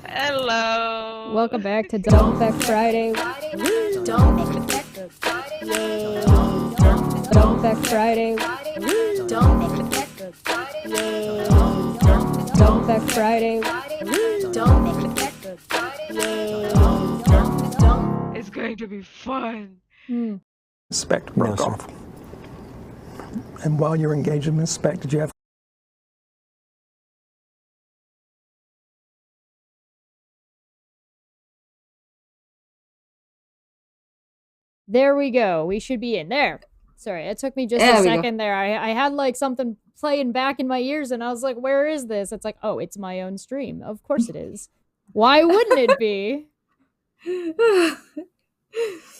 Hello. Welcome back to Dumb Fekk Friday. Dumb Fekk Friday. Dumb Fekk Friday. It's going to be fun. Spec broke off. And while you're engaged in Miss Spec, did you have There we go. We should be in there. Sorry, it took me just a second there. I had like something playing back in my ears and I was like, where is this? It's like, oh, it's my own stream. Of course it is. Why wouldn't it be?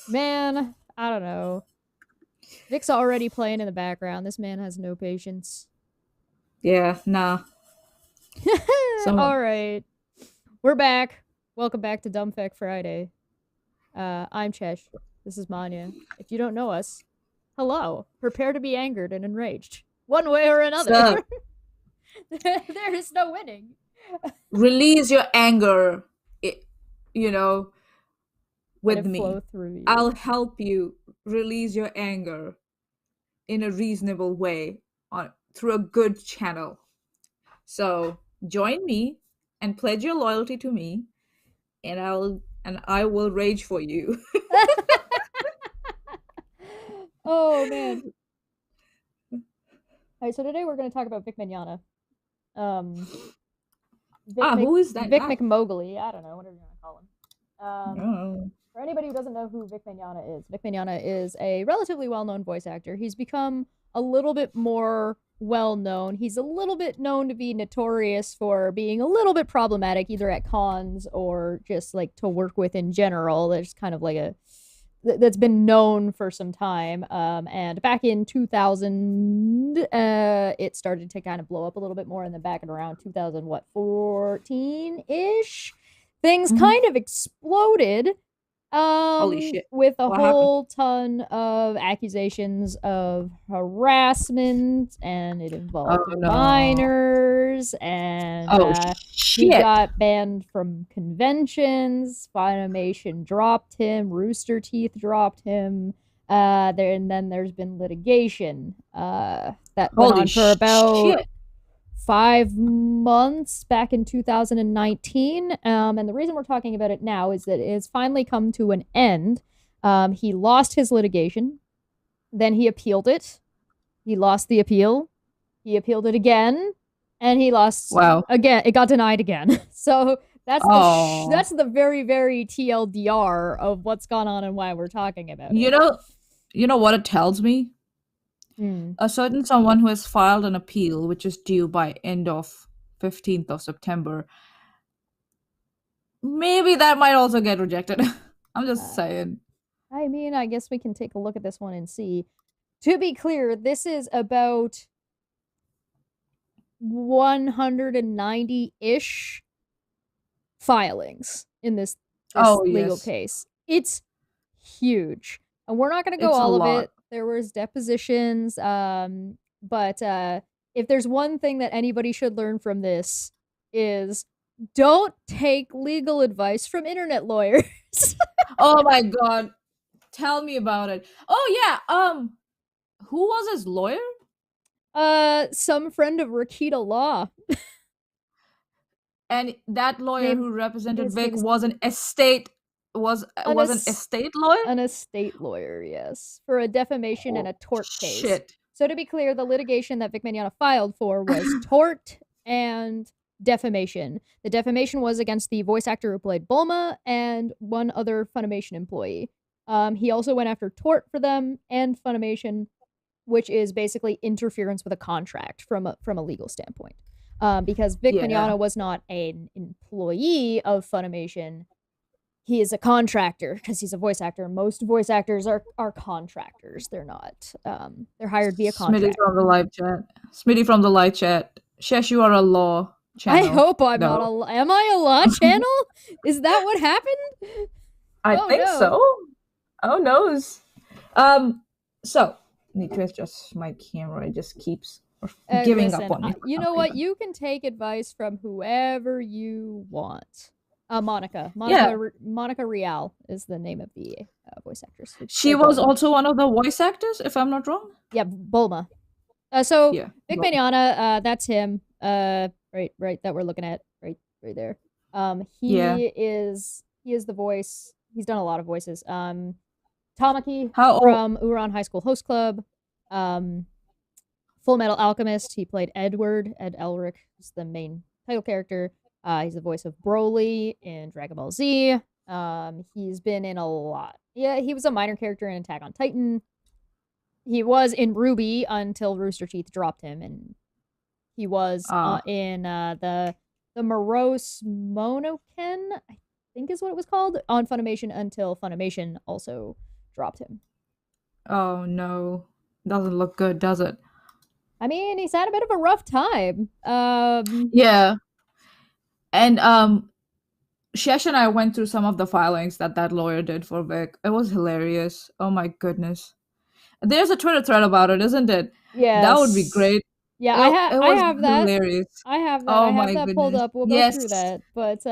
Man, I don't know. Vic's already playing in the background. This man has no patience. Yeah, nah. All right. We're back. Welcome back to Dumb Fekk Friday. I'm Chesh. This is Maanyaa. If you don't know us, hello. Prepare to be angered and enraged. One way or another. There is no winning. Release your anger, with me. Flow through you. I'll help you release your anger in a reasonable way through a good channel. So join me and pledge your loyalty to me, and I will rage for you. Oh man. Alright, so today we're going to talk about Vic Mignogna. Who is that? Vic Mignogna. I don't know, whatever you want to call him. Oh. For anybody who doesn't know who Vic Mignogna is a relatively well-known voice actor. He's become a little bit more well-known. He's a little bit known to be notorious for being a little bit problematic, either at cons or just like to work with in general. There's kind of like that's been known for some time. And back in 2000, it started to kind of blow up a little bit more. And then back in around 2014-ish, things kind of exploded. Holy shit. With a whole ton of accusations of harassment, and it involved minors, and he got banned from conventions. Funimation dropped him. Rooster Teeth dropped him. And then there's been litigation that went on for about 5 months back in 2019. And the reason we're talking about it now is that it has finally come to an end. He lost his litigation. Then he appealed it. He lost the appeal. He appealed it again. And he lost again. It got denied again. So that's the very, very TLDR of what's gone on and why we're talking about it. You know what it tells me? A certain someone who has filed an appeal, which is due by end of 15th of September, maybe that might also get rejected. I'm just saying. I mean, I guess we can take a look at this one and see. To be clear, this is about 190-ish filings in this legal case. It's huge. And we're not going to go all of it. There was depositions, but if there's one thing that anybody should learn from this is don't take legal advice from internet lawyers. Oh my god. Tell me about it. Oh yeah, who was his lawyer? Some friend of Rakita Law. And that lawyer who represented Vic was an estate was an estate lawyer? An estate lawyer, yes. For a defamation and a tort case. Shit. So to be clear, the litigation that Vic Mignogna filed for was tort and defamation. The defamation was against the voice actor who played Bulma and one other Funimation employee. He also went after tort for them and Funimation, which is basically interference with a contract from a legal standpoint. Because Vic Mignogna was not an employee of Funimation. He is a contractor because he's a voice actor. Most voice actors are contractors. They're not. They're hired via contract. Smitty from the live chat. Chesh, you are a law channel. I hope I'm not a... Am I a law channel? Is that what happened? I think so. Oh, knows. So, need to adjust my camera. It just keeps giving listen, up on me. You know what? You can take advice from whoever you want. Monica Real is the name of the voice actress. She was also one of the voice actors, if I'm not wrong. Yeah, Bulma. Vic Mignogna, that's him. Right, that we're looking at right there. He is the voice. He's done a lot of voices. Tamaki from Uran High School Host Club. Full Metal Alchemist. He played Edward. Ed Elric is the main title character. He's the voice of Broly in Dragon Ball Z. He's been in a lot. Yeah, he was a minor character in Attack on Titan. He was in Ruby until Rooster Teeth dropped him, and he was in the Morose Monoken, I think is what it was called, on Funimation until Funimation also dropped him. Oh no, doesn't look good, does it? I mean, he's had a bit of a rough time. Yeah, and Chesh and I went through some of the filings that lawyer did for Vic. It was hilarious. Oh my goodness. There's a Twitter thread about it, isn't it? Yeah, that would be great. Yeah, I have that. Hilarious. I have that. Oh I have my that goodness. pulled up. We'll go through that. But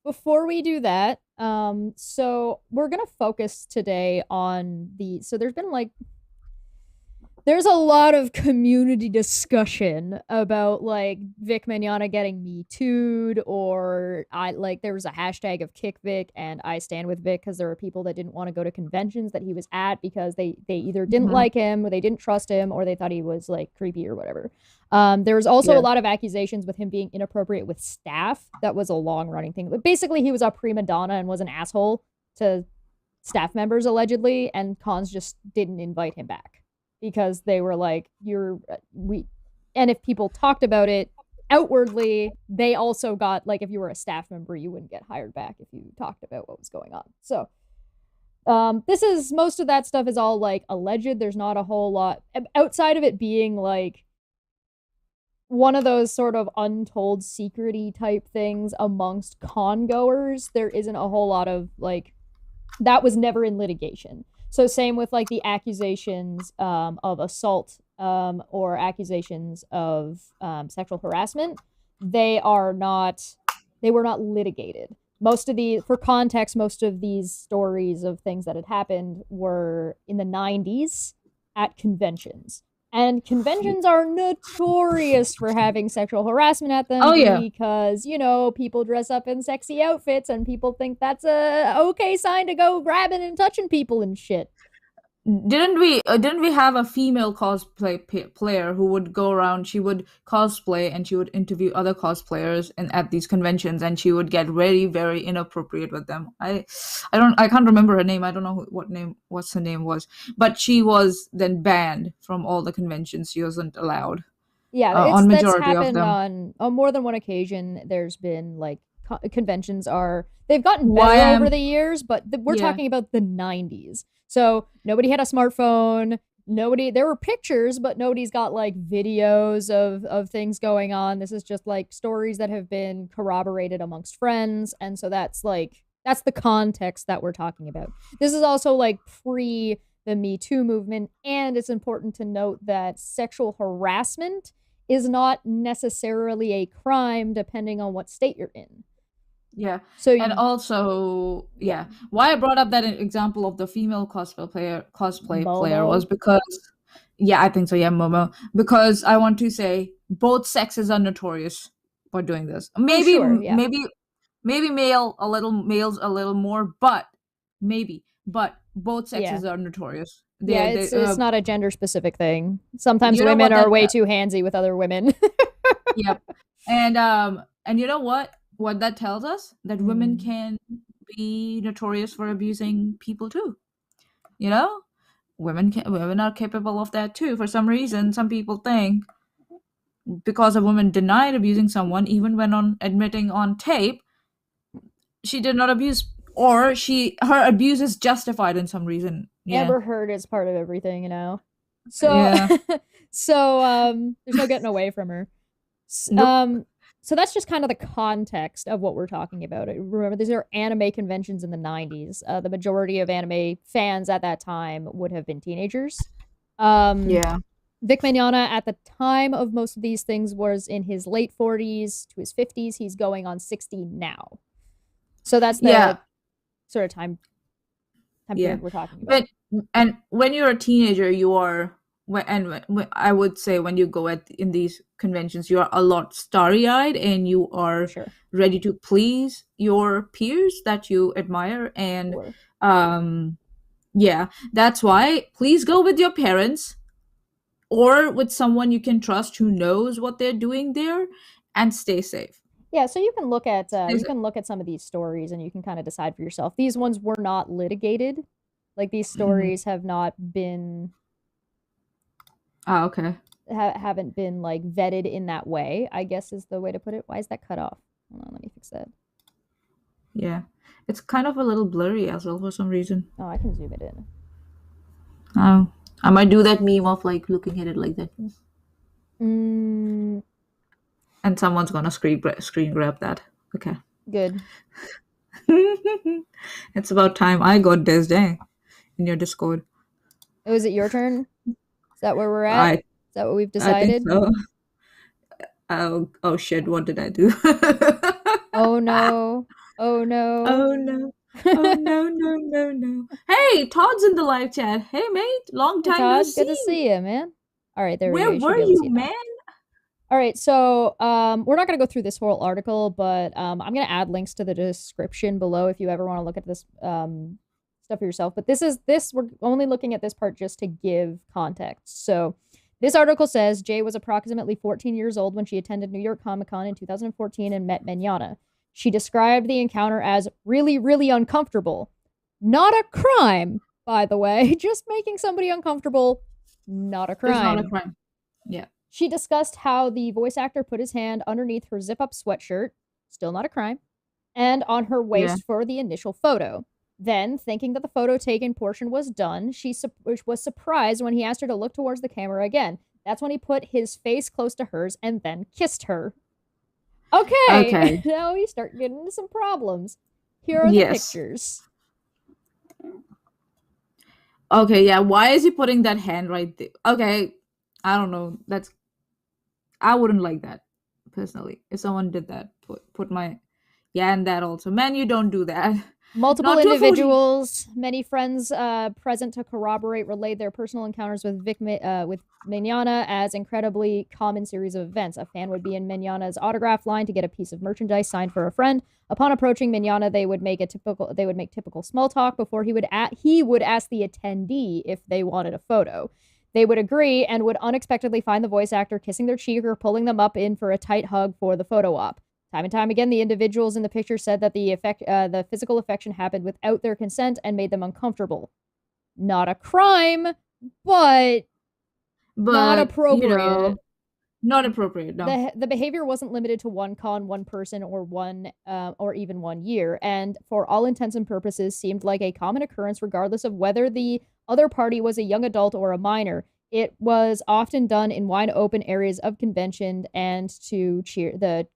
before we do that, so we're gonna focus today on so there's a lot of community discussion about like Vic Mignogna getting Me Too'd, or there was a hashtag of Kick Vic and I stand with Vic because there were people that didn't want to go to conventions that he was at because they either didn't like him or they didn't trust him or they thought he was like creepy or whatever. There was also a lot of accusations with him being inappropriate with staff. That was a long running thing. But basically he was a prima donna and was an asshole to staff members allegedly, and cons just didn't invite him back. Because they were like, and if people talked about it outwardly, they also got, like, if you were a staff member, you wouldn't get hired back if you talked about what was going on. So, most of that stuff is all, like, alleged. There's not a whole lot, outside of it being, like, one of those sort of untold secret-y type things amongst con-goers. There isn't a whole lot of, like, that was never in litigation. So same with like the accusations of assault or accusations of sexual harassment. They were not litigated. For context, most of these stories of things that had happened were in the 90s at conventions. And conventions are notorious for having sexual harassment at them because, people dress up in sexy outfits and people think that's a okay sign to go grabbing and touching people and shit. Didn't we have a female cosplay player who would go around? She would cosplay and she would interview other cosplayers at these conventions, and she would get very, very inappropriate with them. I can't remember her name. I don't know what her name was, but she was then banned from all the conventions. She wasn't allowed. Yeah, on majority that's happened of them. On more than one occasion. There's been like conventions they've gotten better over the years, but we're talking about the 90s. So nobody had a smartphone. There were pictures, but nobody's got like videos of things going on. This is just like stories that have been corroborated amongst friends. And so that's the context that we're talking about. This is also like pre the Me Too movement. And it's important to note that sexual harassment is not necessarily a crime depending on what state you're in. Yeah. So also, why I brought up that example of the female cosplay player was because, I think so. Yeah, Momo. Because I want to say both sexes are notorious for doing this. Maybe males a little more, but both sexes are notorious. It's not a gender specific thing. Sometimes women are way too handsy with other women. Yep. And you know what? What that tells us, that women can be notorious for abusing people too. Women are capable of that too. For some reason, some people think because a woman denied abusing someone, even when admitting on tape, she did not abuse, or her abuse is justified in some reason. Amber Heard is part of everything, So, there's no getting away from her. Nope. So that's just kind of the context of what we're talking about. Remember, these are anime conventions in the 90s. The majority of anime fans at that time would have been teenagers. Vic Mignogna at the time of most of these things was in his late 40s to his 50s. He's going on 60 now. So that's the sort of time period we're talking about. And when you're a teenager, you are, and I would say when you go in these conventions, you are a lot starry-eyed and you are ready to please your peers that you admire. And that's why please go with your parents or with someone you can trust who knows what they're doing there, and stay safe. Yeah, so you can look at some of these stories and you can kind of decide for yourself. These ones were not litigated. Like, these stories have not been haven't been like vetted in that way, I guess is the way to put it. Why is that cut off? Hold on, let me fix that. Yeah. It's kind of a little blurry as well for some reason. Oh, I can zoom it in. Oh. I might do that meme of like looking at it like that. And someone's gonna screen grab that. Okay. Good. It's about time I got this day in your Discord. Oh, is it your turn? Is that where we're at? Is that what we've decided? I think so. Oh shit, what did I do? Oh no. Oh no. Oh no. Oh no. Hey, Todd's in the live chat. Hey mate, long time no see. Good to see you, man. All right, there we go. Where were you, man? All right, so we're not going to go through this whole article, but I'm going to add links to the description below if you ever want to look at this stuff for yourself. But we're only looking at this part just to give context. So this article says Jay was approximately 14 years old when she attended New York Comic Con in 2014 and met Mignogna. She described the encounter as really, really uncomfortable. Not a crime, by the way. Just making somebody uncomfortable, not a crime. It's not a crime. Yeah. She discussed how the voice actor put his hand underneath her zip-up sweatshirt, still not a crime, and on her waist for the initial photo. Then, thinking that the photo taken portion was done, she was surprised when he asked her to look towards the camera again. That's when he put his face close to hers and then kissed her. Okay. Now we start getting into some problems. Here are the pictures. Okay, yeah. Why is he putting that hand right there? Okay, I don't know. I wouldn't like that, personally. If someone did that, put my and that also. Man, you don't do that. Multiple individuals, many friends present to corroborate, relayed their personal encounters with Mignogna as incredibly common series of events. A fan would be in Mignogna's autograph line to get a piece of merchandise signed for a friend. Upon approaching Mignogna, they would make typical small talk before he would ask the attendee if they wanted a photo. They would agree and would unexpectedly find the voice actor kissing their cheek or pulling them up in for a tight hug for the photo op. Time and time again, the individuals in the picture said that the physical affection happened without their consent and made them uncomfortable. Not a crime, but not appropriate. You know, not appropriate. No. The behavior wasn't limited to one con, one person, or even 1 year, and for all intents and purposes, seemed like a common occurrence, regardless of whether the other party was a young adult or a minor. It was often done in wide open areas of convention and to cheer the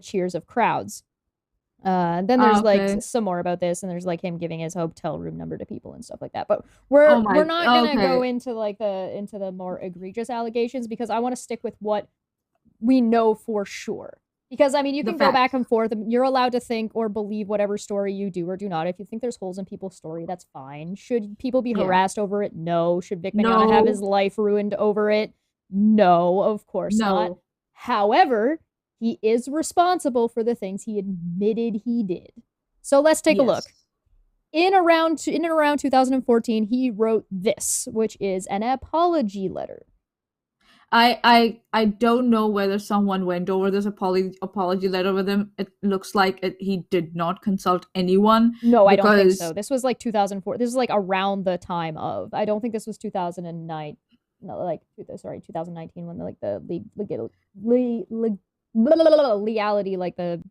cheers of crowds. Then there's like some more about this, and there's like him giving his hotel room number to people and stuff like that. But we're not gonna go into like the more egregious allegations, because I want to stick with what we know for sure. Because I mean, you can go back and forth. You're allowed to think or believe whatever story you do or do not. If you think there's holes in people's story, that's fine. Should people be harassed over it? No. Should Vic Mignogna have his life ruined over it? No, of course not. However, he is responsible for the things he admitted he did. So let's take a look. In and around 2014, he wrote this, which is an apology letter. I don't know whether someone went over this apology letter with him. It looks like he did not consult anyone. No, I don't think so. This was like 2004. This is like around the time of. I don't think this was 2009. No, like 2019 when like the legality, like the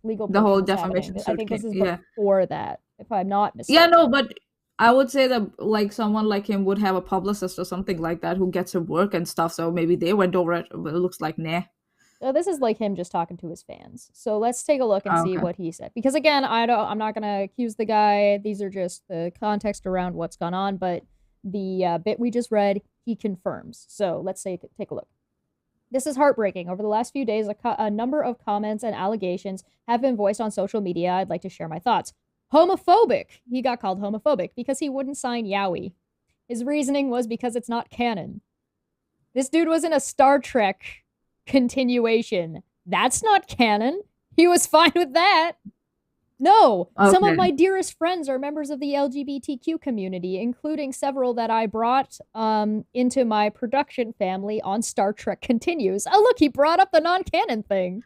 legal. The whole defamation. I think this is before that, if I'm not mistaken. Yeah, no, but I would say that like someone like him would have a publicist or something like that who gets him work and stuff. So maybe they went over it, but it looks like nah. So this is like him just talking to his fans. So let's take a look and see what he said. Because again, I'm not gonna accuse the guy. These are just the context around what's gone on. But the bit we just read, he confirms. So let's take a look. This is heartbreaking. Over the last few days, a number of comments and allegations have been voiced on social media. I'd like to share my thoughts. Homophobic. He got called homophobic because he wouldn't sign Yowie. His reasoning was because it's not canon. This dude was in a Star Trek continuation. That's not canon. He was fine with that. No, some of my dearest friends are members of the LGBTQ community, including several that I brought into my production family on Star Trek Continues. Oh, look, he brought up the non-canon thing.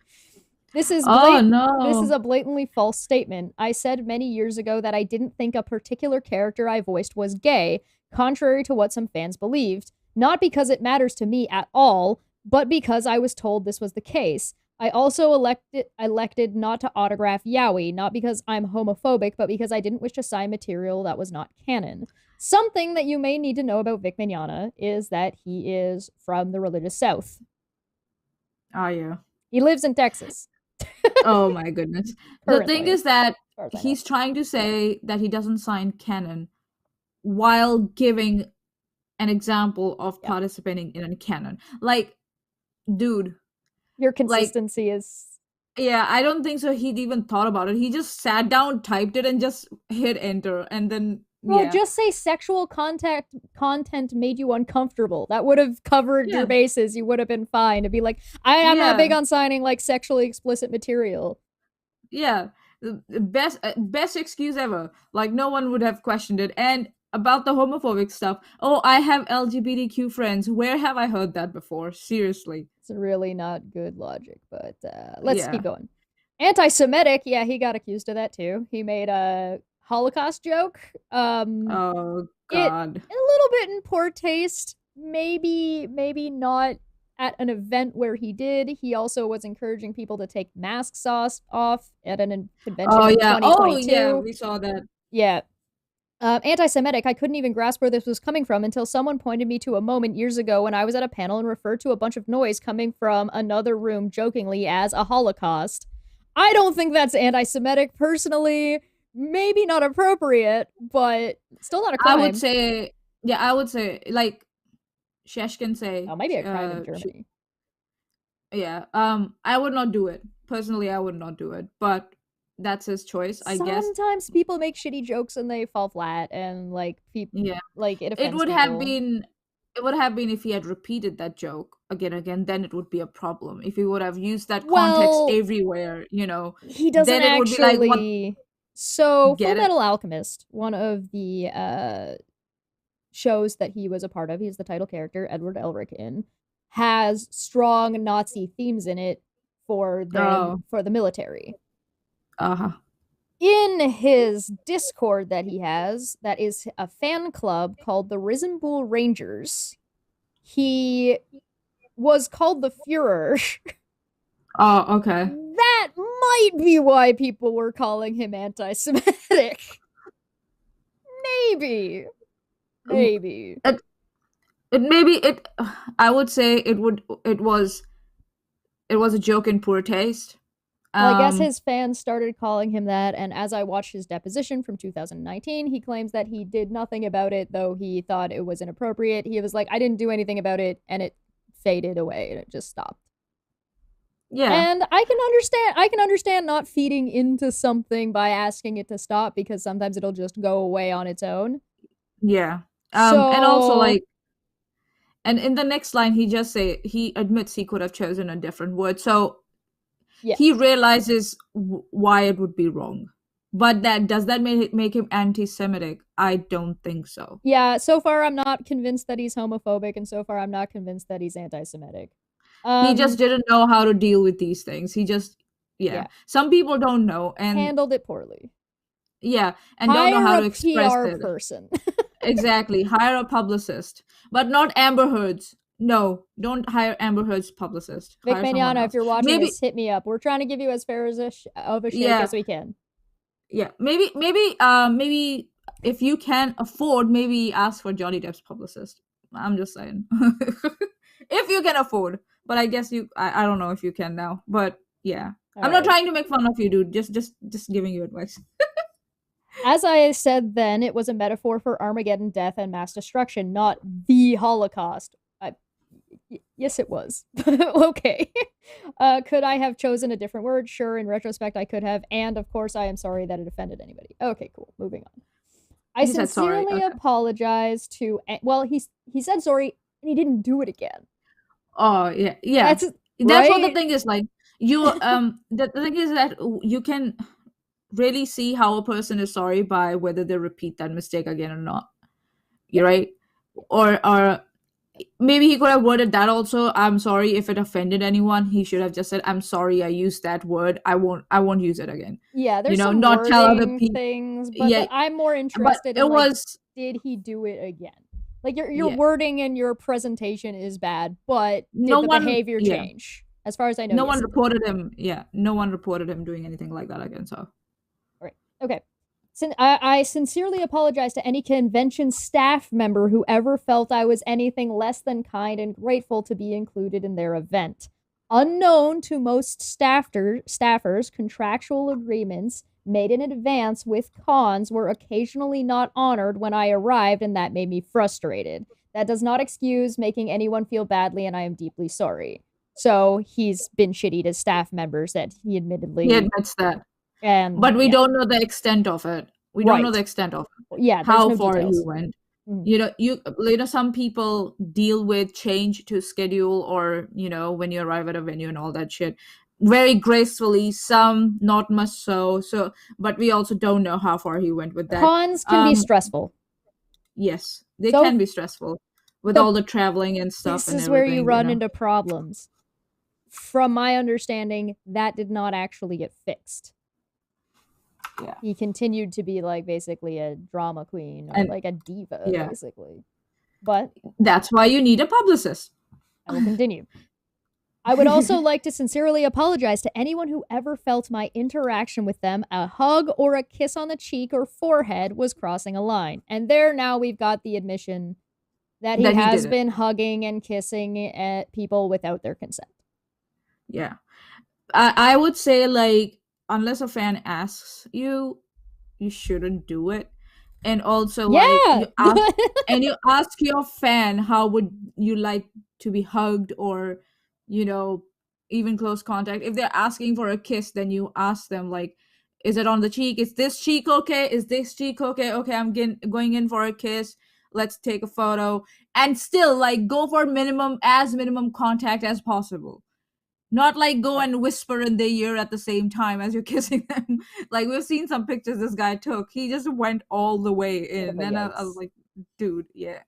This is This is a blatantly false statement. I said many years ago that I didn't think a particular character I voiced was gay, contrary to what some fans believed. Not because it matters to me at all, but because I was told this was the case. I also elected not to autograph Yowie, not because I'm homophobic, but because I didn't wish to sign material that was not canon. Something that you may need to know about Vic Mignogna is that he is from the religious South. Oh, yeah. He lives in Texas. Oh, my goodness. The thing is that he's trying to say that he doesn't sign canon while giving an example of participating in a canon. Like, dude. Your consistency is... Yeah, I don't think so he'd even thought about it. He just sat down, typed it, and just hit enter, and then... Well, just say sexual content made you uncomfortable. That would have covered your bases. You would have been fine to be like, I'm not big on signing, like, sexually explicit material. Yeah, best excuse ever. Like, no one would have questioned it. And about the homophobic stuff, oh, I have LGBTQ friends. Where have I heard that before? Seriously. It's really not good logic, but let's keep going. Anti-Semitic, yeah, he got accused of that too. He made a Holocaust joke. Oh, God. A little bit in poor taste. Maybe not at an event where he did. He also was encouraging people to take masks off at an convention in 2022. Oh, yeah, we saw that. Yeah. Anti-Semitic, I couldn't even grasp where this was coming from until someone pointed me to a moment years ago when I was at a panel and referred to a bunch of noise coming from another room jokingly as a Holocaust. I don't think that's anti-Semitic, personally. Maybe not appropriate, but still not a crime. I would say, like, Chesh can say... Oh, maybe a crime in Germany. I would not do it. Personally, I would not do it, but... That's his choice, I guess. Sometimes people make shitty jokes and they fall flat, and like people, like it offends It would people. have been if he had repeated that joke again. Then it would be a problem. If he would have used that context everywhere, you know, he doesn't then it actually. Would be like, what... So, Full Metal Alchemist, one of the shows that he was a part of, he's the title character, Edward Elric in, has strong Nazi themes in it for the military. In his Discord that he has, that is a fan club called the Risen Bull Rangers, he was called the Führer. Oh, okay. That might be why people were calling him anti-Semitic. Maybe. I would say it was a joke in poor taste. Well, I guess his fans started calling him that, and as I watched his deposition from 2019, he claims that he did nothing about it, though he thought it was inappropriate. He was like, I didn't do anything about it, and it faded away, and it just stopped. Yeah. And I can understand not feeding into something by asking it to stop, because sometimes it'll just go away on its own. Yeah. And also, like, and in the next line, he admits he could have chosen a different word, so... Yeah. He realizes why it would be wrong. But does that make him anti-Semitic? I don't think so. Yeah, so far I'm not convinced that he's homophobic, and so far I'm not convinced that he's anti-Semitic. He just didn't know how to deal with these things. He just, Some people don't know. And handled it poorly. Yeah, and don't know how to express PR it. person. Exactly. Hire a publicist. But not Amber Heard's. No, don't hire Amber Heard's publicist. Vic Mignogna, if you're watching this, hit me up. We're trying to give you as fair of a shake as we can. Yeah, maybe if you can afford, maybe ask for Johnny Depp's publicist. I'm just saying. If you can afford. But I guess I don't know if you can now. But yeah. I'm not trying to make fun of you, dude. Just giving you advice. As I said then, it was a metaphor for Armageddon, death, and mass destruction, not the Holocaust. Yes, it was. Okay. Could I have chosen a different word? Sure, in retrospect, I could have. And of course, I am sorry that it offended anybody. Okay, cool. Moving on. I sincerely apologize to. Well, he said sorry, and he didn't do it again. Oh yeah, yeah. That's right? What the thing is. Like you, the thing is that you can really see how a person is sorry by whether they repeat that mistake again or not. You're right, or maybe he could have worded that also. I'm sorry if it offended anyone. He should have just said, "I'm sorry, I used that word. I won't use it again." Yeah, there's some not tell other people things, but yeah, I'm more interested in like, did he do it again? Like your wording and your presentation is bad, but did the behavior change? As far as I know, no one reported him. Yeah, no one reported him doing anything like that again. So, right, okay. I sincerely apologize to any convention staff member who ever felt I was anything less than kind and grateful to be included in their event. Unknown to most staffers, contractual agreements made in advance with cons were occasionally not honored when I arrived, and that made me frustrated. That does not excuse making anyone feel badly, and I am deeply sorry. So he's been shitty to staff members that he admittedly... He admits that. But we don't know the extent of it. We don't know the extent of it. Yeah, how no far details. he went. Mm-hmm. You know, some people deal with change to schedule, or when you arrive at a venue and all that shit, very gracefully. Some not much so. But we also don't know how far he went with that. Cons can be stressful. Yes, they can be stressful with all the traveling and stuff. This is where you run into problems. From my understanding, that did not actually get fixed. Yeah. He continued to be like basically a drama queen or like a diva, basically. But that's why you need a publicist. I will continue. I would also like to sincerely apologize to anyone who ever felt my interaction with them, a hug or a kiss on the cheek or forehead, was crossing a line. And there now we've got the admission that he has been hugging and kissing at people without their consent. Yeah. I would say, like, unless a fan asks you, you shouldn't do it. And also, you ask your fan, how would you like to be hugged, or even close contact. If they're asking for a kiss, then you ask them, like, is it on the cheek? Is this cheek okay? Is this cheek okay? Okay, I'm going in for a kiss. Let's take a photo. And still, like, go for minimum contact as possible. Not like go and whisper in their ear at the same time as you're kissing them. Like, we've seen some pictures this guy took. He just went all the way in. And I was like, dude, yeah.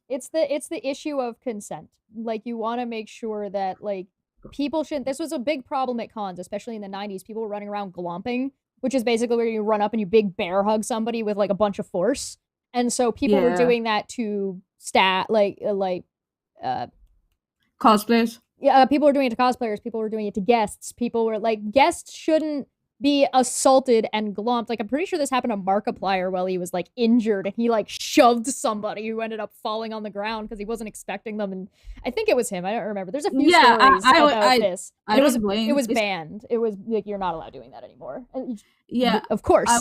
It's the issue of consent. Like, you want to make sure that, like, people shouldn't... This was a big problem at cons, especially in the 90s. People were running around glomping, which is basically where you run up and you big bear hug somebody with, like, a bunch of force. And so people were doing that to cosplayers. Yeah, people were doing it to cosplayers. People were doing it to guests. People were like, guests shouldn't be assaulted and glomped. Like, I'm pretty sure this happened to Markiplier while he was like injured, and he like shoved somebody who ended up falling on the ground because he wasn't expecting them. And I think it was him. I don't remember. There's a few stories about this. It was banned. It was like, you're not allowed doing that anymore. Yeah, of course.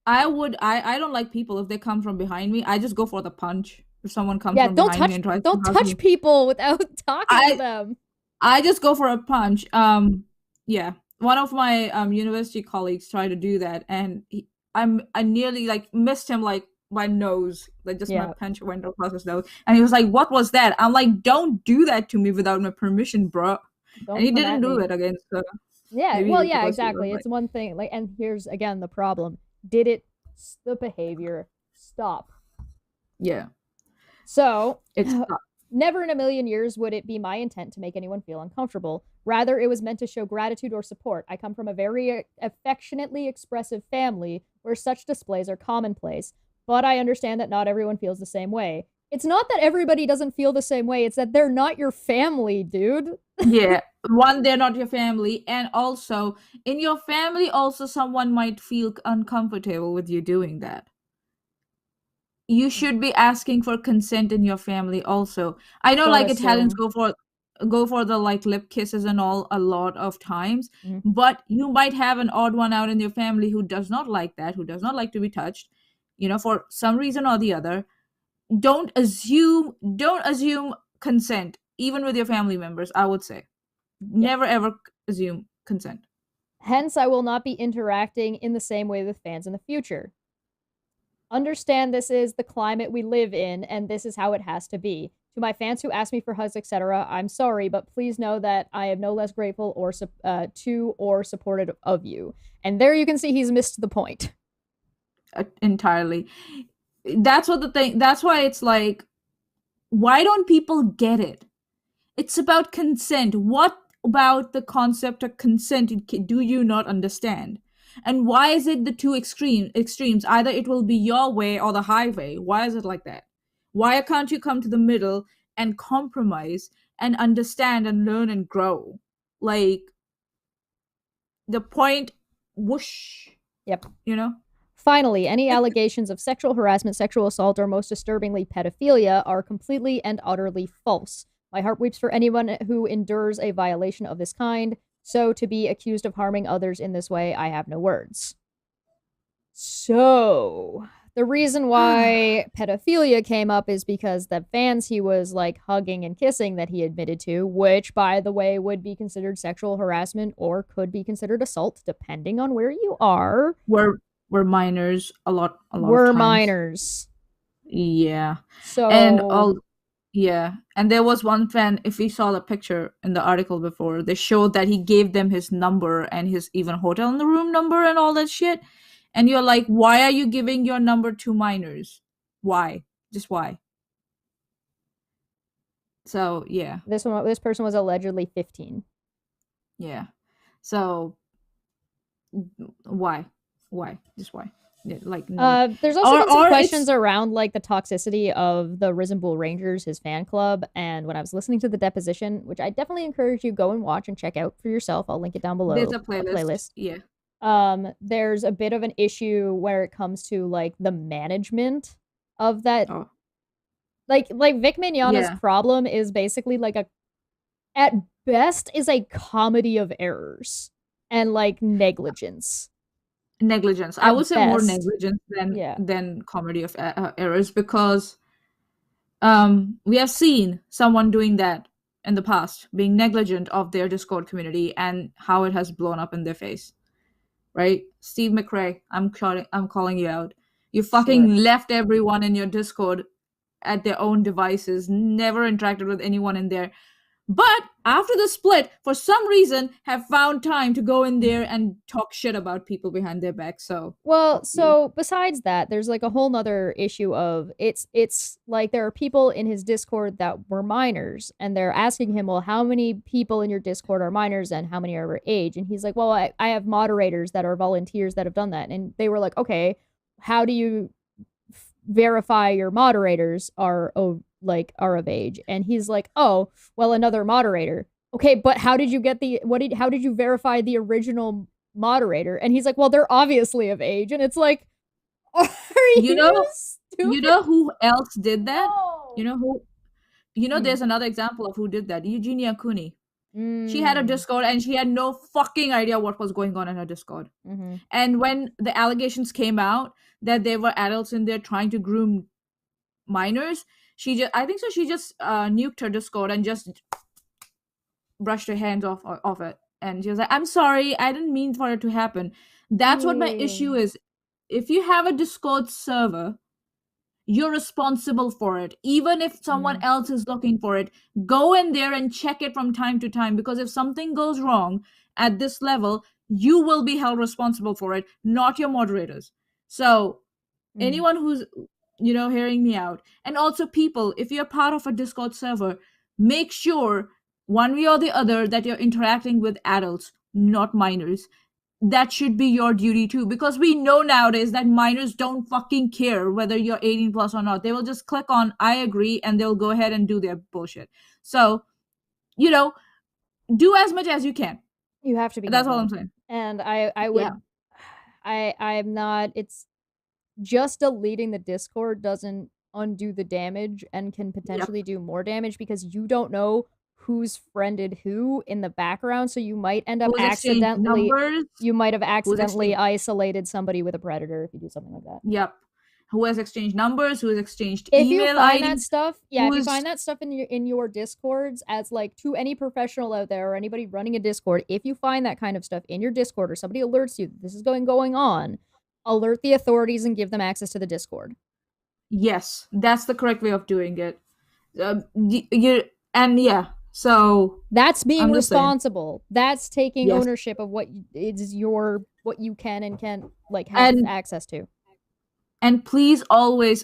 I don't like people if they come from behind me. I just go for the punch. If someone comes from behind me and tries to touch me. People without talking to them. I just go for a punch. Yeah. One of my university colleagues tried to do that, and I nearly like missed him like my nose. Like, just my punch went across his nose, and he was like, "What was that?" I'm like, "Don't do that to me without my permission, bro." And he didn't do it again. So exactly. It's one thing. Like, and here's again the problem: did the behavior stop? Yeah. So, never in a million years would it be my intent to make anyone feel uncomfortable. Rather, it was meant to show gratitude or support. I come from a very affectionately expressive family where such displays are commonplace, but I understand that not everyone feels the same way. It's not that everybody doesn't feel the same way. It's that they're not your family, dude. Yeah. One, they're not your family. And also, in your family, also someone might feel uncomfortable with you doing that. You should be asking for consent in your family also. I know, like, Italians go for go for the like lip kisses and all a lot of times, Mm-hmm. but you might have an odd one out in your family who does not like that, who does not like to be touched, for some reason or the other. Don't assume consent, even with your family members. I would say never ever assume consent. Hence, I will not be interacting in the same way with fans in the future. Understand this is the climate we live in, and this is how it has to be. To my fans who ask me for hugs, etc., I'm sorry, but please know that I am no less grateful or supportive of you. And there you can see he's missed the point. Entirely. That's why it's like, why don't people get it? It's about consent. What about the concept of consent do you not understand? And why is it the two extremes? Either it will be your way or the highway. Why is it like that? Why can't you come to the middle and compromise and understand and learn and grow? Like, the point, whoosh. Yep. Finally, any allegations of sexual harassment, sexual assault, or most disturbingly pedophilia are completely and utterly false. My heart weeps for anyone who endures a violation of this kind. So to be accused of harming others in this way, I have no words. So the reason why pedophilia came up is because the fans he was like hugging and kissing that he admitted to, which by the way would be considered sexual harassment or could be considered assault depending on where you are, were minors a lot were of times. Minors. Yeah. So and there was one fan, if we saw the picture in the article before, they showed that he gave them his number and his even hotel in the room number and all that shit. And you're like, why are you giving your number to minors? Why? Just why? So, yeah. This person was allegedly 15. Yeah. So, why? Just why? Like, no. There's also been some questions around like the toxicity of the Risen Bull Rangers, his fan club, and when I was listening to the Deposition, which I definitely encourage you go and watch and check out for yourself. I'll link it down below. There's a playlist. Yeah. There's a bit of an issue where it comes to like the management of that. Oh. Like Vic Mignogna's problem is basically like at best is a comedy of errors and like negligence. I would say more negligence than comedy of errors, because we have seen someone doing that in the past, being negligent of their Discord community and how it has blown up in their face. Right? Steve McRae, I'm calling you out. You fucking left everyone in your Discord at their own devices, never interacted with anyone in there. But after the split, for some reason, have found time to go in there and talk shit about people behind their back. So besides that, there's like a whole nother issue of it's like there are people in his Discord that were minors, and they're asking him, well, how many people in your Discord are minors and how many are over age? And he's like, well, I have moderators that are volunteers that have done that. And they were like, okay, how do you verify your moderators are of age? And he's like, oh, well, another moderator. Okay, but how did you get how did you verify the original moderator? And he's like, well, they're obviously of age. And it's like, are you stupid? You know who else did that? No. There's another example of who did that. Eugenia Cooney. She had a Discord and she had no fucking idea what was going on in her Discord. Mm-hmm. And when the allegations came out that there were adults in there trying to groom minors, she just nuked her Discord and just brushed her hands off it. And she was like, I'm sorry, I didn't mean for it to happen. That's what my issue is. If you have a Discord server, you're responsible for it. Even if someone else is looking for it, go in there and check it from time to time, because if something goes wrong at this level, you will be held responsible for it, not your moderators. So anyone who's hearing me out, and also people, if you're part of a Discord server, make sure one way or the other that you're interacting with adults, not minors. That should be your duty too, because we know nowadays that minors don't fucking care whether you're 18 plus or not. They will just click on I agree and they'll go ahead and do their bullshit. So, do as much as you can. You have to be. That's all I'm saying. And I would, I'm not. It's just deleting the Discord doesn't undo the damage and can potentially do more damage, because you don't know who's friended who in the background, so you might end up Who's exchanged accidentally numbers? you might have Who's accidentally exchanged? isolated somebody with a predator if you do something like that. Yep. Who has exchanged numbers? Who has exchanged If you email find IDs? that stuff, yeah, if you Who's find that stuff in your discords, as like to any professional out there or anybody running a discord, if you find that kind of stuff in your discord or somebody alerts you that this is going on, alert the authorities and give them access to the discord. Yes, that's the correct way of doing it. So that's being I'm just saying. responsible. That's taking Yes. ownership of what you can and can't like have access to. And please always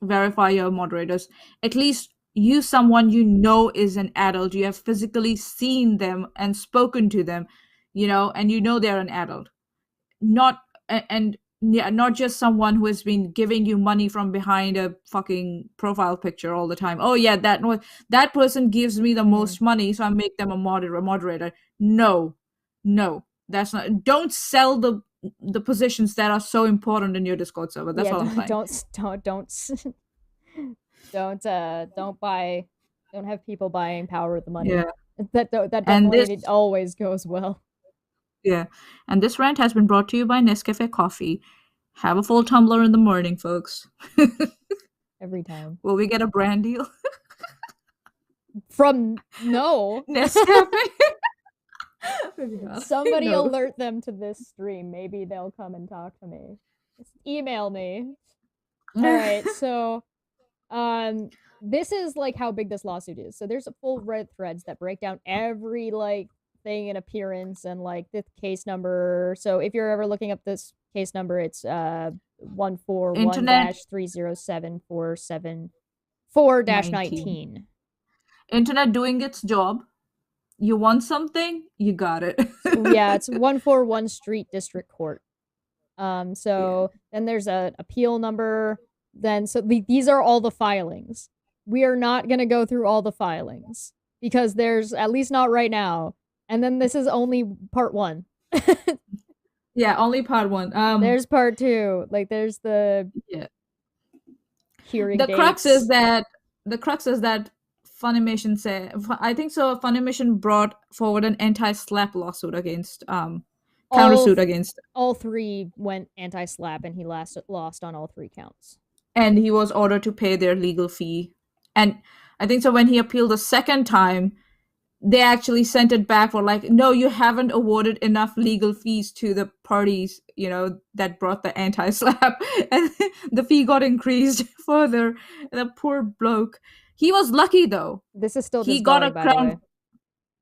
verify your moderators. At least use someone you know is an adult. You have physically seen them and spoken to them, and you know they're an adult. Not just someone who has been giving you money from behind a fucking profile picture all the time. Oh yeah, that person gives me the most money, so I make them a moderator. No, that's not. Don't sell the positions that are so important in your Discord server. That's all I'm saying. Don't have people buying power with the money. Yeah. That definitely always goes well. Yeah. And this rant has been brought to you by Nescafe Coffee. Have a full tumbler in the morning, folks. Every time. Will we get a brand deal? From no. Nescafe. Somebody alert them to this stream. Maybe they'll come and talk to me. Just email me. All right, so this is like how big this lawsuit is. So there's a full Reddit threads that break down every like thing and appearance and like the case number. So if you're ever looking up this case number, it's 141-307-474-19. Internet doing its job. You want something, you got it. Yeah, it's 141 Street District Court. Then there's an appeal number. These are all the filings. We are not going to go through all the filings because there's, at least not right now. And then this is only part 1. Yeah, only part 1. There's part 2. Like there's the hearing. The crux is that Funimation said, I think so. Funimation brought forward an anti-slap lawsuit against countersuit against. All 3 went anti-slap, and he lost on all 3 counts. And he was ordered to pay their legal fee. And I think so when he appealed the second time, they actually sent it back for like, no, you haven't awarded enough legal fees to the parties, that brought the anti-slap, and the fee got increased further. The poor bloke. He was lucky though. This is still he got a crown.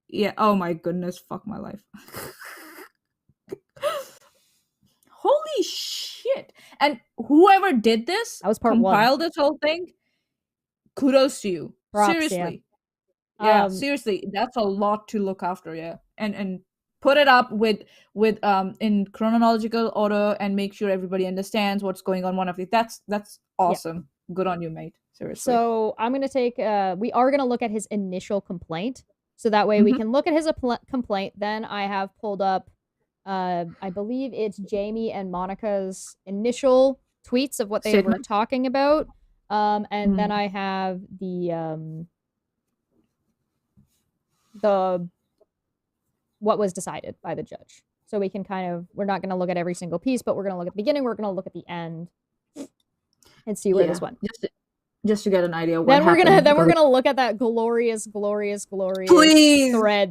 Yeah. Oh my goodness. Fuck my life. Holy shit! And whoever did this, that was part compiled 1. this whole thing. Kudos to you. Props, seriously. Yeah. Seriously, that's a lot to look after. Yeah, and put it up with in chronological order and make sure everybody understands what's going on. That's awesome. Yeah. Good on you, mate. Seriously. So I'm going to take, we are going to look at his initial complaint. So that way we can look at his complaint. Then I have pulled up, I believe it's Jamie and Monica's initial tweets of what they were talking about. And then I have the what was decided by the judge. So we can we're not going to look at every single piece, but we're going to look at the beginning. We're going to look at the end and see where this went. Just to get an idea of what happened. Then we're gonna look at that glorious thread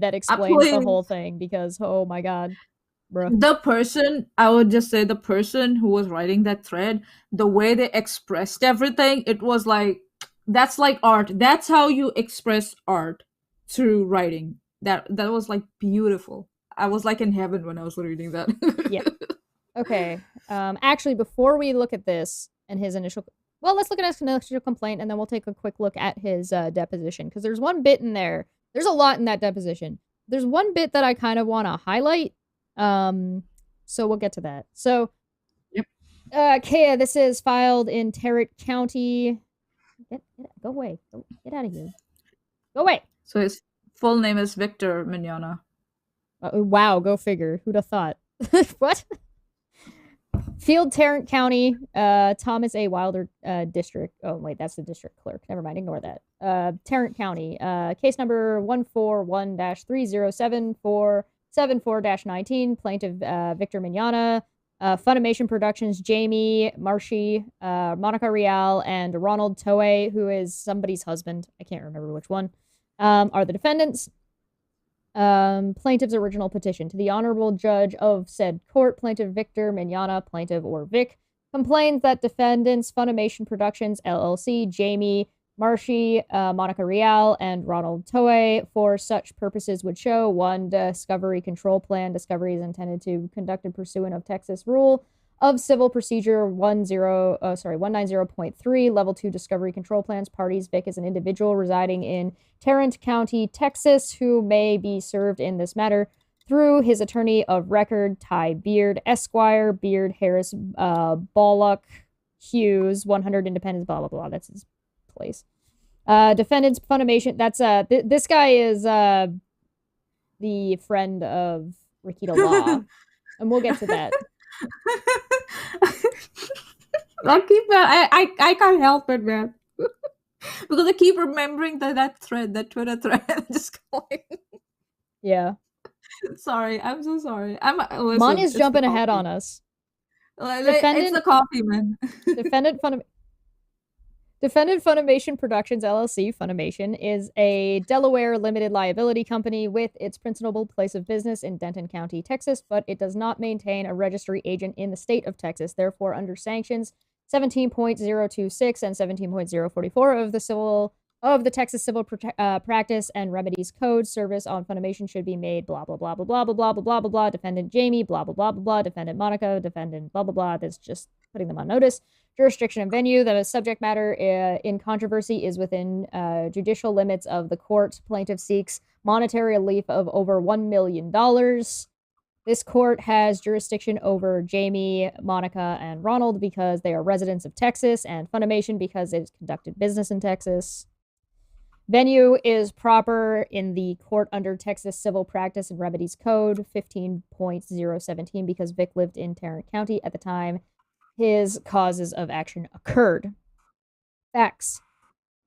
that explains the whole thing, because oh my god, bro. I would just say the person who was writing that thread, the way they expressed everything, it was like, that's like art. That's how you express art, through writing. That was like beautiful. I was like in heaven when I was reading that. Yeah. Okay. Actually, before we look at this and his initial. Well, let's look at his initial complaint, and then we'll take a quick look at his deposition, because there's one bit in there. There's a lot in that deposition. There's one bit that I kind of want to highlight. So we'll get to that. So, Kea, this is filed in Tarrant County. Go away. Get out of here. Go away. So his full name is Victor Mignogna. Wow, go figure. Who'd have thought? What? Field, Tarrant County, Thomas A. Wilder District. Oh, wait, that's the district clerk. Never mind, ignore that. Tarrant County, case number 141-307-474-19, plaintiff Victor Mignogna, Funimation Productions, Jamie, Marshy, Monica Real, and Ronald Toye, who is somebody's husband. I can't remember which one, are the defendants. Plaintiff's original petition to the Honorable Judge of said court, plaintiff Victor Mignogna, plaintiff or Vic, complains that defendants Funimation Productions, LLC, Jamie, Marshy, Monica Real, and Ronald Toye, for such purposes would show 1. Discovery control plan. Discovery is intended to conducted pursuant of Texas Rule of Civil Procedure 190.3, Level 2 Discovery Control Plans. Parties, Vic is an individual residing in Tarrant County, Texas, who may be served in this matter through his attorney of record, Ty Beard, Esquire, Beard, Harris, Bollock, Hughes, 100 Independence, blah, blah, blah. That's his place. Defendants, Funimation. That's, this guy is the friend of Rikita Law, and we'll get to that. I can't help it, man. Because I keep remembering that Twitter thread. Just going. Yeah. Sorry, I'm so sorry. Maanya's jumping ahead on us. It's the coffee, man. Defendant Funimation Productions, LLC, Funimation, is a Delaware limited liability company with its principal place of business in Denton County, Texas, but it does not maintain a registry agent in the state of Texas. Therefore, under sanctions 17.026 and 17.044 of the Texas Civil Practice and Remedies Code, service on Funimation should be made, blah, blah, blah, blah, blah, blah, blah, blah, blah, blah, blah, defendant Jamie, blah, blah, blah, blah, blah, defendant Monica, defendant, blah, blah, blah. That's just putting them on notice. Jurisdiction and venue. The subject matter in controversy is within judicial limits of the court. Plaintiff seeks monetary relief of over $1 million. This court has jurisdiction over Jamie, Monica, and Ronald because they are residents of Texas, and Funimation because it conducted business in Texas. Venue is proper in the court under Texas Civil Practice and Remedies Code 15.017 because Vic lived in Tarrant County at the time his causes of action occurred. Facts.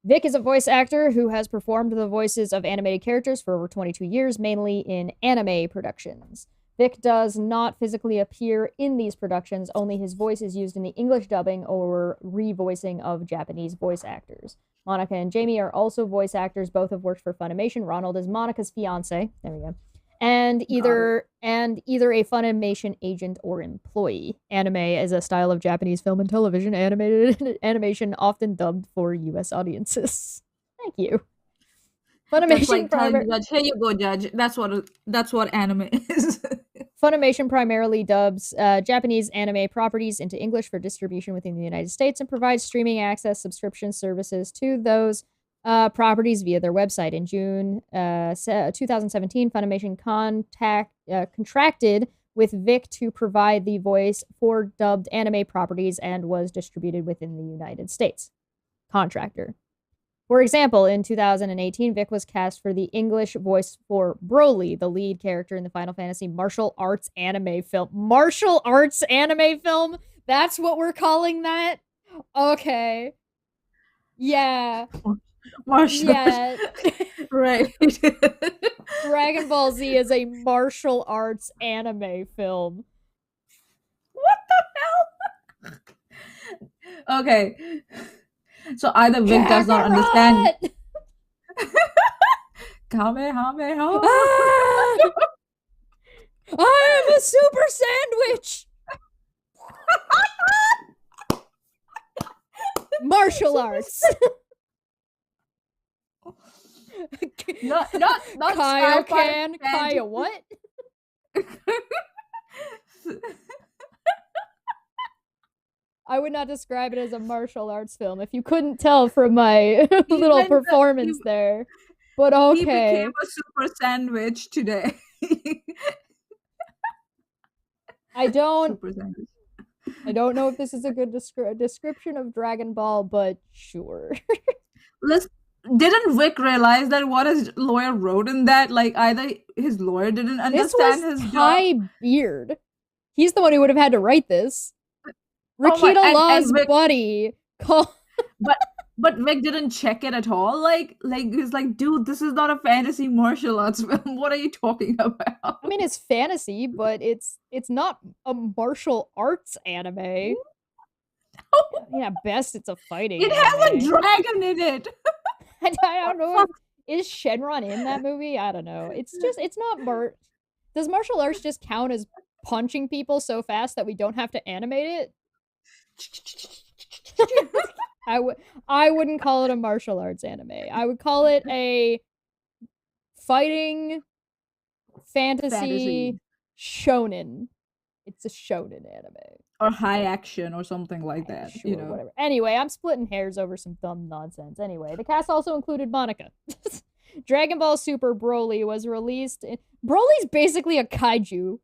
Vic is a voice actor who has performed the voices of animated characters for over 22 years, mainly in anime productions. Vic does not physically appear in these productions, only his voice is used in the English dubbing or revoicing of Japanese voice actors. Monica and Jamie are also voice actors, both have worked for Funimation. Ronald is Monica's fiance. There we go. And either a Funimation agent or employee. Anime is a style of Japanese film and television animation often dubbed for U.S. audiences. Thank you. Funimation Judge, here you go, Judge. That's what anime is. Funimation primarily dubs Japanese anime properties into English for distribution within the United States and provides streaming access subscription services to those properties via their website. In June 2017, Funimation contracted with Vic to provide the voice for dubbed anime properties and was distributed within the United States. Contractor. For example, in 2018, Vic was cast for the English voice for Broly, the lead character in the Final Fantasy martial arts anime film. Martial arts anime film? That's what we're calling that? Okay. Yeah. Martial arts. Right. Dragon Ball Z is a martial arts anime film. What the hell? Okay. So either Vic does not understand. Kamehameha. I am a super sandwich. Martial arts. not Kaioken. Kaya what? I would not describe it as a martial arts film if you couldn't tell from my little performance there. But okay. He became a super sandwich today. I don't know if this is a good description of Dragon Ball, but sure. Didn't Vic realize that what his lawyer wrote in that? Like, either his lawyer didn't understand his Ty Beard. He's the one who would have had to write this. Rakita Law's buddy called. But Vic didn't check it at all. Like he's like, dude, this is not a fantasy martial arts film. What are you talking about? I mean, it's fantasy, but it's not a martial arts anime. Yeah, best it's a fighting. It has a dragon in it. I don't know. Is Shenron in that movie? I don't know. It's not Does martial arts just count as punching people so fast that we don't have to animate it? I wouldn't call it a martial arts anime. I would call it a fighting fantasy shonen. It's a shonen anime. Or high action or something like that. Sure, whatever. Anyway, I'm splitting hairs over some dumb nonsense. Anyway, the cast also included Monica. Dragon Ball Super Broly was released. Broly's basically a kaiju.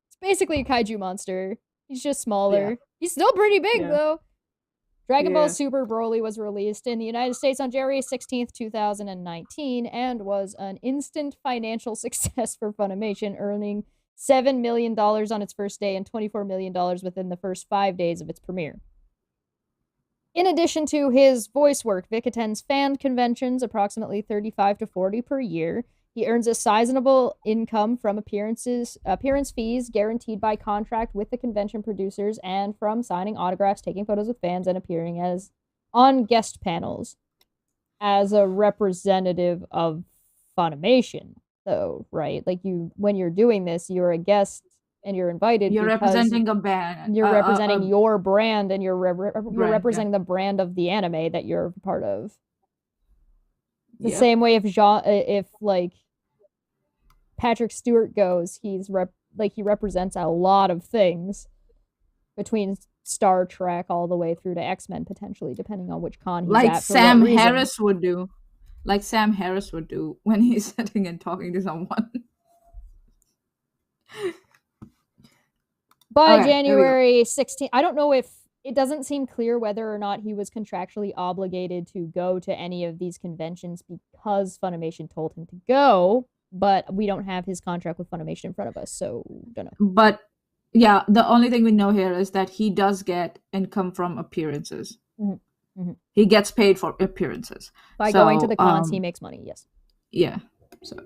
It's basically a kaiju monster. He's just smaller. Yeah. He's still pretty big, though. Dragon Ball Super Broly was released in the United States on January 16th, 2019, and was an instant financial success for Funimation, earning $7 million on its first day and $24 million within the first 5 days of its premiere. In addition to his voice work, Vic attends fan conventions, approximately 35 to 40 per year. He earns a sizable income from appearance fees guaranteed by contract with the convention producers and from signing autographs, taking photos with fans, and appearing on guest panels as a representative of Funimation. So, right, like when you're doing this, you're a guest and you're invited. You're representing a band. You're representing your brand, and you're representing the brand of the anime that you're part of. The same way if like Patrick Stewart goes, he represents a lot of things between Star Trek all the way through to X-Men, potentially, depending on which con he's like at. Sam Harris would do. Like Sam Harris would do when he's sitting and talking to someone. By January 16th, I don't know if it doesn't seem clear whether or not he was contractually obligated to go to any of these conventions because Funimation told him to go, but we don't have his contract with Funimation in front of us, so don't know. But yeah, the only thing we know here is that he does get income from appearances. Mm-hmm. Mm-hmm. He gets paid for appearances. By going to the cons, he makes money, yes. Yeah. So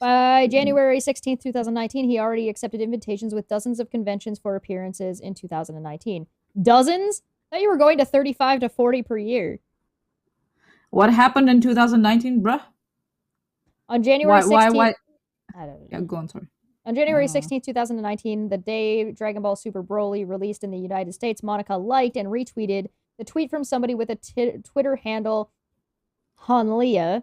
by January 16th, 2019, he already accepted invitations with dozens of conventions for appearances in 2019. Dozens? I thought you were going to 35 to 40 per year. What happened in 2019, bruh? On January 16th... Why? I don't know. Yeah, go on, sorry. On January 16th, 2019, the day Dragon Ball Super Broly released in the United States, Monica liked and retweeted the tweet from somebody with a Twitter handle, Hanlia,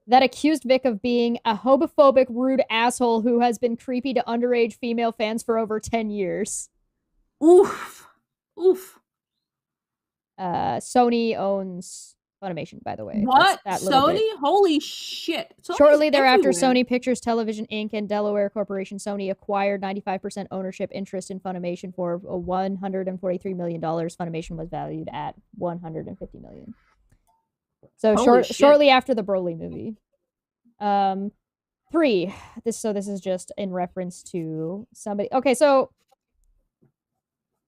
that accused Vic of being a homophobic, rude asshole who has been creepy to underage female fans for over 10 years. Oof. Oof. Sony owns Funimation, by the way. What? Sony? Holy shit. Sony's Shortly thereafter, everywhere. Sony Pictures Television Inc. and Delaware Corporation Sony acquired 95% ownership interest in Funimation for $143 million. Funimation was valued at $150 million. So shortly after the Broly movie. 3. This is just in reference to somebody. Okay, so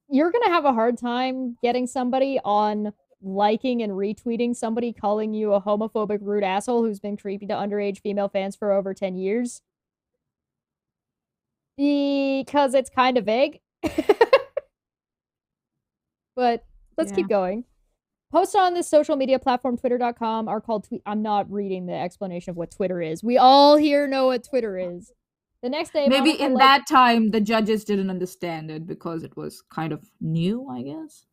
you're gonna have a hard time getting somebody on liking and retweeting somebody calling you a homophobic, rude asshole who's been creepy to underage female fans for over 10 years. Because it's kind of vague. But let's keep going. Posts on this social media platform, twitter.com, are called tweet. I'm not reading the explanation of what Twitter is. We all here know what Twitter is. The next day, maybe in that time, the judges didn't understand it because it was kind of new, I guess.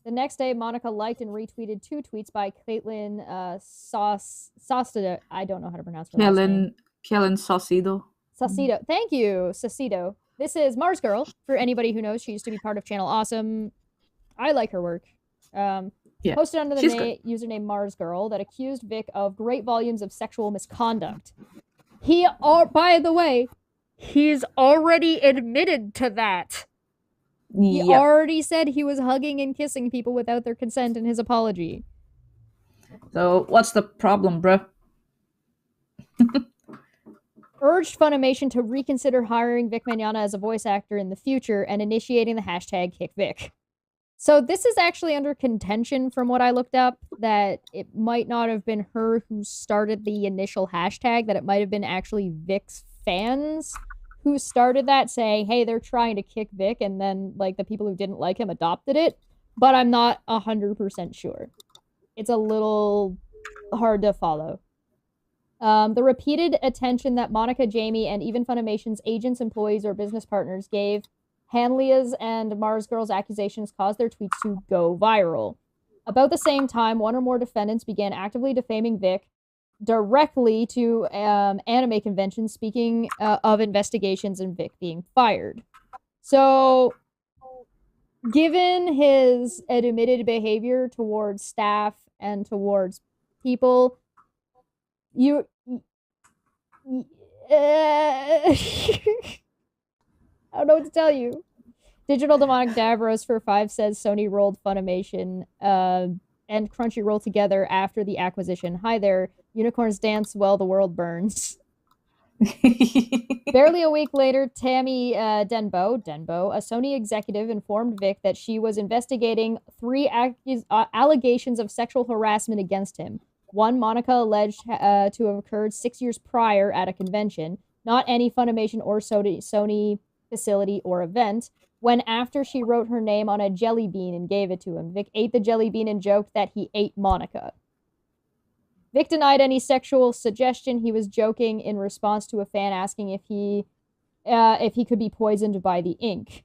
The next day, Monica liked and retweeted 2 tweets by Caitlin Saucedo. I don't know how to pronounce her last name. Caitlin Saucedo. Saucedo. Thank you, Saucedo. This is Mars Girl. For anybody who knows, she used to be part of Channel Awesome. I like her work. Posted under the username Mars Girl that accused Vic of great volumes of sexual misconduct. By the way, he's already admitted to that. He already said he was hugging and kissing people without their consent in his apology. So, what's the problem, bruh? Urged Funimation to reconsider hiring Vic Mignogna as a voice actor in the future and initiating the hashtag KickVic. So this is actually under contention from what I looked up, that it might not have been her who started the initial hashtag, that it might have been actually Vic's fans who started that, saying, hey, they're trying to kick Vic, and then like the people who didn't like him adopted it. But I'm not 100% sure. It's a little hard to follow. The repeated attention that Monica, Jamie, and even Funimation's agents, employees, or business partners gave Hanlia's and Mars Girl's accusations caused their tweets to go viral. About the same time, one or more defendants began actively defaming Vic directly to anime conventions, speaking of investigations and Vic being fired. So, given his admitted behavior towards staff and towards people, I don't know what to tell you. Digital Demonic Davros for 5 says Sony rolled Funimation and Crunchyroll together after the acquisition. Hi there. Unicorns dance while the world burns. Barely a week later, Tammy Denbo, a Sony executive, informed Vic that she was investigating 3 allegations of sexual harassment against him. One, Monica alleged to have occurred 6 years prior at a convention, not any Funimation or Sony facility or event, when after she wrote her name on a jelly bean and gave it to him. Vic ate the jelly bean and joked that he ate Monica. Vic denied any sexual suggestion. He was joking in response to a fan asking if he could be poisoned by the ink.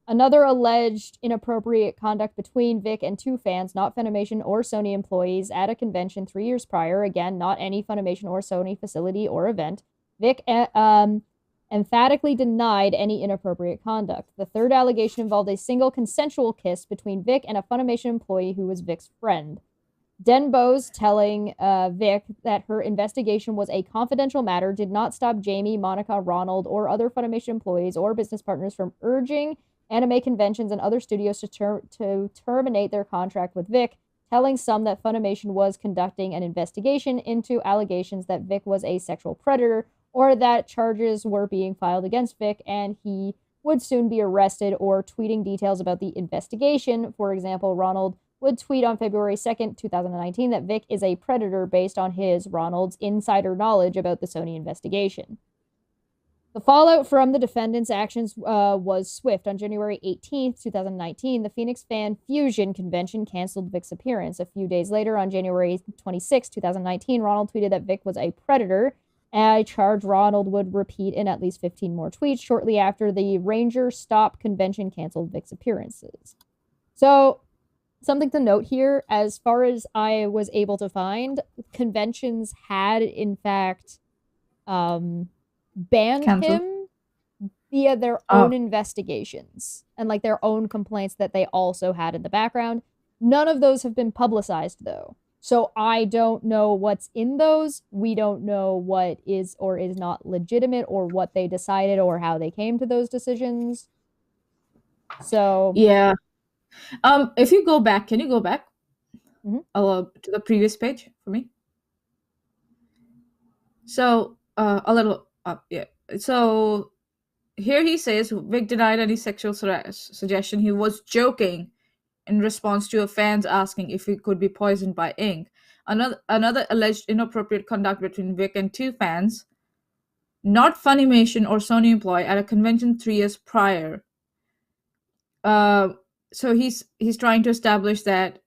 Another alleged inappropriate conduct between Vic and 2 fans, not Funimation or Sony employees, at a convention 3 years prior. Again, not any Funimation or Sony facility or event. Vic emphatically denied any inappropriate conduct. The third allegation involved a single consensual kiss between Vic and a Funimation employee who was Vic's friend. Denbo's telling Vic that her investigation was a confidential matter did not stop Jamie, Monica, Ronald, or other Funimation employees or business partners from urging anime conventions and other studios to terminate their contract with Vic, telling some that Funimation was conducting an investigation into allegations that Vic was a sexual predator, or that charges were being filed against Vic and he would soon be arrested, or tweeting details about the investigation. For example, Ronald would tweet on February 2nd, 2019 that Vic is a predator based on Ronald's insider knowledge about the Sony investigation. The fallout from the defendants' actions was swift. On January 18th, 2019, the Phoenix Fan Fusion convention canceled Vic's appearance. A few days later, on January 26, 2019, Ronald tweeted that Vic was a predator, a charge Ronald would repeat in at least 15 more tweets. Shortly after, the Ranger Stop convention canceled Vic's appearances. So, something to note here, as far as I was able to find, conventions had, in fact, banned him via their own investigations and like their own complaints that they also had in the background. None of those have been publicized, though. So I don't know what's in those. We don't know what is or is not legitimate, or what they decided, or how they came to those decisions. So yeah. If you go back, can you go back to the previous page for me? So a little up, yeah. So here he says Vic denied any sexual suggestion. He was joking in response to a fans asking if he could be poisoned by ink. Another alleged inappropriate conduct between Vic and 2 fans, not Funimation or Sony employee, at a convention 3 years prior. So he's trying to establish that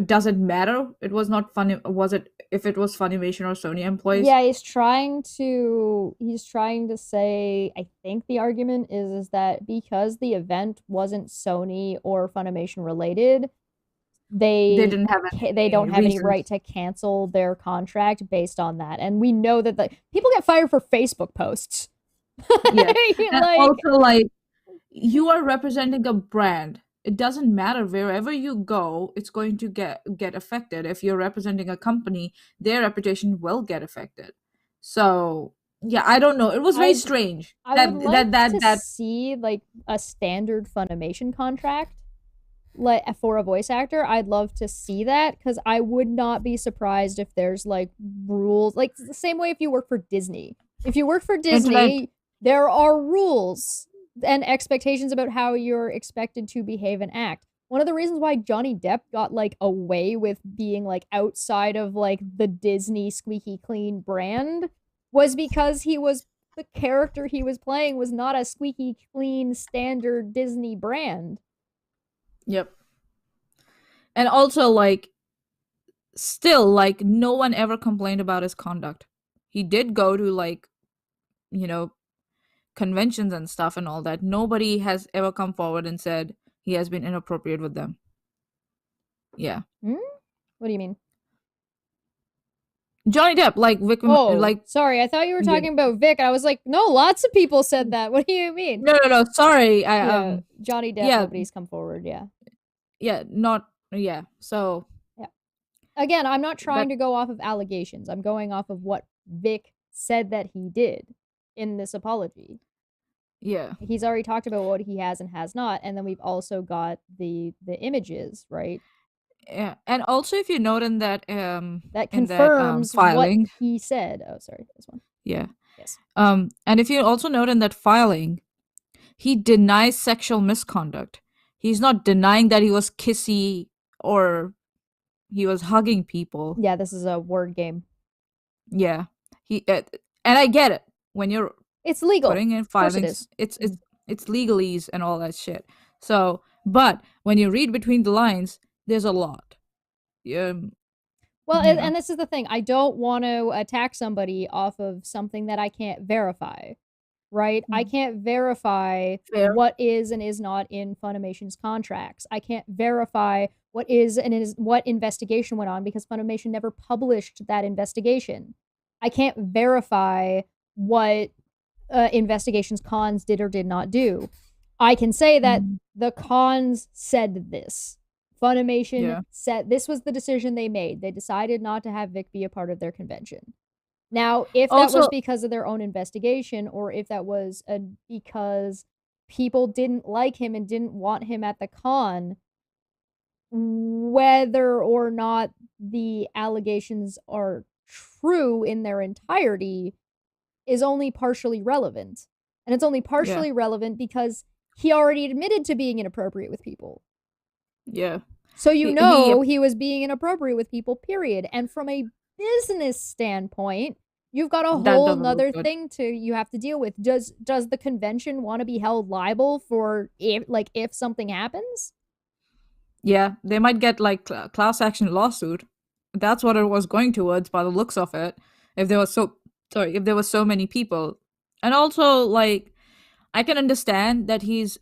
does it matter? It was not funny. Was it if it was Funimation or Sony employees? Yeah, he's trying to say, I think the argument is that because the event wasn't Sony or Funimation related, they don't have any right to cancel their contract based on that. And we know that people get fired for Facebook posts. Yeah. And also, you are representing a brand. It doesn't matter wherever you go, it's going to get affected. If you're representing a company, their reputation will get affected. So yeah, I don't know. It was very strange. I would like to see like a standard Funimation contract, like for a voice actor. I'd love to see that, because I would not be surprised if there's like rules, like the same way if you work for Disney. If you work for Disney, there are rules and expectations about how you're expected to behave and act. one of the reasons why Johnny Depp got like away with being like outside of like the Disney squeaky clean brand was because the character he was playing was not a squeaky clean standard Disney brand. Yep. And also, like, still, like, no one ever complained about his conduct. He did go to, like, you know, conventions and stuff and all that. Nobody has ever come forward and said he has been inappropriate with them. Yeah. What do you mean? Johnny Depp, like Vic. Like, sorry, I thought you were talking about Vic. I was like, no, lots of people said that. What do you mean? No. Sorry, Johnny Depp. Yeah. Nobody's come forward. So. Yeah. Again, I'm not trying to go off of allegations. I'm going off of what Vic said that he did in this apology. Yeah. He's already talked about what he has and has not, and then we've also got the images, right? Yeah, and also if you note in that that confirms filing, what he said. Oh, sorry, this one. Yeah. Yes. And if you also note in that filing, he denies sexual misconduct. He's not denying that he was kissy or he was hugging people. Yeah, this is a word game. Yeah, and I get it when you're. It's legal. Putting in filings, it's legalese and all that shit. So, but when you read between the lines, there's a lot. Well, and this is the thing. I don't want to attack somebody off of something that I can't verify, right? I can't verify what is and is not in Funimation's contracts. I can't verify what is and is what investigation went on because Funimation never published that investigation. I can't verify what investigations cons did or did not do. I can say that the cons said this. Funimation said this was the decision they made. They decided not to have Vic be a part of their convention. Now, if that was because of their own investigation or if that was because people didn't like him and didn't want him at the con, whether or not the allegations are true in their entirety is only partially relevant. And it's only partially relevant because he already admitted to being inappropriate with people. Yeah. So he was being inappropriate with people, period. And from a business standpoint, you've got a whole nother thing you have to deal with. Does the convention want to be held liable for if something happens? Yeah, they might get like class action lawsuit. That's what it was going towards by the looks of it. If there were so many people. And also, like, I can understand that he's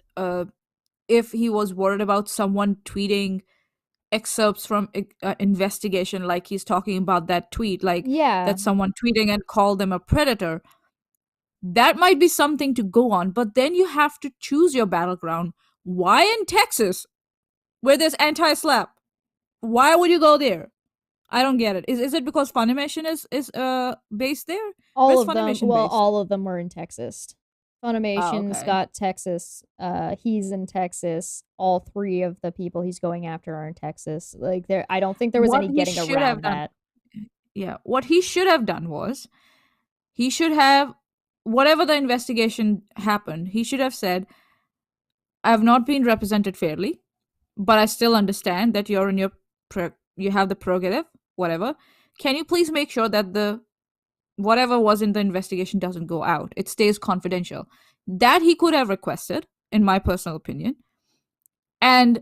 if he was worried about someone tweeting excerpts from investigation, like he's talking about that tweet, like that someone tweeting and called them a predator, that might be something to go on. But then you have to choose your battleground. Why in Texas, where there's anti-slap? Why would you go there? I don't get it. Is it because Funimation is based there? All of them were in Texas. Funimation's got Texas. He's in Texas. All three of the people he's going after are in Texas. Like I don't think there was any getting around that. Yeah, what he should have done was, he should have, whatever the investigation happened, he should have said, I have not been represented fairly, but I still understand that you're in your you have the prerogative, whatever. Can you please make sure that the whatever was in the investigation doesn't go out? It stays confidential. That he could have requested, in my personal opinion. And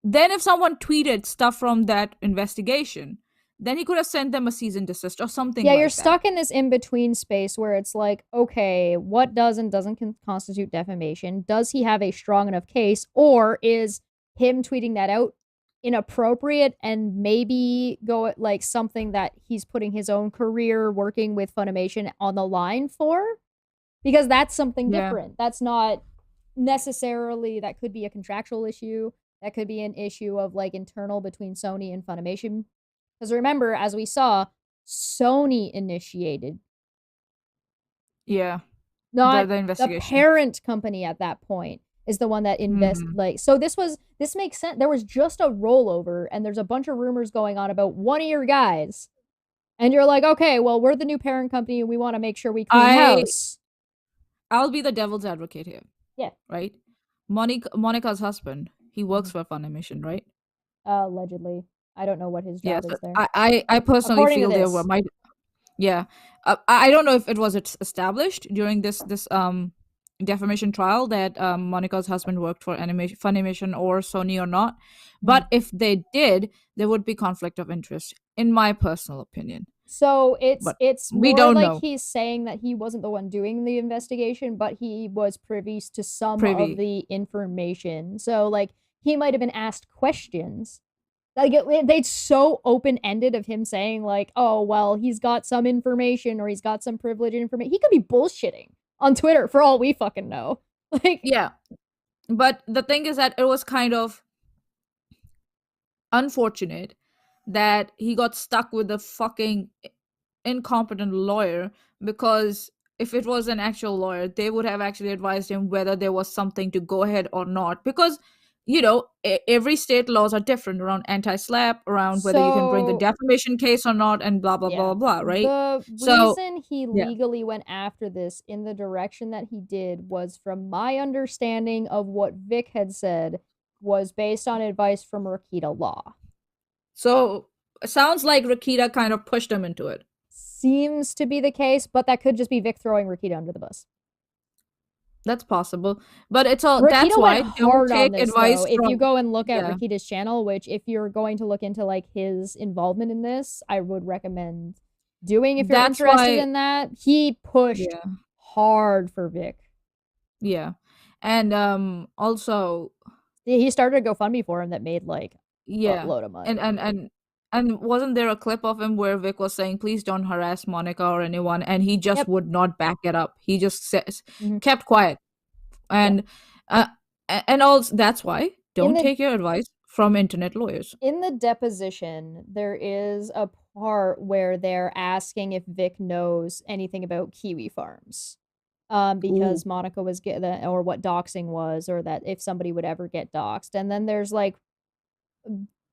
then if someone tweeted stuff from that investigation, then he could have sent them a cease and desist or something. Yeah, you're stuck in this in-between space where it's like, okay, what does and doesn't constitute defamation? Does he have a strong enough case? Or is him tweeting that out inappropriate and maybe go at like something that he's putting his own career working with Funimation on the line for? Because that's something different. That's not necessarily, that could be a contractual issue. That could be an issue of like internal between Sony and Funimation. Because remember, as we saw, Sony initiated. Yeah. Not the investigation. The parent company at that point is the one that so this makes sense. There was just a rollover and there's a bunch of rumors going on about one of your guys. And you're like, okay, well, we're the new parent company and we want to make sure we clean house. I'll be the devil's advocate here. Yeah. Right? Monica's husband, He works for Funimation, right? Allegedly. I don't know what his job is there. I personally According feel to there this. were yeah. I don't know if it was established during this defamation trial that Monica's husband worked for Funimation or Sony or not. But if they did, there would be conflict of interest, in my personal opinion. So it's we more don't like know. he's saying that he wasn't the one doing the investigation, but he was privy to some of the information. So like he might have been asked questions. Like it's so open-ended of him saying like, oh well, he's got some information or he's got some privileged information. He could be bullshitting on Twitter for all we fucking know. Like yeah, but the thing is that it was kind of unfortunate that he got stuck with a fucking incompetent lawyer, because if it was an actual lawyer, they would have actually advised him whether there was something to go ahead or not, because every state laws are different around anti-slap, around whether you can bring a defamation case or not, and blah blah blah blah, right? The reason he legally went after this in the direction that he did was, from my understanding of what Vic had said, was based on advice from Rakita Law. So it sounds like Rakita kind of pushed him into it. Seems to be the case, but that could just be Vic throwing Rakita under the bus. That's possible, but it's all. Rakita that's why don't take this, advice. If you go and look at Rakita's channel, which if you're going to look into like his involvement in this, I would recommend doing if you're interested in that. He pushed hard for Vic. Yeah, and also he started a GoFundMe for him that made like a load of money. And wasn't there a clip of him where Vic was saying, please don't harass Monica or anyone, and he just would not back it up. He just kept quiet. And also that's why don't take your advice from internet lawyers. In the deposition, there is a part where they're asking if Vic knows anything about Kiwi Farms. Because Monica was or what doxing was, or that if somebody would ever get doxed. And then there's like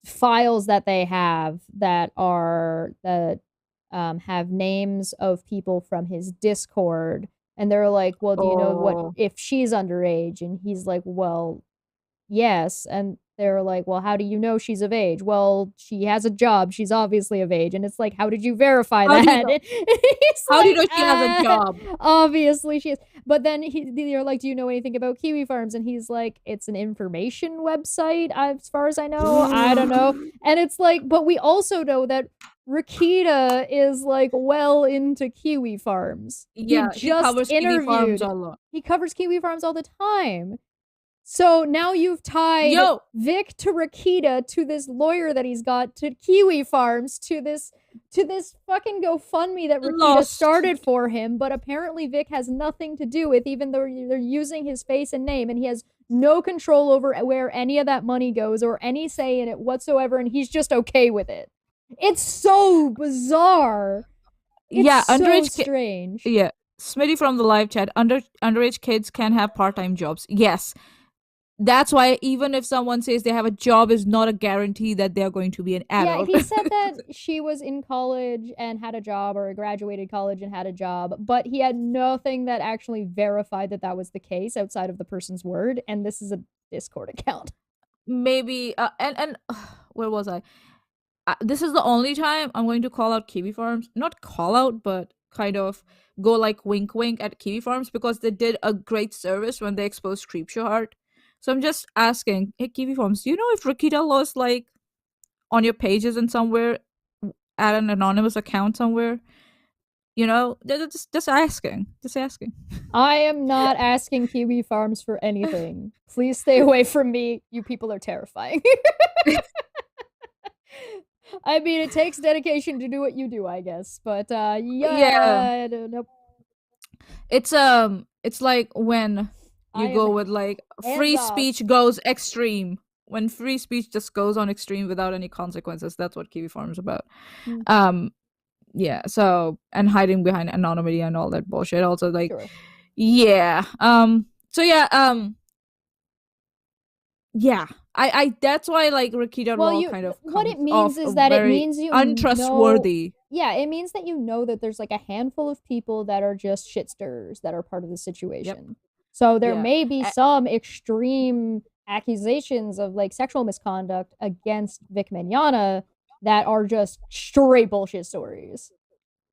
files that they have that have names of people from his Discord, and they're like, well, do you know what if she's underage? And he's like, well, yes. And they're like, well, how do you know she's of age? Well, she has a job, she's obviously of age. And it's like, how did you verify that? How do you know she has a job? Obviously she is. But then they're like, do you know anything about Kiwi Farms? And he's like, it's an information website, as far as I know. I don't know. And it's like, but we also know that Rakita is like well into Kiwi Farms. Yeah, he covers Kiwi Farms a lot. He covers Kiwi Farms all the time. So now you've tied Vic to Rakita, to this lawyer that he's got, to Kiwi Farms, to this fucking GoFundMe that Rakita started for him, but apparently Vic has nothing to do with, even though they're using his face and name, and he has no control over where any of that money goes or any say in it whatsoever, and he's just okay with it. It's so bizarre. It's so strange. Smitty from the live chat, underage kids can have part-time jobs. Yes. That's why even if someone says they have a job, is not a guarantee that they're going to be an adult. Yeah, he said that she was in college and had a job, or graduated college and had a job, but he had nothing that actually verified that that was the case outside of the person's word, and this is a Discord account. Maybe, and where was I? This is the only time I'm going to call out Kiwi Farms. Not call out, but kind of go like wink wink at Kiwi Farms, because they did a great service when they exposed Creepshow art. So I'm just asking, hey, Kiwi Farms, do you know if Rakita was like on your pages and somewhere at an anonymous account somewhere? You know, just asking. Just asking. I am not asking Kiwi Farms for anything. Please stay away from me. You people are terrifying. I mean, it takes dedication to do what you do, I guess. But nope. It's like when you go with like free speech goes extreme. When free speech just goes on extreme without any consequences, that's what Kiwi Farm is about. Yeah, so, and hiding behind anonymity and all that bullshit. Also, like, so yeah, I that's why like Rakita Law kind of what it means is that it means you untrustworthy. Yeah, it means that you know that there's like a handful of people that are just shit stirrers that are part of the situation. So there may be some extreme accusations of like sexual misconduct against Vic Mignogna that are just straight bullshit stories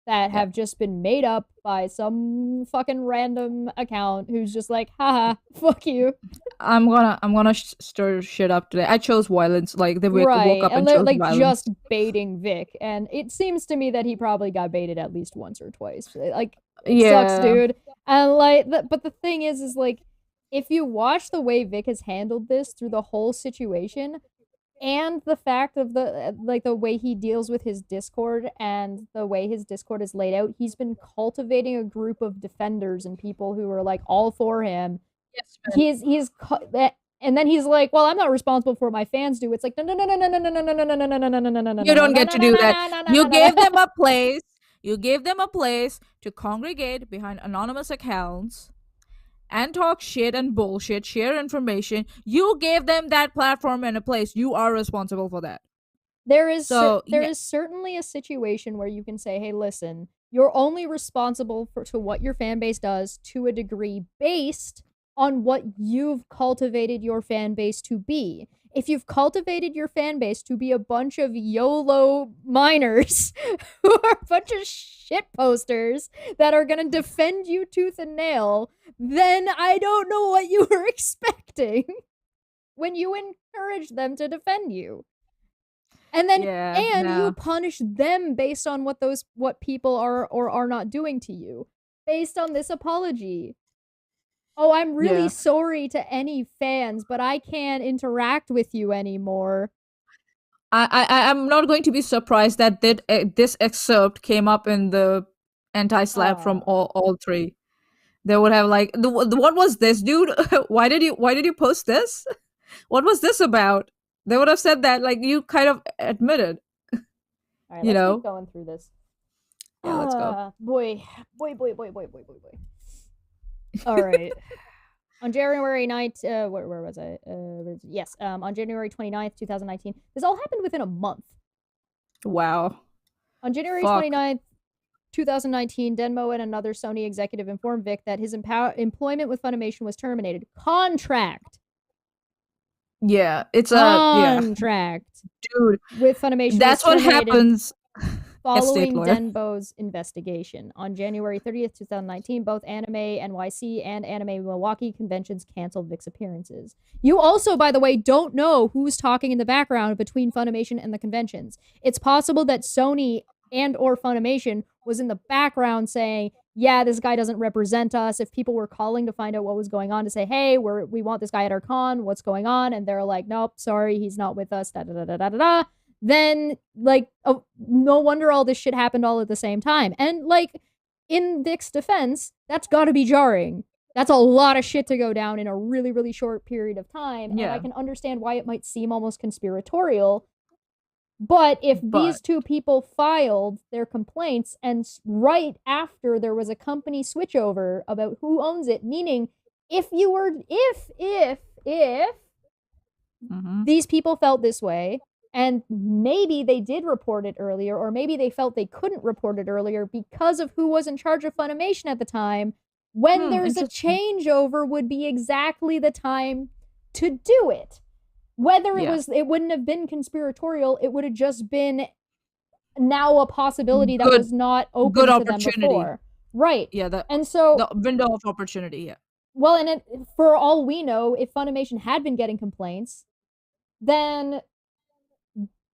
that have just been made up by some fucking random account who's just like, haha, fuck you. I'm gonna stir shit up today. I chose violence. Like they woke up and chose like violence. just baiting Vic, and it seems to me that he probably got baited at least once or twice. Like, it sucks, dude. And like, but the thing is like, if you watch the way Vic has handled this through the whole situation, and the fact of the like the way he deals with his Discord and the way his Discord is laid out, he's been cultivating a group of defenders and people who are like all for him. Yes, he's and then he's like, well, I'm not responsible for what my fans do. It's like, no. You don't get to do that. You gave them a place. You gave them a place to congregate behind anonymous accounts and talk shit and bullshit, share information. You gave them that platform and a place. You are responsible for that. There is certainly a situation where you can say, hey, listen, you're only responsible to what your fan base does to a degree based on what you've cultivated your fan base to be. If you've cultivated your fan base to be a bunch of YOLO minors who are a bunch of shit posters that are going to defend you tooth and nail, then I don't know what you were expecting when you encourage them to defend you. And then you punish them based on what people are or are not doing to you. Based on this apology. Oh, I'm really sorry to any fans, but I can't interact with you anymore. I'm not going to be surprised that this excerpt came up in the anti-slap from all three. They would have like, what was this, dude? Why did you post this? What was this about? They would have said that, like, you kind of admitted. All right, let's keep going through this. Yeah, let's go. Boy. All right. On January 9th, where was I? Yes, on January 29th, 2019. This all happened within a month. Wow. On January 29th, 2019, Denmo and another Sony executive informed Vic that his employment with Funimation was terminated. Contract. Yeah, it's a contract. Dude, with Funimation. That's what happens. Following Denbo's investigation. On January 30th, 2019, both Anime NYC and Anime Milwaukee conventions canceled Vic's appearances. You also, by the way, don't know who's talking in the background between Funimation and the conventions. It's possible that Sony and or Funimation was in the background saying, yeah, this guy doesn't represent us. If people were calling to find out what was going on, to say, hey, we want this guy at our con, what's going on? And they're like, nope, sorry, he's not with us, da-da-da-da-da-da. Then, like, no wonder all this shit happened all at the same time. And, like, in Vic's defense, that's gotta be jarring. That's a lot of shit to go down in a really, really short period of time. Yeah. And I can understand why it might seem almost conspiratorial. But if these two people filed their complaints and right after there was a company switchover about who owns it, meaning if these people felt this way, and maybe they did report it earlier, or maybe they felt they couldn't report it earlier because of who was in charge of Funimation at the time, when there's a changeover would be exactly the time to do it. Whether it wouldn't have been conspiratorial, it would have just been now a possibility that was not open to them before. Right. Yeah, and so the window of opportunity, yeah. Well, and for all we know, if Funimation had been getting complaints, then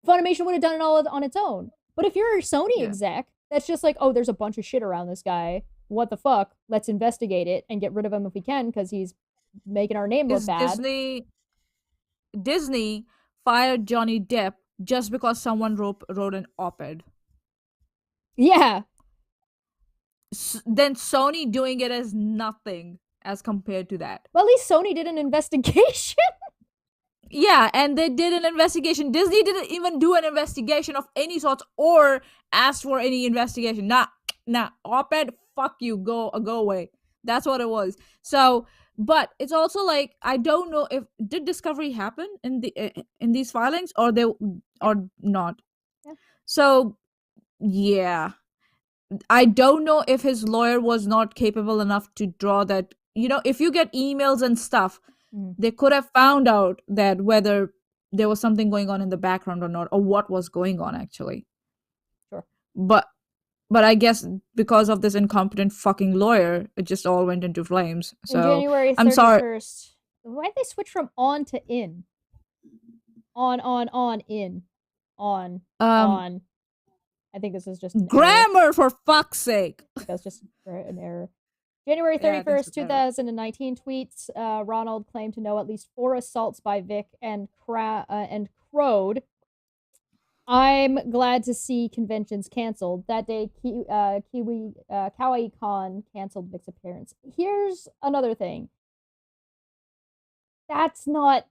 Funimation would have done it all on its own. But if you're a Sony exec, that's just like, oh, there's a bunch of shit around this guy. What the fuck? Let's investigate it and get rid of him if we can, because he's making our name look bad. Disney fired Johnny Depp just because someone wrote an op-ed. Yeah. Then Sony doing it as nothing as compared to that. Well, at least Sony did an investigation. Yeah, and they did an investigation. Disney didn't even do an investigation of any sorts or ask for any investigation. Nah, op-ed, fuck you, go away. That's what it was. So, but it's also like, I don't know if did discovery happen in these filings or not. Yeah. So, yeah, I don't know if his lawyer was not capable enough to draw that. You know, if you get emails and stuff they could have found out that whether there was something going on in the background or not, or what was going on actually. Sure. But I guess because of this incompetent fucking lawyer, it just all went into flames. So in January 31st, I'm sorry. Why'd they switch from on to in? On, in. On. I think this is just an grammar error. for fuck's sake. That's just an error. January 31st, 2019 tweets. Ronald claimed to know at least 4 assaults by Vic and crowed. I'm glad to see conventions canceled. That day, Kawaii Con canceled Vic's appearance. Here's another thing. That's not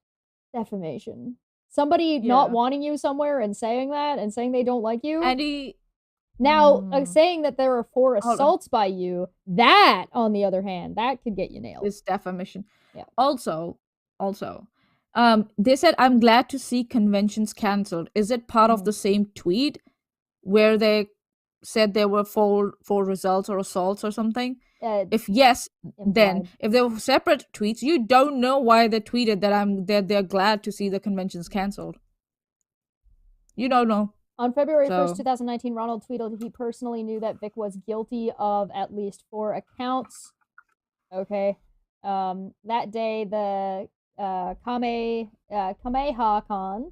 defamation. Somebody not wanting you somewhere and saying that and saying they don't like you. And saying that there are 4 assaults by you, that, on the other hand, that could get you nailed. It's defamation. Yeah. Also, they said, I'm glad to see conventions canceled. Is it part of the same tweet where they said there were 4 results or assaults or something? If yes, then if they were separate tweets, you don't know why they tweeted that they're glad to see the conventions canceled. You don't know. On February 1st, 2019, Ronald tweeted he personally knew that Vic was guilty of at least 4 accounts. Okay. That day, the Kamehameha Con,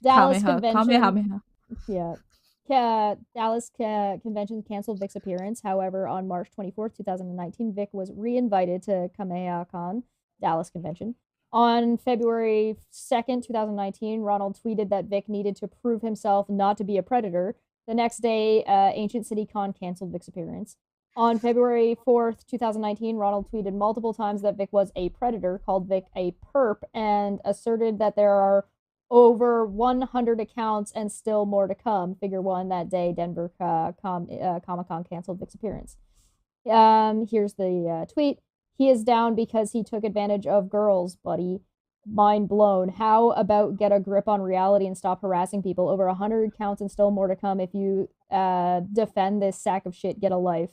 Dallas Convention. Dallas Convention canceled Vic's appearance. However, on March 24th, 2019, Vic was re-invited to Kamehameha Con, Dallas Convention. On February 2nd, 2019, Ronald tweeted that Vic needed to prove himself not to be a predator. The next day, Ancient City Con canceled Vic's appearance. On February 4th, 2019, Ronald tweeted multiple times that Vic was a predator, called Vic a perp, and asserted that there are over 100 accounts and still more to come. Figure 1 that day, Denver Comic-Con canceled Vic's appearance. Here's the tweet. He is down because he took advantage of girls, buddy. Mind blown. How about get a grip on reality and stop harassing people? Over 100 counts and still more to come. If you defend this sack of shit, get a life.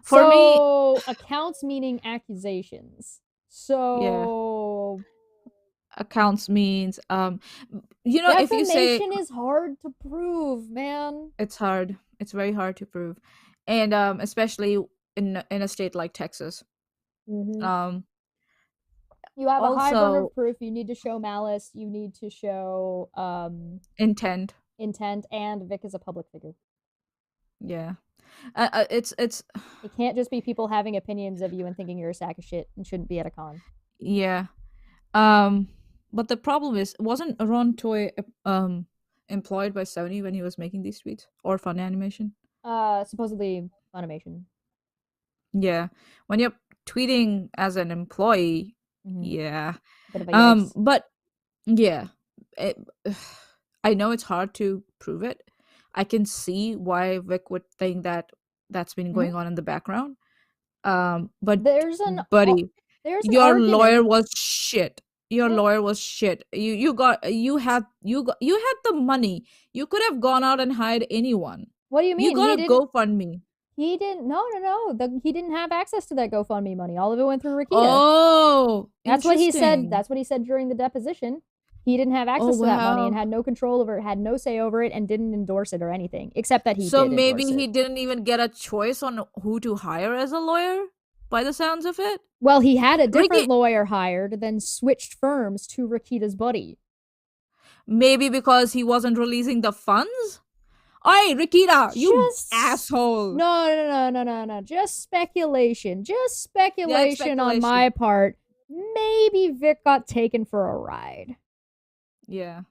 For me, accounts meaning accusations. So accounts means if you say defamation is hard to prove, man. It's hard. It's very hard to prove, and especially in a state like Texas. Mm-hmm. You have a high burden of proof. You need to show malice. You need to show intent, and Vic is a public figure. Yeah. It can't just be people having opinions of you and thinking you're a sack of shit and shouldn't be at a con. Yeah. But the problem is, wasn't Ron Toye employed by Sony when he was making these tweets, or Funimation? Supposedly Funimation. Yeah. When you're tweeting as an employee, yeah. But yeah, I know it's hard to prove it. I can see why Vic would think that that's been going on in the background. But there's your lawyer was shit. Your lawyer was shit. You had the money. You could have gone out and hired anyone. What do you mean? You got a GoFundMe. He didn't. No. He didn't have access to that GoFundMe money. All of it went through Rikita. Oh, that's what he said. That's what he said during the deposition. He didn't have access to that money and had no control over it, had no say over it, and didn't endorse it or anything, except that he. So maybe he didn't even get a choice on who to hire as a lawyer, by the sounds of it. Well, he had a different lawyer hired, then switched firms to Rikita's buddy. Maybe because he wasn't releasing the funds. Oi, Rikita, you asshole! No. Just speculation. On my part. Maybe Vic got taken for a ride. Yeah,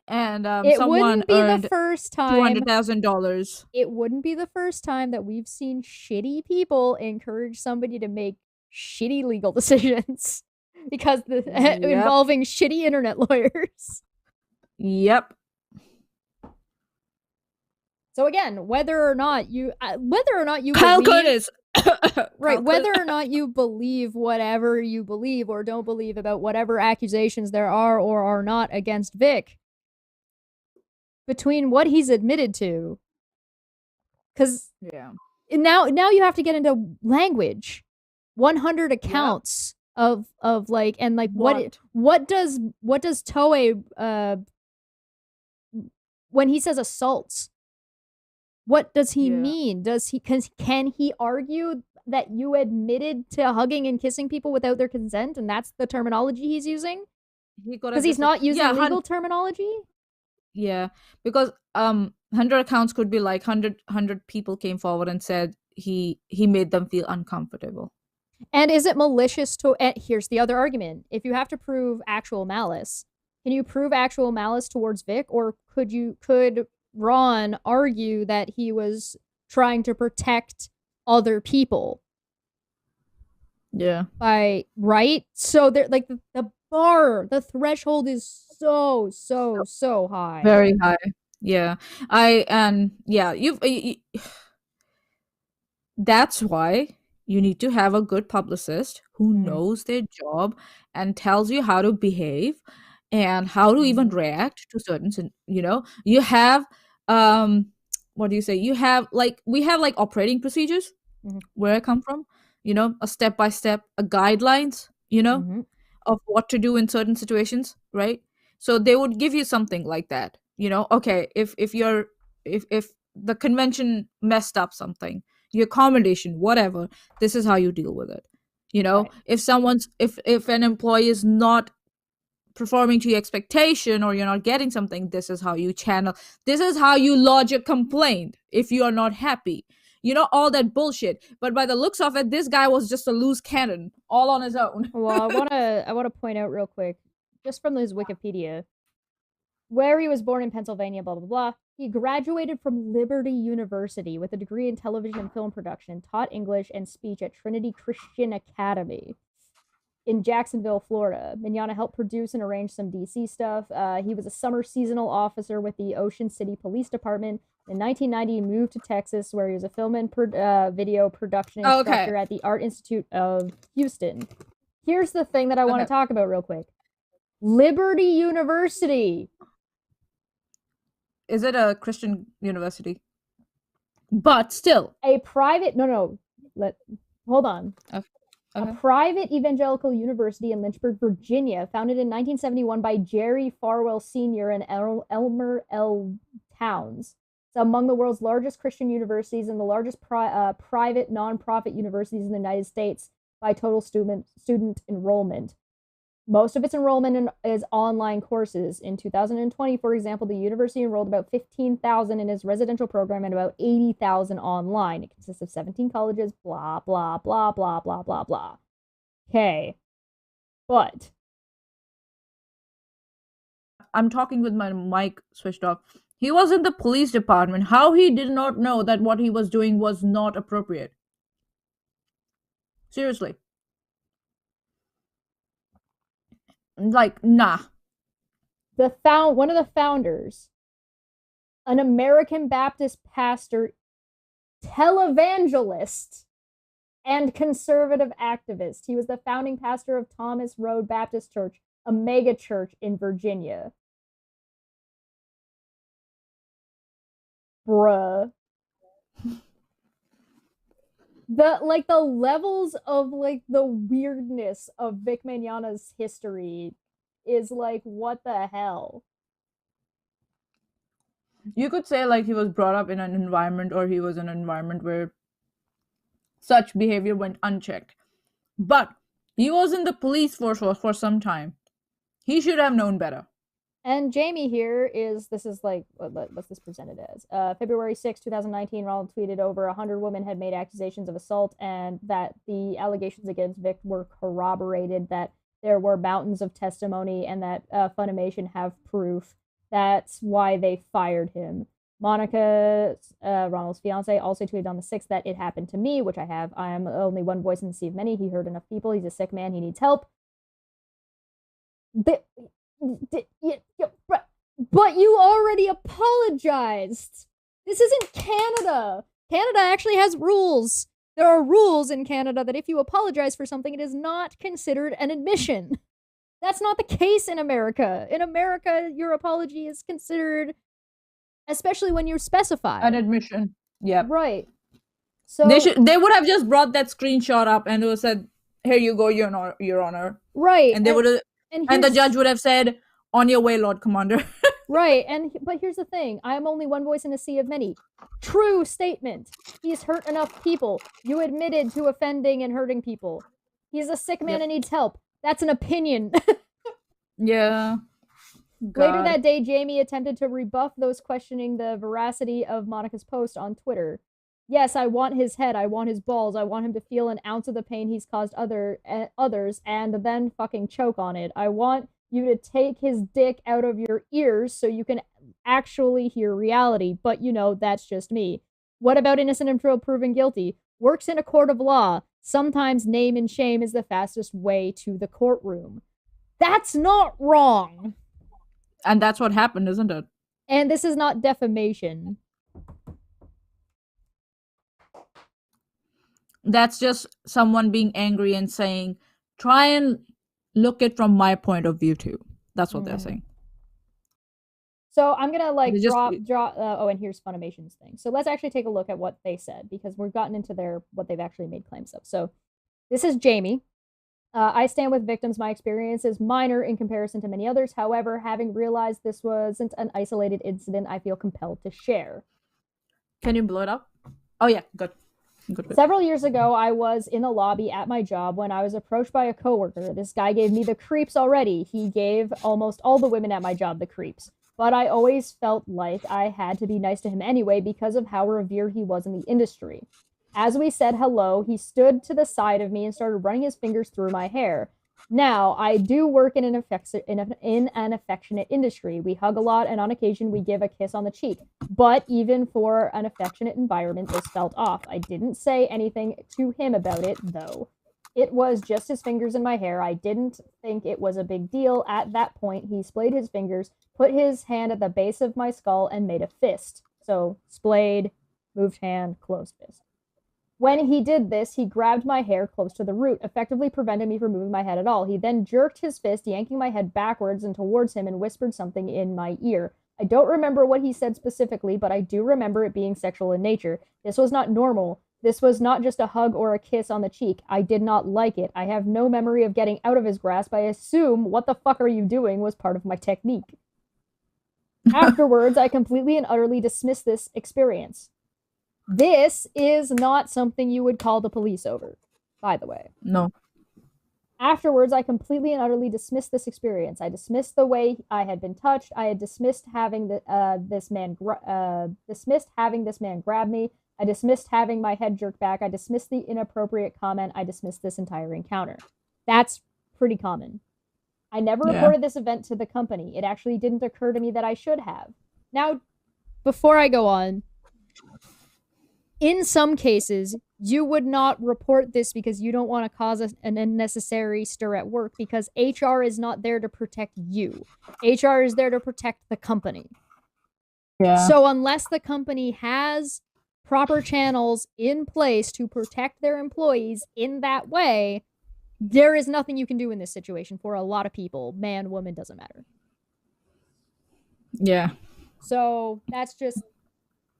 and it wouldn't be the first time. $200,000. It wouldn't be the first time that we've seen shitty people encourage somebody to make shitty legal decisions because involving shitty internet lawyers. Yep. So again, whether or not you Kyle Curtis. Right, whether or not you believe whatever you believe or don't believe about whatever accusations there are or are not against Vic, between what he's admitted to, because now you have to get into language. 100 accounts of like, and like what does Toye when he says assaults, what does he mean? Can he argue that you admitted to hugging and kissing people without their consent, and that's the terminology he's using? Because he's not using legal terminology? Yeah, because 100 accounts could be like 100 people came forward and said he made them feel uncomfortable. And is it malicious to... here's the other argument. If you have to prove actual malice, can you prove actual malice towards Vic, or could Ron argue that he was trying to protect other people? Yeah. Right? So there, like, the bar, the threshold is so high. Very high. Yeah. That's why you need to have a good publicist who knows their job and tells you how to behave and how to even react to certain, you have, what do you say? You have, like, we have, like, operating procedures where I come from, a step-by-step, guidelines, of what to do in certain situations, right? So they would give you something like that, okay, if the convention messed up something, your accommodation, whatever, this is how you deal with it. Right. If an employee is not performing to your expectation, or you're not getting something, this is how you channel, this is how you lodge a complaint if you are not happy, all that bullshit. But by the looks of it, this guy was just a loose cannon all on his own. Well, I want to point out real quick, just from his Wikipedia, where he was born in Pennsylvania, blah, blah, blah. He graduated from Liberty University with a degree in television and film production, taught English and speech at Trinity Christian Academy in Jacksonville, Florida. Mignogna helped produce and arrange some DC stuff. He was a summer seasonal officer with the Ocean City Police Department. In 1990, he moved to Texas, where he was a film and video production instructor at the Art Institute of Houston. Here's the thing that I want to talk about real quick. Liberty University. Is it a Christian university? But still. A private... No. Hold on. Okay. A private evangelical university in Lynchburg, Virginia, founded in 1971 by Jerry Farwell Sr. and Elmer L. Towns. It's among the world's largest Christian universities and the largest private nonprofit universities in the United States by total student enrollment. Most of its enrollment is online courses. In 2020, for example, the university enrolled about 15,000 in its residential program and about 80,000 online. It consists of 17 colleges, blah, blah, blah, blah, blah, blah, blah. Okay. But I'm talking with my mic switched off. He was in the police department. How he did not know that what he was doing was not appropriate? Seriously. Like, nah. One of the founders, an American Baptist pastor, televangelist, and conservative activist. He was the founding pastor of Thomas Road Baptist Church, a mega church in Virginia. Bruh. The levels of, like, the weirdness of Vic Mignogna's history is, like, what the hell? You could say, like, he was brought up in an environment, or he was in an environment where such behavior went unchecked. But he was in the police force for some time. He should have known better. And Jamie here this is like, what's this presented as? February 6, 2019, Ronald tweeted over 100 women had made accusations of assault, and that the allegations against Vic were corroborated, that there were mountains of testimony, and that Funimation have proof. That's why they fired him. Monica, Ronald's fiance, also tweeted on the 6th that it happened to me, which I have. I am only one voice in the sea of many. He hurt enough people. He's a sick man. He needs help. But you already apologized. This isn't Canada. Canada actually has rules. There are rules in Canada that if you apologize for something, it is not considered an admission. That's not the case in America. In America, your apology is considered, especially when you're specified, an admission. Yeah. Right. So they would have just brought that screenshot up and it was said, "Here you go, Your Honor." Right. And they would have, and the judge would have said, "On your way, Lord Commander." Right. But here's the thing: I am only one voice in a sea of many. True statement. He's hurt enough people. You admitted to offending and hurting people. He's a sick man and needs help. That's an opinion. Yeah. Later that day, Jamie attempted to rebuff those questioning the veracity of Monica's post on Twitter. Yes, I want his head, I want his balls, I want him to feel an ounce of the pain he's caused others and then fucking choke on it. I want you to take his dick out of your ears so you can actually hear reality, but you know, that's just me. What about innocent until proven guilty? Works in a court of law. Sometimes name and shame is the fastest way to the courtroom. That's not wrong. And that's what happened, isn't it? And this is not defamation. That's just someone being angry and saying, try and look it from my point of view too. That's what they're saying. So I'm gonna drop. Oh, and here's Funimation's thing. So let's actually take a look at what they said because we've gotten into what they've actually made claims of. So this is Jamie. I stand with victims. My experience is minor in comparison to many others. However, having realized this wasn't an isolated incident, I feel compelled to share. Can you blow it up? Oh yeah, good. Several years ago, I was in the lobby at my job when I was approached by a coworker. This guy gave me the creeps already. He gave almost all the women at my job the creeps. But I always felt like I had to be nice to him anyway because of how revered he was in the industry. As we said hello, he stood to the side of me and started running his fingers through my hair. Now, I do work in an affectionate industry. We hug a lot, and on occasion, we give a kiss on the cheek. But even for an affectionate environment, this felt off. I didn't say anything to him about it, though. It was just his fingers in my hair. I didn't think it was a big deal. At that point, he splayed his fingers, put his hand at the base of my skull, and made a fist. So, splayed, moved hand, closed fist. When he did this, he grabbed my hair close to the root, effectively preventing me from moving my head at all. He then jerked his fist, yanking my head backwards and towards him, and whispered something in my ear. I don't remember what he said specifically, but I do remember it being sexual in nature. This was not normal. This was not just a hug or a kiss on the cheek. I did not like it. I have no memory of getting out of his grasp. I assume, what the fuck are you doing, was part of my technique. Afterwards, I completely and utterly dismissed this experience. This is not something you would call the police over, by the way. No. Afterwards, I completely and utterly dismissed this experience. I dismissed the way I had been touched. I had dismissed having this man grab me. I dismissed having my head jerked back. I dismissed the inappropriate comment. I dismissed this entire encounter. That's pretty common. I never reported this event to the company. It actually didn't occur to me that I should have. Now, before I go on, in some cases, you would not report this because you don't want to cause an unnecessary stir at work because HR is not there to protect you. HR is there to protect the company. Yeah. So unless the company has proper channels in place to protect their employees in that way, there is nothing you can do in this situation for a lot of people. Man, woman, doesn't matter. Yeah. So that's just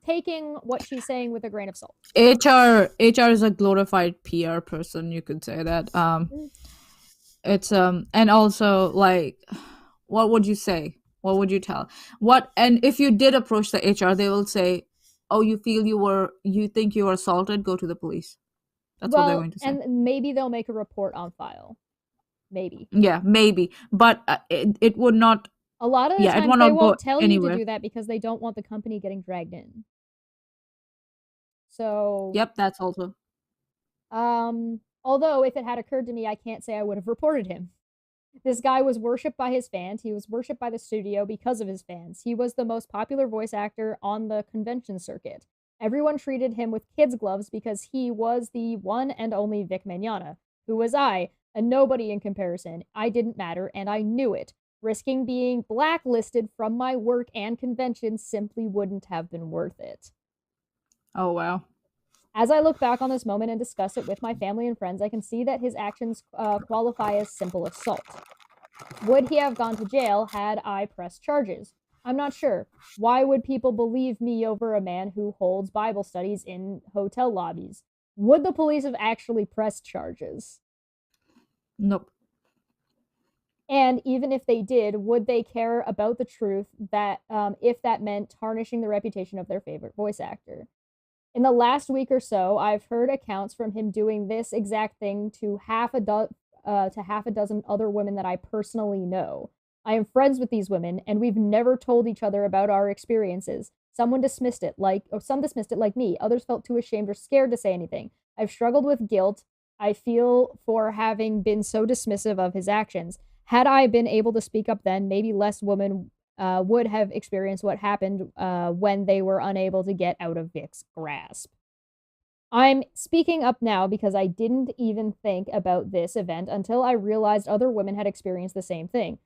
taking what she's saying with a grain of salt. HR is a glorified PR person, you could say that. It's and also like, what would you say? What would you tell? And if you did approach the HR, they will say, "Oh, you think you were assaulted? Go to the police." That's what they're going to say. And maybe they'll make a report on file. Maybe. Yeah, maybe, but it would not. A lot of the times they won't tell you to do that because they don't want the company getting dragged in. So. Yep, that's also. Although if it had occurred to me, I can't say I would have reported him. This guy was worshipped by his fans. He was worshipped by the studio because of his fans. He was the most popular voice actor on the convention circuit. Everyone treated him with kids' gloves because he was the one and only Vic Mignogna. Who was I? A nobody in comparison. I didn't matter, and I knew it. Risking being blacklisted from my work and convention simply wouldn't have been worth it. Oh, wow. As I look back on this moment and discuss it with my family and friends, I can see that his actions qualify as simple assault. Would he have gone to jail had I pressed charges? I'm not sure. Why would people believe me over a man who holds Bible studies in hotel lobbies? Would the police have actually pressed charges? Nope. And even if they did, would they care about the truth that if that meant tarnishing the reputation of their favorite voice actor? In the last week or so, I've heard accounts from him doing this exact thing to half a dozen other women that I personally know. I am friends with these women, and we've never told each other about our experiences. Some dismissed it like me. Others felt too ashamed or scared to say anything. I've struggled with guilt. I feel for having been so dismissive of his actions. Had I been able to speak up then, maybe less women would have experienced what happened when they were unable to get out of Vic's grasp. I'm speaking up now because I didn't even think about this event until I realized other women had experienced the same thing.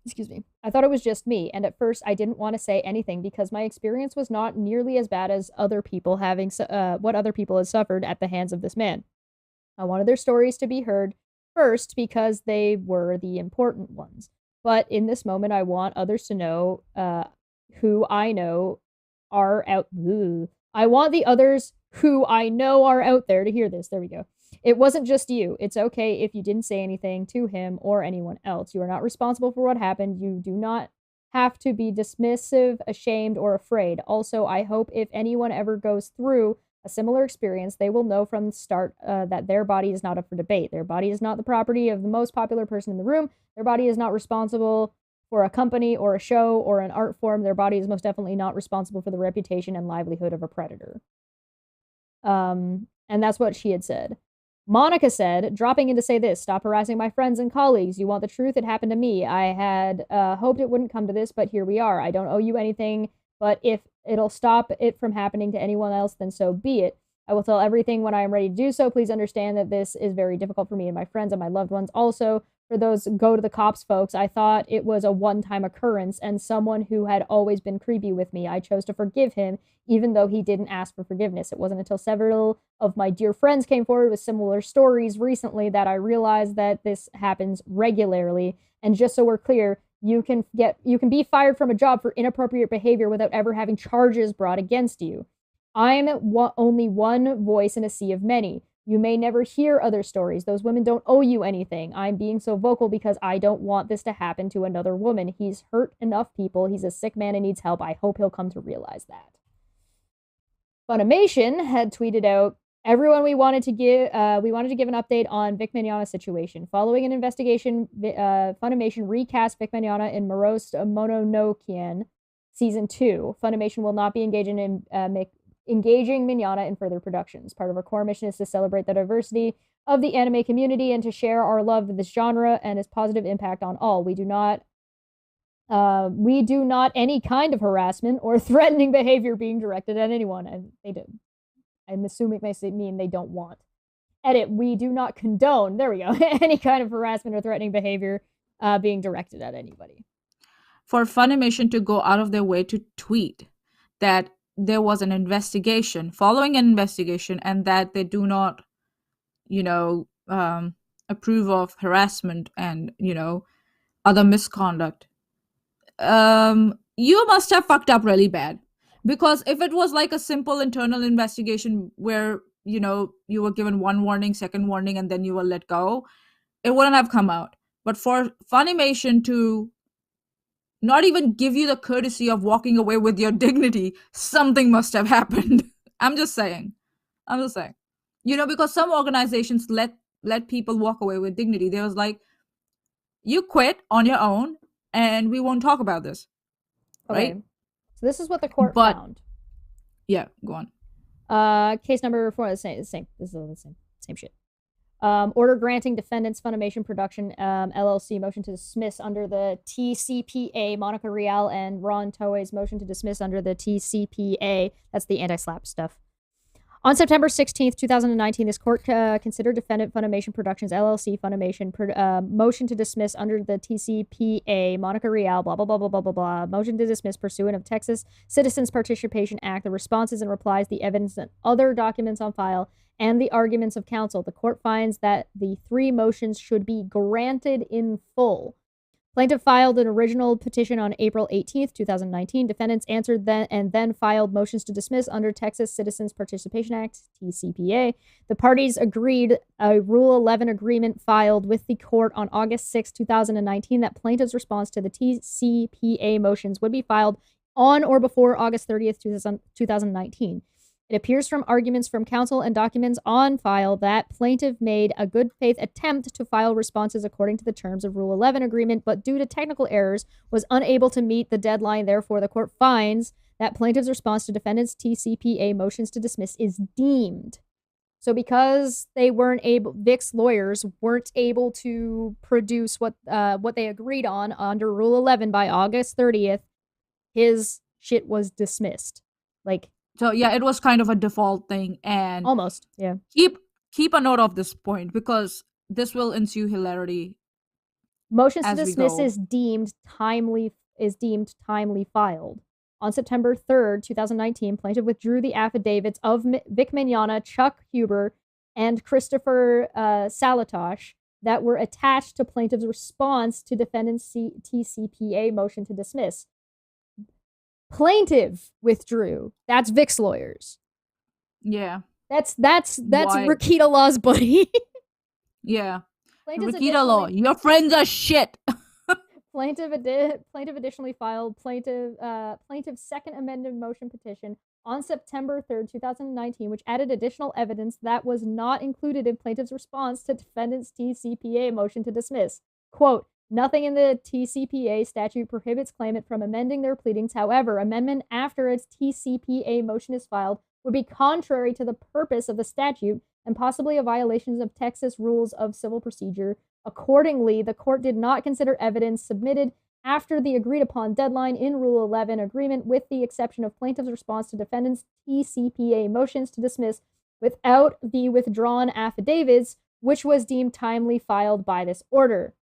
Excuse me. I thought it was just me, and at first I didn't want to say anything because my experience was not nearly as bad as other people having what other people had suffered at the hands of this man. I wanted their stories to be heard first because they were the important ones. But in this moment, I want others to know who I know are out. I want the others who I know are out there to hear this. There we go. It wasn't just you. It's okay if you didn't say anything to him or anyone else. You are not responsible for what happened. You do not have to be dismissive, ashamed, or afraid. Also, I hope if anyone ever goes through a similar experience, they will know from the start that their body is not up for debate. Their body is not the property of the most popular person in the room. Their body is not responsible for a company or a show or an art form. Their body is most definitely not responsible for the reputation and livelihood of a predator. And that's what she had said. Monica said, dropping in to say this, stop harassing my friends and colleagues. You want the truth? It happened to me. I had hoped it wouldn't come to this, but here we are. I don't owe you anything, but if it'll stop it from happening to anyone else, then so be it. I will tell everything when I am ready to do so. Please understand that this is very difficult for me and my friends and my loved ones. Also, for those go to the cops folks, I thought it was a one-time occurrence and someone who had always been creepy with me. I chose to forgive him, even though he didn't ask for forgiveness. It wasn't until several of my dear friends came forward with similar stories recently that I realized that this happens regularly. And just so we're clear, you can be fired from a job for inappropriate behavior without ever having charges brought against you. I'm only one voice in a sea of many. You may never hear other stories. Those women don't owe you anything. I'm being so vocal because I don't want this to happen to another woman. He's hurt enough people. He's a sick man and needs help. I hope he'll come to realize that. Funimation had tweeted out, everyone, we wanted to give an update on Vic Mignogna's situation. Following an investigation, Funimation recast Vic Mignogna in Morose Mononokean Season 2. Funimation will not be engaging Mignogna in further productions. Part of our core mission is to celebrate the diversity of the anime community and to share our love of this genre and its positive impact on all. We do not any kind of harassment or threatening behavior being directed at anyone. And they do. I'm assuming it may mean they don't want. Edit, we do not condone, there we go, any kind of harassment or threatening behavior being directed at anybody. For Funimation to go out of their way to tweet that there was an investigation, following an investigation, and that they do not, approve of harassment and, other misconduct. You must have fucked up really bad. Because if it was like a simple internal investigation where, you were given one warning, second warning, and then you were let go, it wouldn't have come out. But for Funimation to not even give you the courtesy of walking away with your dignity, something must have happened. I'm just saying. Because some organizations let people walk away with dignity. They was like, you quit on your own and we won't talk about this. Okay. Right? So this is what the court found. Yeah, go on. Case number 4, the same. This is the same shit. Order granting defendants Funimation Production LLC motion to dismiss under the TCPA, Monica Rial and Ron Toye's motion to dismiss under the TCPA. That's the anti-slap stuff. On September 16th, 2019, this court considered defendant Funimation Productions LLC Funimation motion to dismiss under the TCPA, Monica Rial, blah, blah, blah, blah, blah, blah, blah, motion to dismiss pursuant of Texas Citizens Participation Act, the responses and replies, the evidence and other documents on file, and the arguments of counsel. The court finds that the 3 motions should be granted in full. Plaintiff filed an original petition on April 18th, 2019. Defendants answered then filed motions to dismiss under Texas Citizens Participation Act, TCPA. The parties agreed a Rule 11 agreement filed with the court on August 6, 2019 that plaintiff's response to the TCPA motions would be filed on or before August 30th, 2019. It appears from arguments from counsel and documents on file that plaintiff made a good faith attempt to file responses according to the terms of Rule 11 agreement, but due to technical errors was unable to meet the deadline. Therefore, the court finds that plaintiff's response to defendant's TCPA motions to dismiss is deemed. So because they weren't able, Vic's lawyers weren't able to produce what they agreed on under Rule 11 by August 30th, his shit was dismissed. So yeah, it was kind of a default thing, and almost, yeah. Keep a note of this point because this will ensue hilarity. Motions to dismiss is deemed timely filed. On September 3rd, 2019, plaintiff withdrew the affidavits of Vic Mignogna, Chuck Huber, and Christopher Salatosh that were attached to plaintiff's response to defendant's TCPA motion to dismiss. Plaintiff withdrew. That's Vic's lawyers. Yeah. That's Rakita Law's buddy. Yeah. Rakita Law, your friends are shit. Plaintiff additionally filed plaintiff's second amended motion petition on September 3rd, 2019, which added additional evidence that was not included in plaintiff's response to defendant's TCPA motion to dismiss. Quote, nothing in the TCPA statute prohibits claimant from amending their pleadings. However, amendment after its TCPA motion is filed would be contrary to the purpose of the statute and possibly a violation of Texas rules of civil procedure. Accordingly, the court did not consider evidence submitted after the agreed-upon deadline in Rule 11 agreement, with the exception of plaintiff's response to defendant's TCPA motions to dismiss without the withdrawn affidavits, which was deemed timely filed by this order.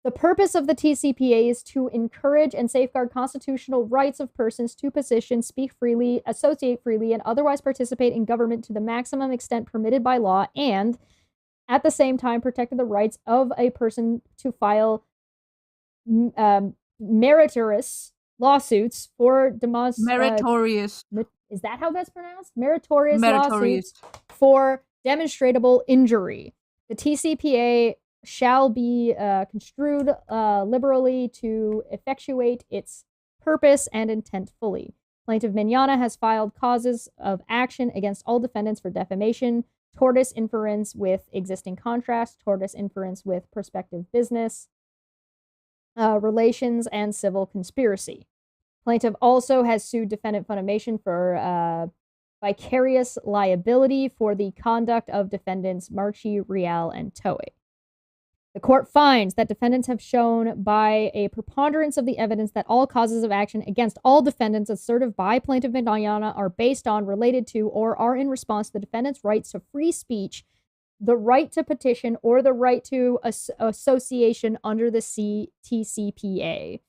The purpose of the TCPA is to encourage and safeguard constitutional rights of persons to petition, speak freely, associate freely, and otherwise participate in government to the maximum extent permitted by law, and at the same time protected the rights of a person to file meritorious lawsuits for meritorious. Is that how that's pronounced? Meritorious lawsuits for demonstrable injury. The TCPA shall be construed liberally to effectuate its purpose and intent fully. Plaintiff Mignogna has filed causes of action against all defendants for defamation, tortious inference with existing contracts, tortious inference with prospective business relations, and civil conspiracy. Plaintiff also has sued defendant Funimation for vicarious liability for the conduct of defendants Marchi, Real, and Toye. The court finds that defendants have shown by a preponderance of the evidence that all causes of action against all defendants asserted by Plaintiff Mignogna are based on, related to, or are in response to the defendant's rights to free speech, the right to petition, or the right to association under the TCPA.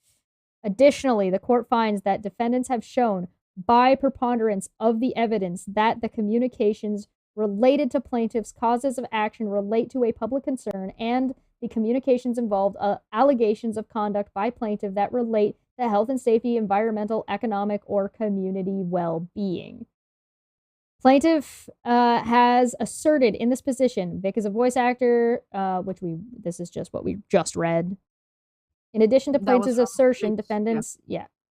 Additionally, the court finds that defendants have shown by preponderance of the evidence that the communications related to plaintiff's causes of action relate to a public concern, and the communications involved allegations of conduct by plaintiff that relate to health and safety, environmental, economic, or community well-being. Plaintiff has asserted in this position, Vic is a voice actor, this is just what we just read. In addition to plaintiff's assertion, defendants,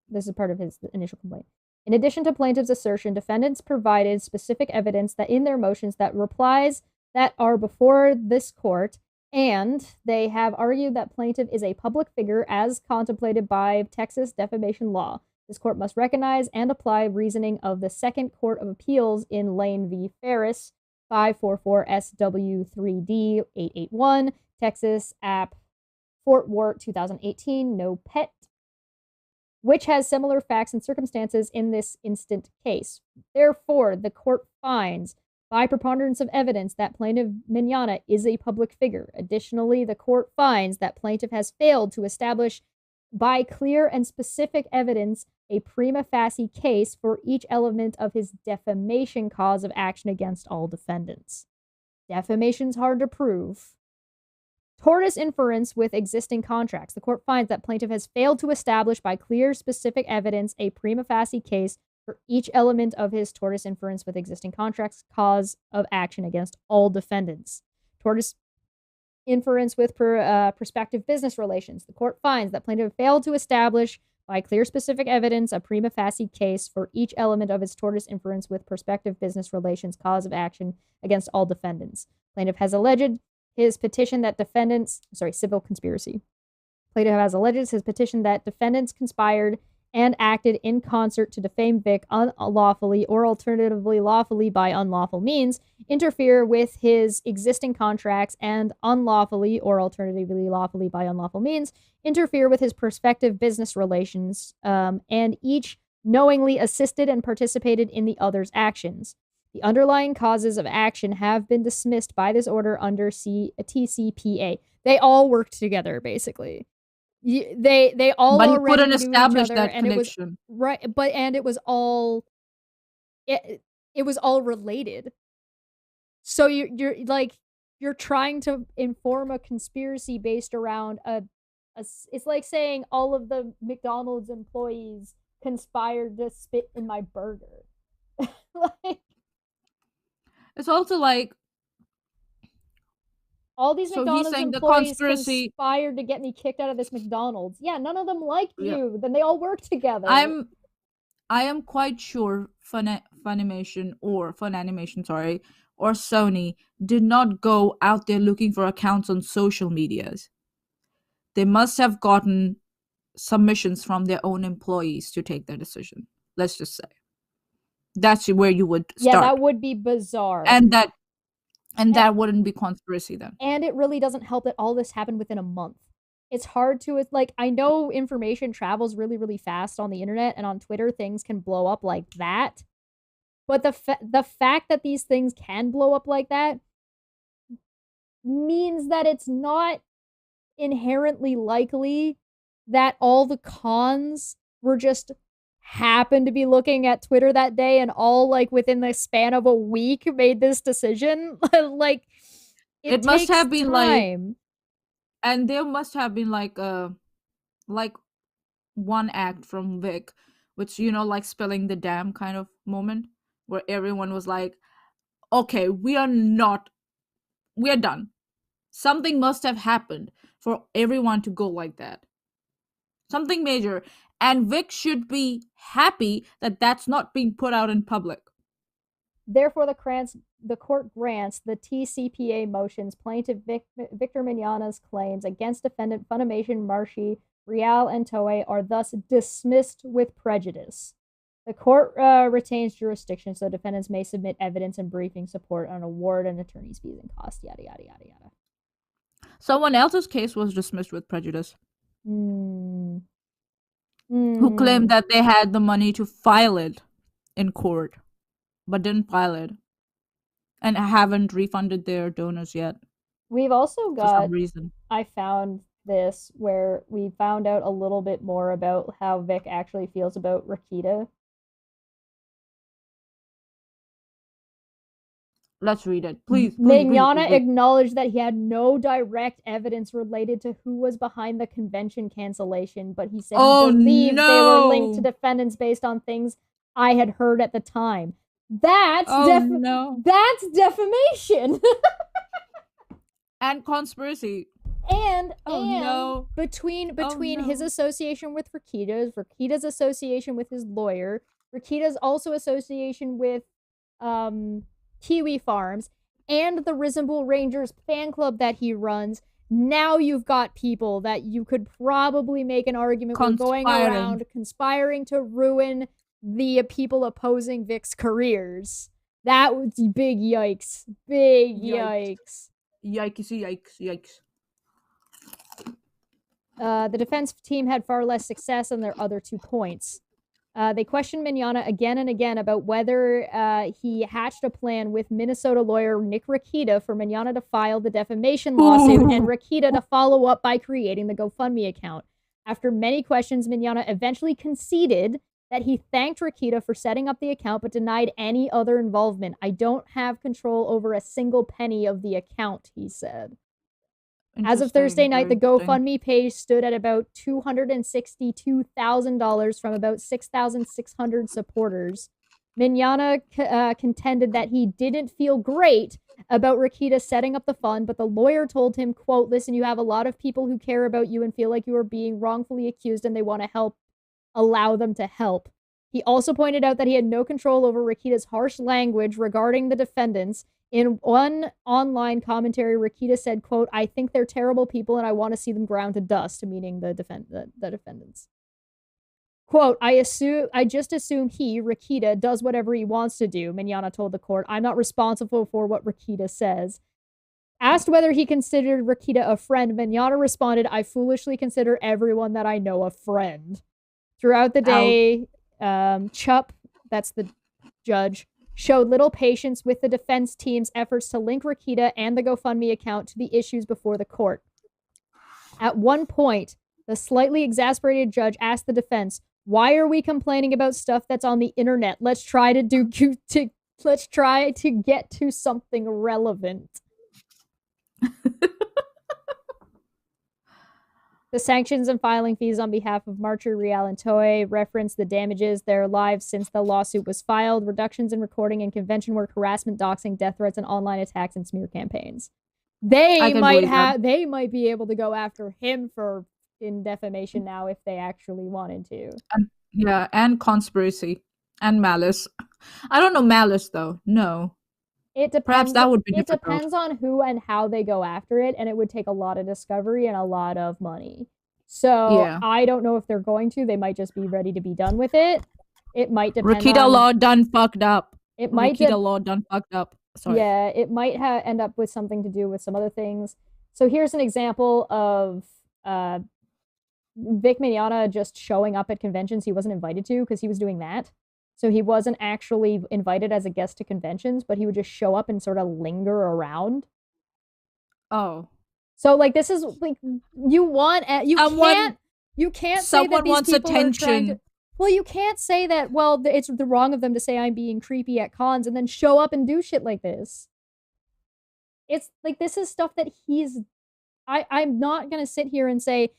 this is part of his initial complaint. In addition to plaintiff's assertion, defendants provided specific evidence that in their motions that replies that are before this court, and they have argued that plaintiff is a public figure as contemplated by Texas defamation law. This court must recognize and apply reasoning of the Second Court of Appeals in Lane v. Ferris, 544 SW3D 881, Texas App Fort Worth 2018, no pet, which has similar facts and circumstances in this instant case. Therefore, the court finds by preponderance of evidence that plaintiff Mignogna is a public figure. Additionally, the court finds that plaintiff has failed to establish by clear and specific evidence a prima facie case for each element of his defamation cause of action against all defendants. Defamation's hard to prove. Tortious inference with existing contracts. The court finds that plaintiff has failed to establish by clear, specific evidence a prima facie case for each element of his tortious inference with existing contracts cause of action against all defendants. Tortious inference with prospective business relations. The court finds that plaintiff failed to establish by clear, specific evidence a prima facie case for each element of its tortious inference with prospective business relations cause of action against all defendants. Plaintiff has alleged his petition that civil conspiracy. Plaintiff has alleged his petition that defendants conspired and acted in concert to defame Vic unlawfully or alternatively lawfully by unlawful means, interfere with his existing contracts, and unlawfully or alternatively lawfully by unlawful means, interfere with his prospective business relations, and each knowingly assisted and participated in the other's actions. The underlying causes of action have been dismissed by this order under TCPA. They all worked together, basically. They all but already couldn't knew establish each other, that and connection. it was right. But and it was all related. So you're trying to inform a conspiracy based around it's like saying all of the McDonald's employees conspired to spit in my burger. Like, it's also like all these McDonald's employees conspired to get me kicked out of this McDonald's. Yeah, none of them liked you. Then they all worked together. I am quite sure Funimation or Sony did not go out there looking for accounts on social medias. They must have gotten submissions from their own employees to take their decision. Let's just say. That's where you would start. Yeah, that would be bizarre. And that wouldn't be conspiracy then. And it really doesn't help that all this happened within a month. It's hard to, I know information travels really, really fast on the internet, and on Twitter things can blow up like that. But the fact that these things can blow up like that means that it's not inherently likely that all the cons were just happened to be looking at Twitter that day and all within the span of a week made this decision. It must have been time. And there must have been one act from Vic, which spilling the dam kind of moment where everyone was like, okay, we are done. Something must have happened for everyone to go like that. Something major. And Vic should be happy that that's not being put out in public. Therefore, the court grants the TCPA motions plaintiff Victor Mignogna's claims against defendant Funimation, Marchi, Real, and Toye are thus dismissed with prejudice. The court retains jurisdiction, so defendants may submit evidence and briefing support on award and attorney's fees and costs, yada, yada, yada, yada. Someone else's case was dismissed with prejudice. Who claimed that they had the money to file it in court, but didn't file it, and haven't refunded their donors yet. We've also got, for some reason. I found this where we found out a little bit more about how Vic actually feels about Rakita. Let's read it, please. Mignogna acknowledged that he had no direct evidence related to who was behind the convention cancellation, but he said he believed they were linked to defendants based on things I had heard at the time. That's that's defamation. And conspiracy. And between his association with Rakita's association with his lawyer, Rakita's also association with Kiwi Farms, and the Reasonable Rangers fan club that he runs, now you've got people that you could probably make an argument with going around conspiring to ruin the people opposing Vic's careers. That was big yikes. Big yikes. Yikes. The defense team had far less success on their other 2 points. They questioned Mignogna again and again about whether he hatched a plan with Minnesota lawyer Nick Rakita for Mignogna to file the defamation lawsuit and Rakita to follow up by creating the GoFundMe account. After many questions, Mignogna eventually conceded that he thanked Rakita for setting up the account but denied any other involvement. I don't have control over a single penny of the account, he said. As of Thursday night, the Interesting. GoFundMe page stood at about $262,000 from about 6,600 supporters. Mignogna contended that he didn't feel great about Rakita setting up the fund, but the lawyer told him, quote, "Listen, you have a lot of people who care about you and feel like you are being wrongfully accused and they want to help. Allow them to help." He also pointed out that he had no control over Rakita's harsh language regarding the defendants. In one online commentary, Rakita said, quote, "I think they're terrible people and I want to see them ground to dust," meaning the defendants. Quote, I just assume he, Rakita, does whatever he wants to do," Mignogna told the court. "I'm not responsible for what Rakita says." Asked whether he considered Rakita a friend, Mignogna responded, "I foolishly consider everyone that I know a friend." Throughout the day, Chup, that's the judge, showed little patience with the defense team's efforts to link Rakita and the GoFundMe account to the issues before the court. At one point, the slightly exasperated judge asked the defense, "Why are we complaining about stuff that's on the internet? Let's try to get to something relevant." The sanctions and filing fees on behalf of Marcher, Real, and Toye reference the damages their lives since the lawsuit was filed, reductions in recording and convention work, harassment, doxing, death threats, and online attacks and smear campaigns. They might be able to go after him in defamation now if they actually wanted to. And conspiracy and malice. I don't know malice though. No. It depends. Perhaps that would be difficult. It depends on who and how they go after it, and it would take a lot of discovery and a lot of money. So yeah. I don't know if they're going to. They might just be ready to be done with it. It might depend. Rakita law done fucked up. It might. Rakita law done fucked up. Sorry. Yeah, it might end up with something to do with some other things. So here's an example of Vic Mignogna just showing up at conventions he wasn't invited to because he was doing that. So he wasn't actually invited as a guest to conventions, but he would just show up and sort of linger around. Oh. So like this is like you can't say that these wants people attention. Well, you can't say that, well, it's the wrong of them to say I'm being creepy at cons and then show up and do shit like this. It's like this is stuff that I'm not going to sit here and say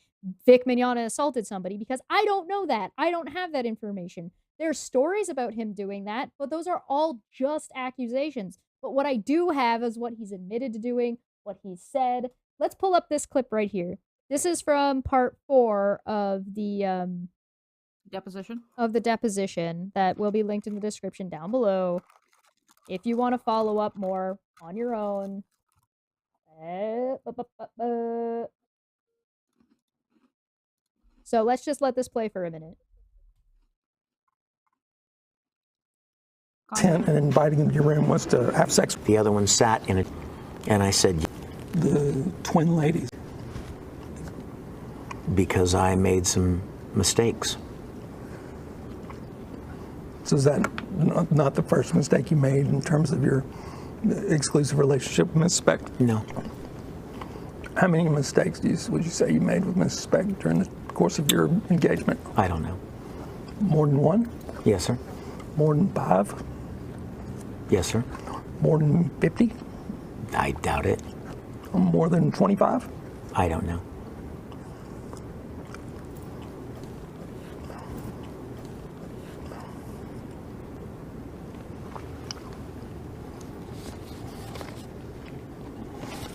Vic Mignogna assaulted somebody because I don't know that. I don't have that information. There's stories about him doing that, but those are all just accusations. But what I do have is what he's admitted to doing, what he said. Let's pull up this clip right here. This is from part 4 of the deposition. Of the deposition that will be linked in the description down below. If you want to follow up more on your own. So let's just let this play for a minute. And inviting them to your room was to have sex. The other one sat in it, and I said, the twin ladies. Because I made some mistakes. So is that not the first mistake you made in terms of your exclusive relationship with Miss Speck? No. How many mistakes would you say you made with Miss Speck during the course of your engagement? I don't know. More than one? Yes, sir. More than 5? Yes, sir. More than 50? I doubt it. More than 25? I don't know.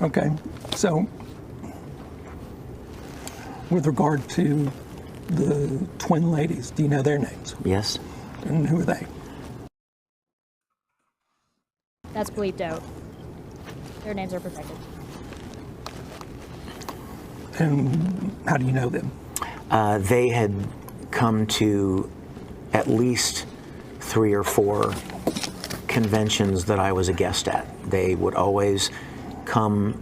Okay, so with regard to the twin ladies, do you know their names? Yes. And who are they? That's bleeped out. Their names are protected. And how do you know them? They had come to at least 3 or 4 conventions that I was a guest at. They would always come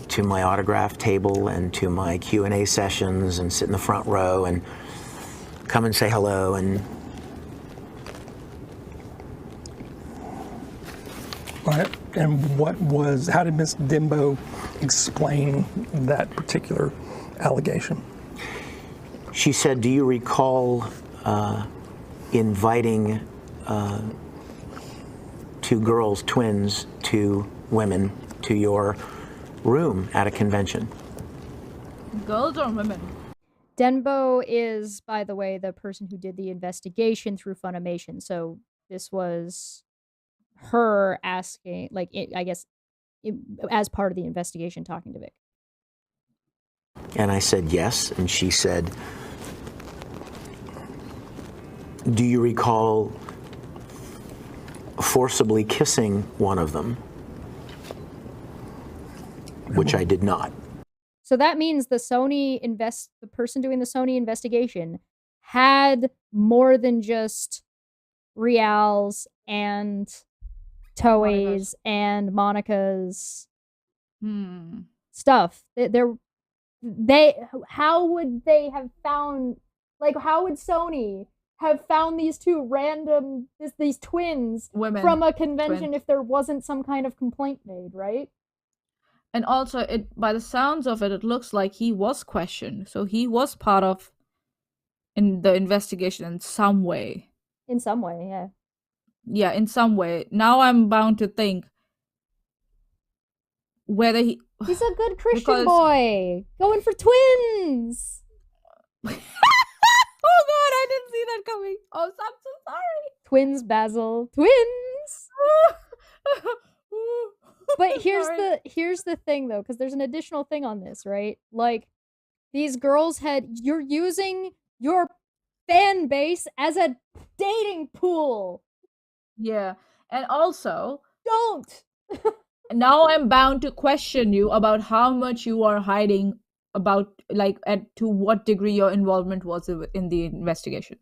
to my autograph table and to my Q&A sessions and sit in the front row and come and say hello. And right. And how did Miss Dimbo explain that particular allegation? She said, do you recall inviting 2 girls, twins, 2 women, to your room at a convention? Girls or women? Denbo is, by the way, the person who did the investigation through Funimation. So this was her asking, like, as part of the investigation, talking to Vic. And I said yes, and she said, do you recall forcibly kissing one of them? Which I did not. So that means the person doing the Sony investigation had more than just Rial's and Toye's and Monica's stuff. How would they have found, like, how would Sony have found these these twins from a convention if there wasn't some kind of complaint made, right? And also, by the sounds of it, it looks like he was questioned. So he was part of the investigation in some way. In some way, yeah. Yeah, in some way. Now I'm bound to think whether he's a good Christian boy going for twins. Oh God, I didn't see that coming. Oh, I'm so sorry. Twins, Basil. Twins. But here's the thing though, because there's an additional thing on this, right? Like, these girls you're using your fan base as a dating pool. Yeah, and also don't. Now I'm bound to question you about how much you are hiding about, like, to what degree your involvement was in the investigation.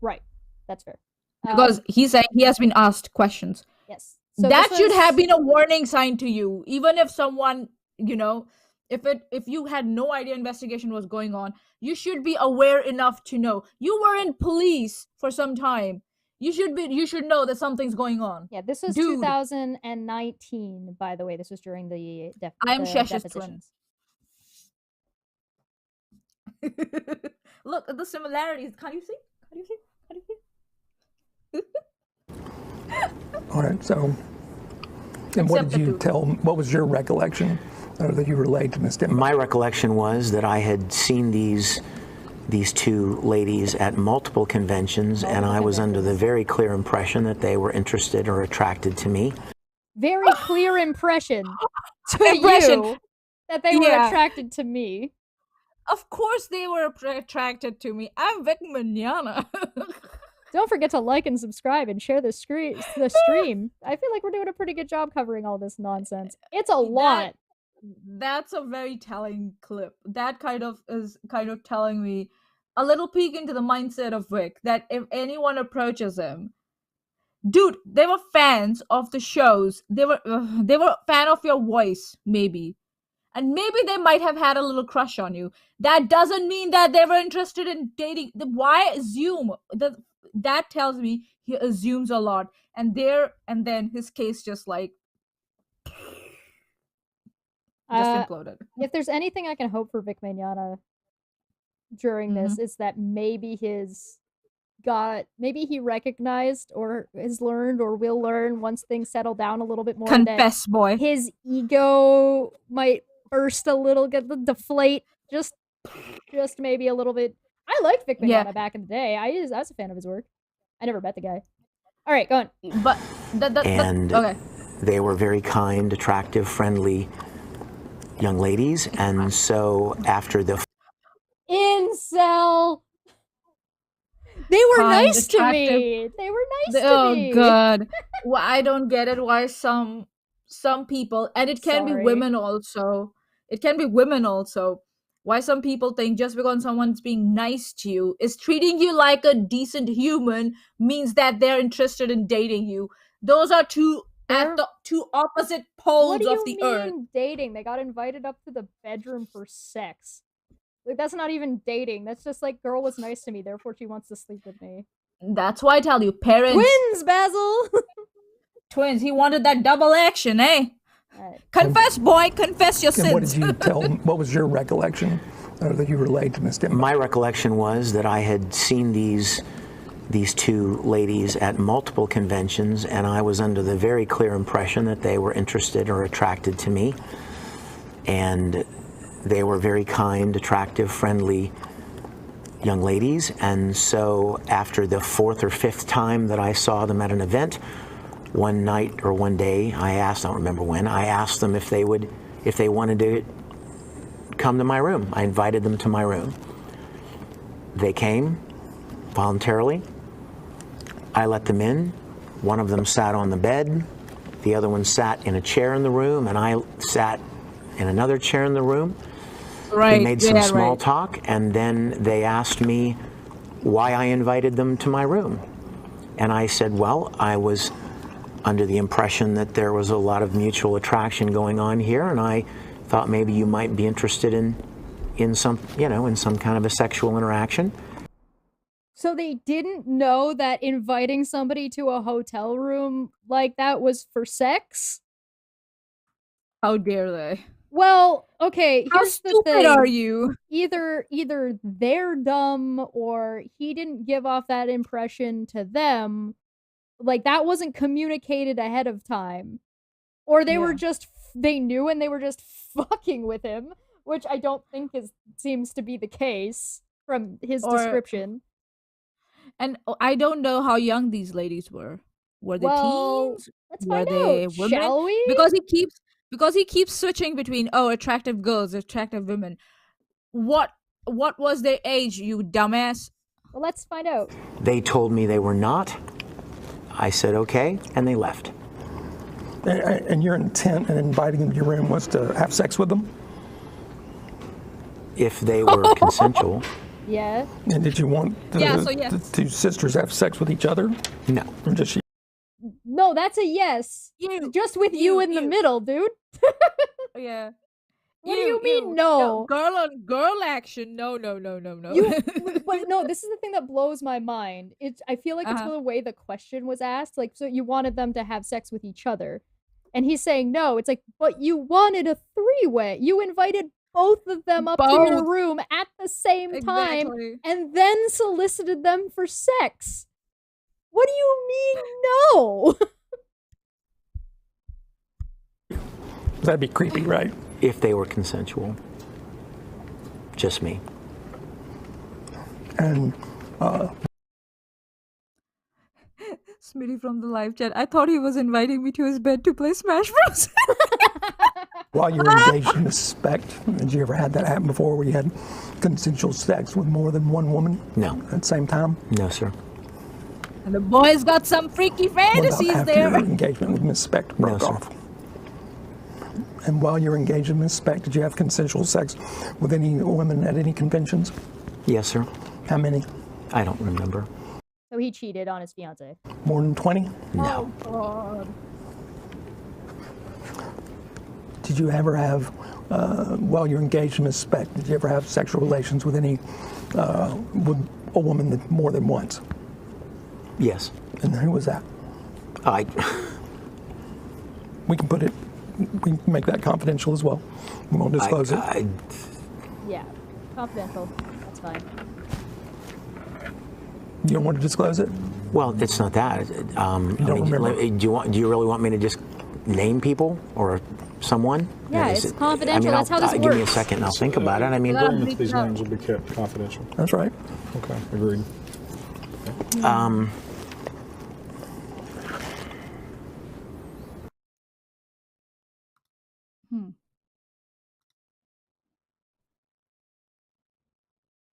Right, that's fair. Because he said he has been asked questions. Yes. So that should have been a warning sign to you, even if someone, if you had no idea investigation was going on, you should be aware enough to know. You were in police for some time. You should know that something's going on. Yeah, this was 2019, by the way. This was during the I am Chesh's depositions. Twin. Look at the similarities. Can you see? All right, so, and what did you what was your recollection that you relayed to Ms. Denbo? My recollection was that I had seen these two ladies at multiple conventions, and I was under the very clear impression that they were interested or attracted to me. Very clear impression you that they were attracted to me. Of course they were attracted to me. I'm Vic Mignogna. Don't forget to like and subscribe and share the stream. I feel like we're doing a pretty good job covering all this nonsense. It's a lot. That's a very telling clip. That is telling me a little peek into the mindset of Vic, that if anyone approaches him, dude, they were fans of the shows. They were a fan of your voice, maybe. And maybe they might have had a little crush on you. That doesn't mean that they were interested in dating. Why assume? That tells me he assumes a lot. And then his case just imploded. If there's anything I can hope for Vic Mignogna during this, it's that maybe he recognized or has learned or will learn once things settle down a little bit more. Confess, boy. His ego might burst a little, deflate, just maybe a little bit. I liked Vic Mignogna back in the day. I was a fan of his work. I never met the guy. All right, go on. But okay. They were very kind, attractive, friendly young ladies, and so after the incel, they were nice to me. They were nice to me. Oh God, well, I don't get it. Why some people, and it can be women also. It can be women also. Why some people think just because someone's being nice to you, is treating you like a decent human, means that they're interested in dating you. Those are two opposite poles of the earth. Dating? They got invited up to the bedroom for sex. Like, that's not even dating. That's just like, girl was nice to me, therefore she wants to sleep with me. That's why I tell you, parents. Twins, Basil. Twins. He wanted that double action, eh? Right. Confess, boy. Confess your sins. What did you tell? What was your recollection that you relayed to Ms. Denbo? My recollection was that I had seen these two ladies at multiple conventions, and I was under the very clear impression that they were interested or attracted to me. And they were very kind, attractive, friendly young ladies. And so after the fourth or fifth time that I saw them at an event, one night or one day, I don't remember when, I asked them if they wanted to come to my room. I invited them to my room. They came voluntarily. I let them in. One of them sat on the bed. The other one sat in a chair in the room, and I sat in another chair in the room. Right. They made some small talk, and then they asked me why I invited them to my room. And I said, well, I was under the impression that there was a lot of mutual attraction going on here, and I thought maybe you might be interested in some kind of a sexual interaction. So they didn't know that inviting somebody to a hotel room like that was for sex? How dare they? Well, okay, How here's the stupid thing. are you? Either they're dumb or he didn't give off that impression to them. Like, that wasn't communicated ahead of time. Or they were just, they knew and they were just fucking with him, which I don't think seems to be the case from his description. And I don't know how young these ladies were. Were they teens? Let's find out, shall we? Because he keeps switching between attractive girls, attractive women. What was their age, you dumbass? Well, let's find out. They told me they were not. I said okay, and they left. And your intent in inviting them to your room was to have sex with them? If they were consensual. Yeah. And did you want the two sisters have sex with each other? No. Or just you? No, that's a yes. Just with you in the middle, dude. Yeah. What do you mean no? Girl on girl action. No. But no, this is the thing that blows my mind. I feel like it's the way the question was asked. Like, so you wanted them to have sex with each other. And he's saying no. It's like, but you wanted a three-way. You invited both of them up to your room at the same time and then solicited them for sex. What do you mean no? That'd be creepy, right? If they were consensual. Just me. And Smitty from the live chat, I thought he was inviting me to his bed to play Smash Bros. While you were engaged in a suspect, did you ever had that happen before where you had consensual sex with more than one woman? No. At the same time? No, sir. And the boys got some freaky fantasies after there. your engagement with Miss Speck broke off? And while you were engaged in Miss Speck, did you have consensual sex with any women at any conventions? Yes, sir. How many? I don't remember. So he cheated on his fiance. More than 20? No. Oh, God. Did you ever have, while you're engaged in Miss Speck, did you ever have sexual relations with with a woman more than once? Yes. And who was that? We can make that confidential as well. We won't disclose it. Yeah, confidential. That's fine. You don't want to disclose it? Well, it's not that. You don't remember? Do you really want me to just name people or someone? Yeah, it's confidential. That's how this works. Give me a second and I'll think about it. I mean, these names will be kept confidential. That's right. Okay, agreed.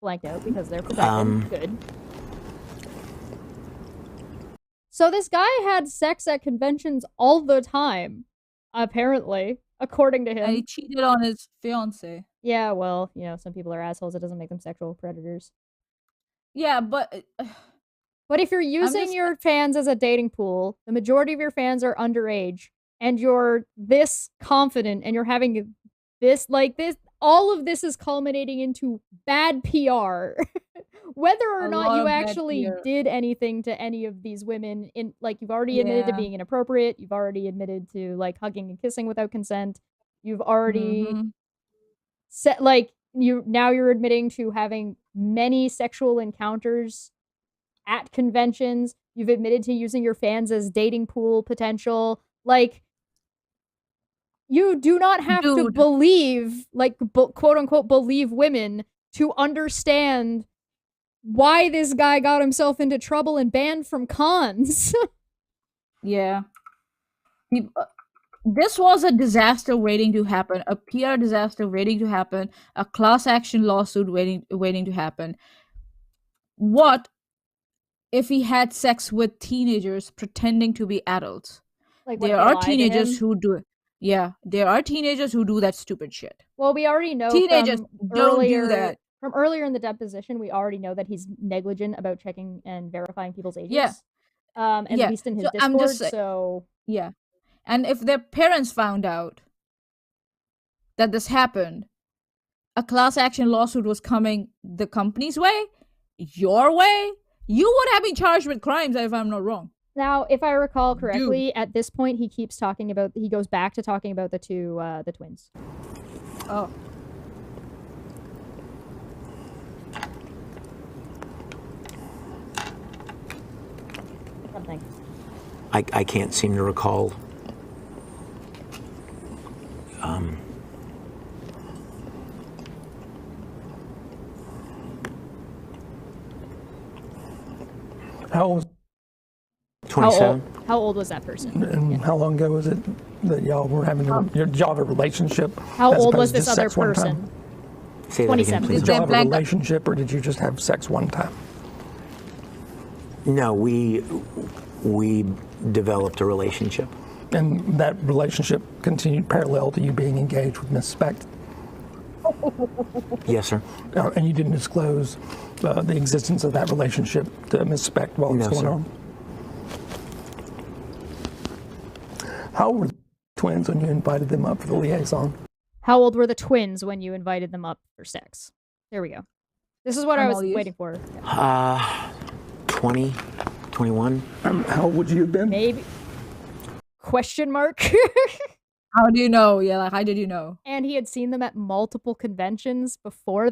Blanked out because they're protected. Good. So this guy had sex at conventions all the time, apparently, according to him. And he cheated on his fiance. Yeah, well, some people are assholes. It doesn't make them sexual predators. Yeah, but if you're using your fans as a dating pool, the majority of your fans are underage, and you're this confident, and you're having this, all of this is culminating into bad PR. Whether or not you actually did anything to any of these women, you've already admitted to being inappropriate, you've already admitted to, hugging and kissing without consent, you've already said, you're admitting to having many sexual encounters at conventions, you've admitted to using your fans as dating pool potential, You do not have to Dude. believe, like, quote unquote, believe women to understand why this guy got himself into trouble and banned from cons. Yeah. This was a disaster waiting to happen, a PR disaster waiting to happen, a class action lawsuit waiting to happen. What if he had sex with teenagers pretending to be adults? Like, There are teenagers who do it. Yeah, there are teenagers who do that stupid shit. Well, we already know Teenagers don't do that. From earlier in the deposition, we already know that he's negligent about checking and verifying people's ages. Yeah. At Yeah. least in his So I'm Discord, just saying- so... Yeah. And if their parents found out that this happened, a class action lawsuit was coming the company's way, your way, you would have been charged with crimes if I'm not wrong. Now, if I recall correctly, at this point, he goes back to talking about the twins. Oh. Something. I can't seem to recall. How old, 27. How old was that person? and how long ago was it that y'all were having y'all have a relationship? How as old was opposed to this other sex one time? person? Say that again, 27. please. Did y'all have a Blanca- relationship, or did you just have sex one time? No, we developed a relationship. And that relationship continued parallel to you being engaged with Miss Speck. Yes, sir. And you didn't disclose the existence of that relationship to Miss Speck while it was No, going sir. on. How old were the twins when you invited them up for the liaison? How old were the twins when you invited them up for sex? There we go. This is what I I'm was all ears. waiting for. 20, 21. How old would you have been? Maybe. Question mark. How do you know? Yeah, like, how did you know? And he had seen them at multiple conventions before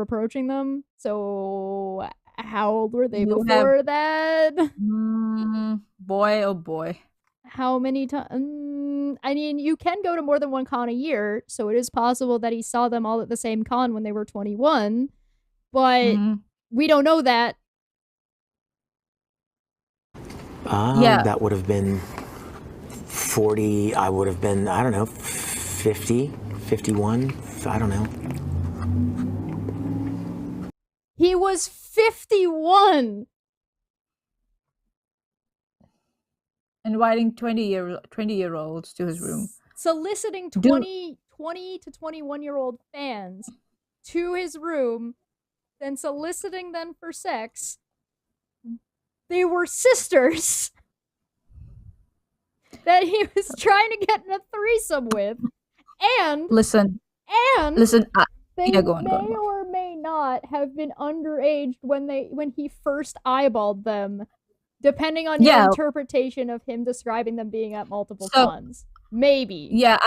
approaching them. So how old were they You before that? Boy, oh boy. How many times? I mean, you can go to more than one con a year, so it is possible that he saw them all at the same con when they were 21, but Mhm. we don't know that. Yeah. That would have been 40. I would have been, I don't know, 50, 51. I don't know. He was 51. Inviting 20-year-olds to his room. Soliciting 20 to 21-year-old fans to his room, then soliciting them for sex. They were sisters that he was trying to get in a threesome with. And Listen, they yeah, go on, go on. may or may not have been underage when he first eyeballed them, depending on your interpretation of him describing them being at multiple cons. Maybe. Yeah,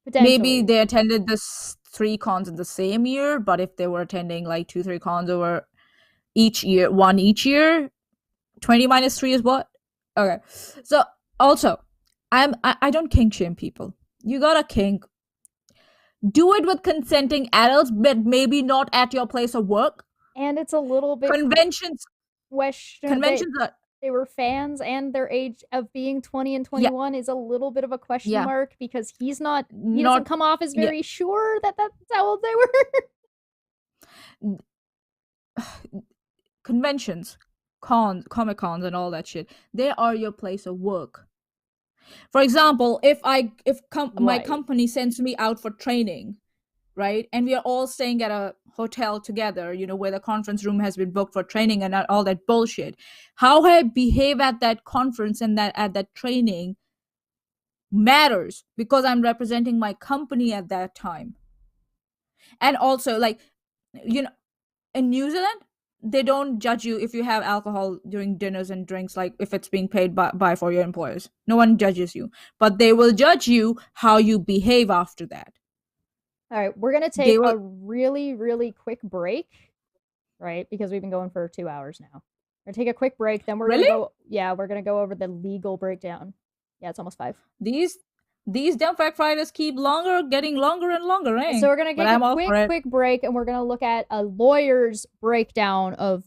Potentially. maybe they attended this 3 cons in the same year, but if they were attending like 2-3 cons over each year, 1 each year, 20 minus 3 is what? Okay. So also, I don't kink shame people. You gotta kink. Do it with consenting adults, but maybe not at your place of work. And it's a little bit Conventions are they were fans, and their age of being 20 and 21 is a little bit of a question mark, because he doesn't come off as very sure that that's how old they were. Conventions, cons, comic cons, and all that shit, they are your place of work. For example, if my company sends me out for training, right, and we are all staying at a hotel together, where the conference room has been booked for training and all that bullshit, how I behave at that conference and at that training matters, because I'm representing my company at that time. And also, like, in New Zealand, they don't judge you if you have alcohol during dinners and drinks, like if it's being paid by for your employers. No one judges you, but they will judge you how you behave after that. All right, we're going to take a really, really quick break, right? Because we've been going for 2 hours now. We're going to take a quick break, then we're going to go over the legal breakdown. Yeah, it's almost 5. These these damn fact fighters keep getting longer and longer, eh? So we're gonna But get I'm all a for it. quick break, and we're gonna look at a lawyer's breakdown of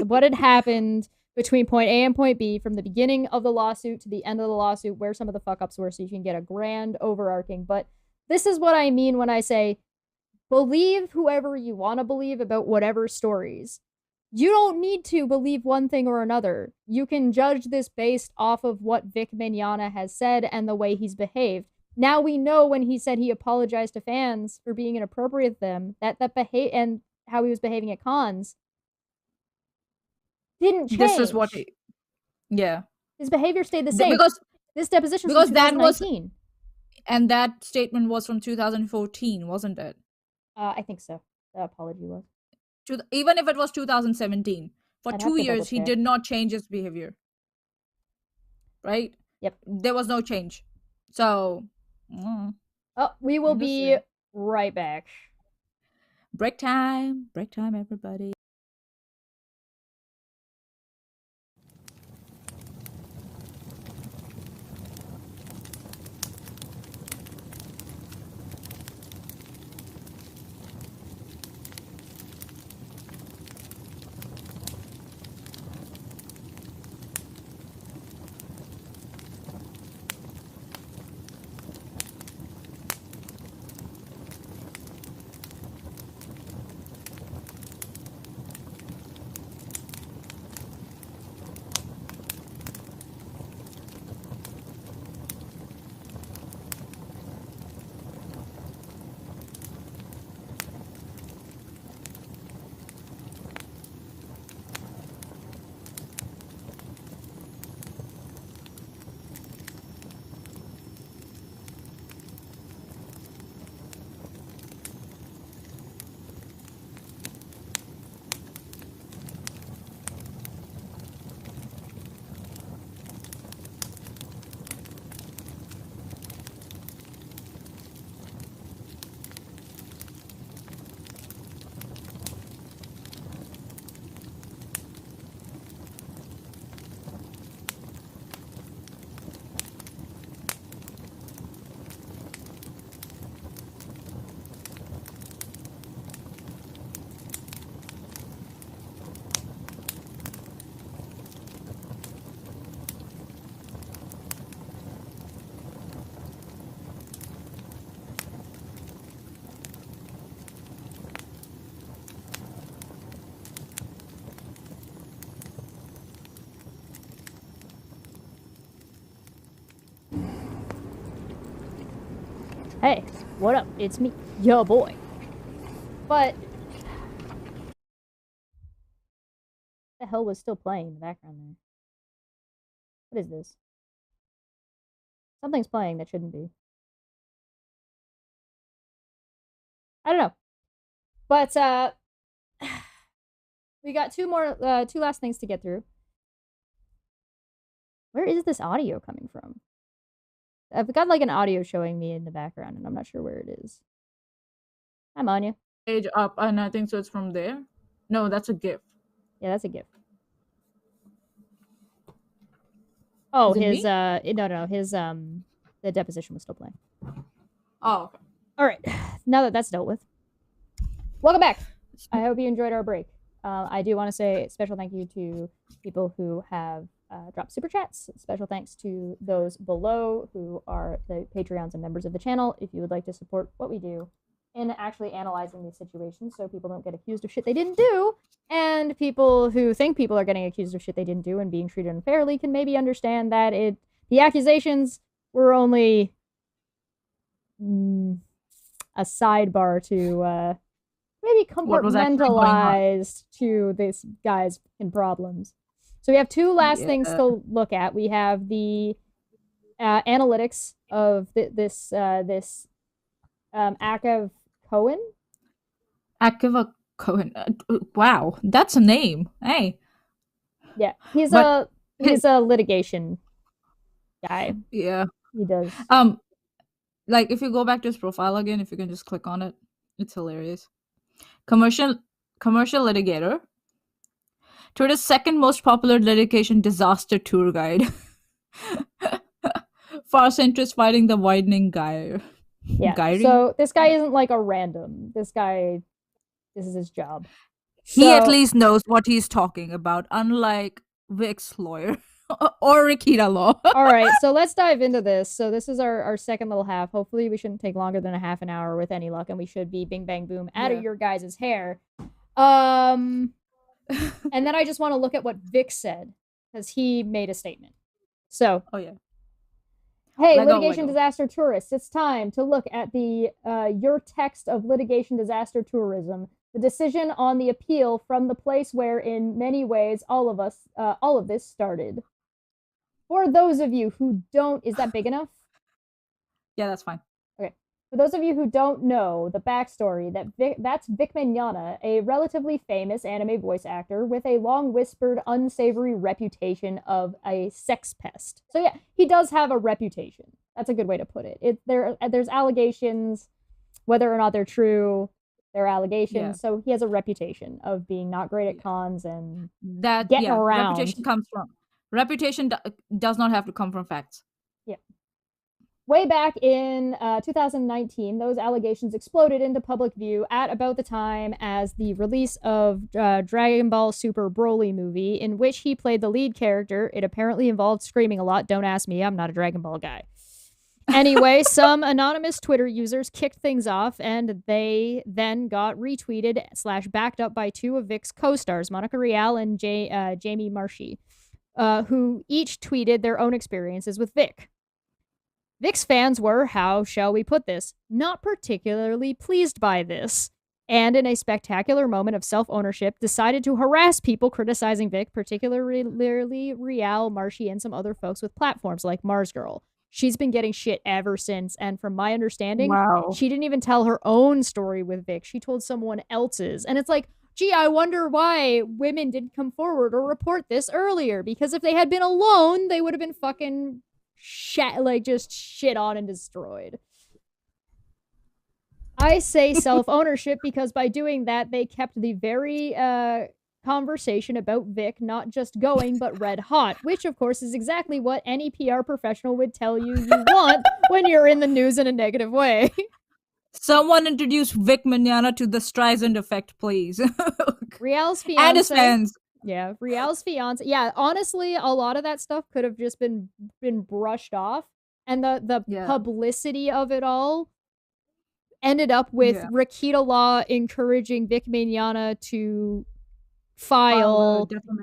what had happened between point A and point B from the beginning of the lawsuit to the end of the lawsuit, where some of the fuck ups were, so you can get a grand overarching. But this is what I mean when I say believe whoever you want to believe about whatever stories. You don't need to believe one thing or another. You can judge this based off of what Vic Mignogna has said and the way he's behaved. Now we know when he said he apologized to fans for being inappropriate with them, that and how he was behaving at cons didn't change. This is what yeah. His behavior stayed the same. Because this deposition because from that 2019. And that statement was from 2014, wasn't it? I think so. The apology was. Even if it was 2017, for I'd have 2 to years he double-check. did not change his behavior. Right? Yep. There was no change. So, Oh, we will be Understood. right back. break time, everybody. Hey, what up? It's me, yo boy. But the hell was still playing in the background there? What is this? Something's playing that shouldn't be. I don't know. But we got two last things to get through. Where is this audio coming from? I've got like an audio showing me in the background, and I'm not sure where it is. Hi, Maanyaa. Page up, and I think so it's from there. No, that's a GIF. Yeah, that's a GIF. Oh, Is it his me? no, his the deposition was still playing. Oh, okay. All right, now that that's dealt with, welcome back. I hope you enjoyed our break. I do want to say a special thank you to people who have dropped super chats. Special thanks to those below who are the Patreons and members of the channel. If you would like to support what we do in actually analyzing these situations so people don't get accused of shit they didn't do, and people who think people are getting accused of shit they didn't do and being treated unfairly can maybe understand that the accusations were only a sidebar to maybe compartmentalized to this guy's problems. So we have two last things to look at. We have the analytics of this Akav Cohen. Akiva Cohen. Wow, that's a name. Hey. Yeah, he's a litigation guy. Yeah. He does. Like if you go back to his profile again, if you can just click on it, it's hilarious. Commercial litigator. Twitter's second most popular litigation disaster tour guide. far centrist fighting the widening guy. Yeah. Gyri? So this guy isn't like a random. This is his job. He at So- least knows what he's talking about, unlike Vic's lawyer or Rikita Law. All right, so let's dive into this. So this is our second little half. Hopefully we shouldn't take longer than a half an hour with any luck, and we should be bing bang boom out of your guys' hair. And then I just want to look at what Vic said, because he made a statement. So, Oh yeah. hey, Lego, litigation Lego. disaster tourists, it's time to look at the your text of litigation disaster tourism, the decision on the appeal from the place where, in many ways, all of this started. For those of you who don't, is that big enough? Yeah, that's fine. For those of you who don't know the backstory, that's Vic Mignogna, a relatively famous anime voice actor with a long-whispered, unsavory reputation of a sex pest. So yeah, he does have a reputation. That's a good way to put it. There's allegations, whether or not they're true, they're allegations. Yeah. So he has a reputation of being not great at cons and That getting around. Reputation does not have to come from facts. Way back in 2019, those allegations exploded into public view at about the time as the release of Dragon Ball Super Broly movie, in which he played the lead character. It apparently involved screaming a lot. Don't ask me, I'm not a Dragon Ball guy. Anyway, some anonymous Twitter users kicked things off, and they then got retweeted / backed up by two of Vic's co-stars, Monica Rial and Jamie Marchi, who each tweeted their own experiences with Vic. Vic's fans were, how shall we put this, not particularly pleased by this, and in a spectacular moment of self-ownership, decided to harass people criticizing Vic, particularly Rial, Marchi, and some other folks with platforms like Mars Girl. She's been getting shit ever since, and from my understanding, she didn't even tell her own story with Vic. She told someone else's, and it's like, gee, I wonder why women didn't come forward or report this earlier, because if they had been alone, they would have been fucking just shit on and destroyed. I say self-ownership because by doing that, they kept the very conversation about Vic not just going, but red hot, which of course is exactly what any PR professional would tell you want when you're in the news in a negative way. Someone introduce Vic Mignogna to the Streisand effect, please. Rial's fiance. And his fans. Yeah, Rial's fiance. Yeah, honestly, a lot of that stuff could have just been brushed off, and the publicity of it all ended up with Rikita Law encouraging Vic Mignogna to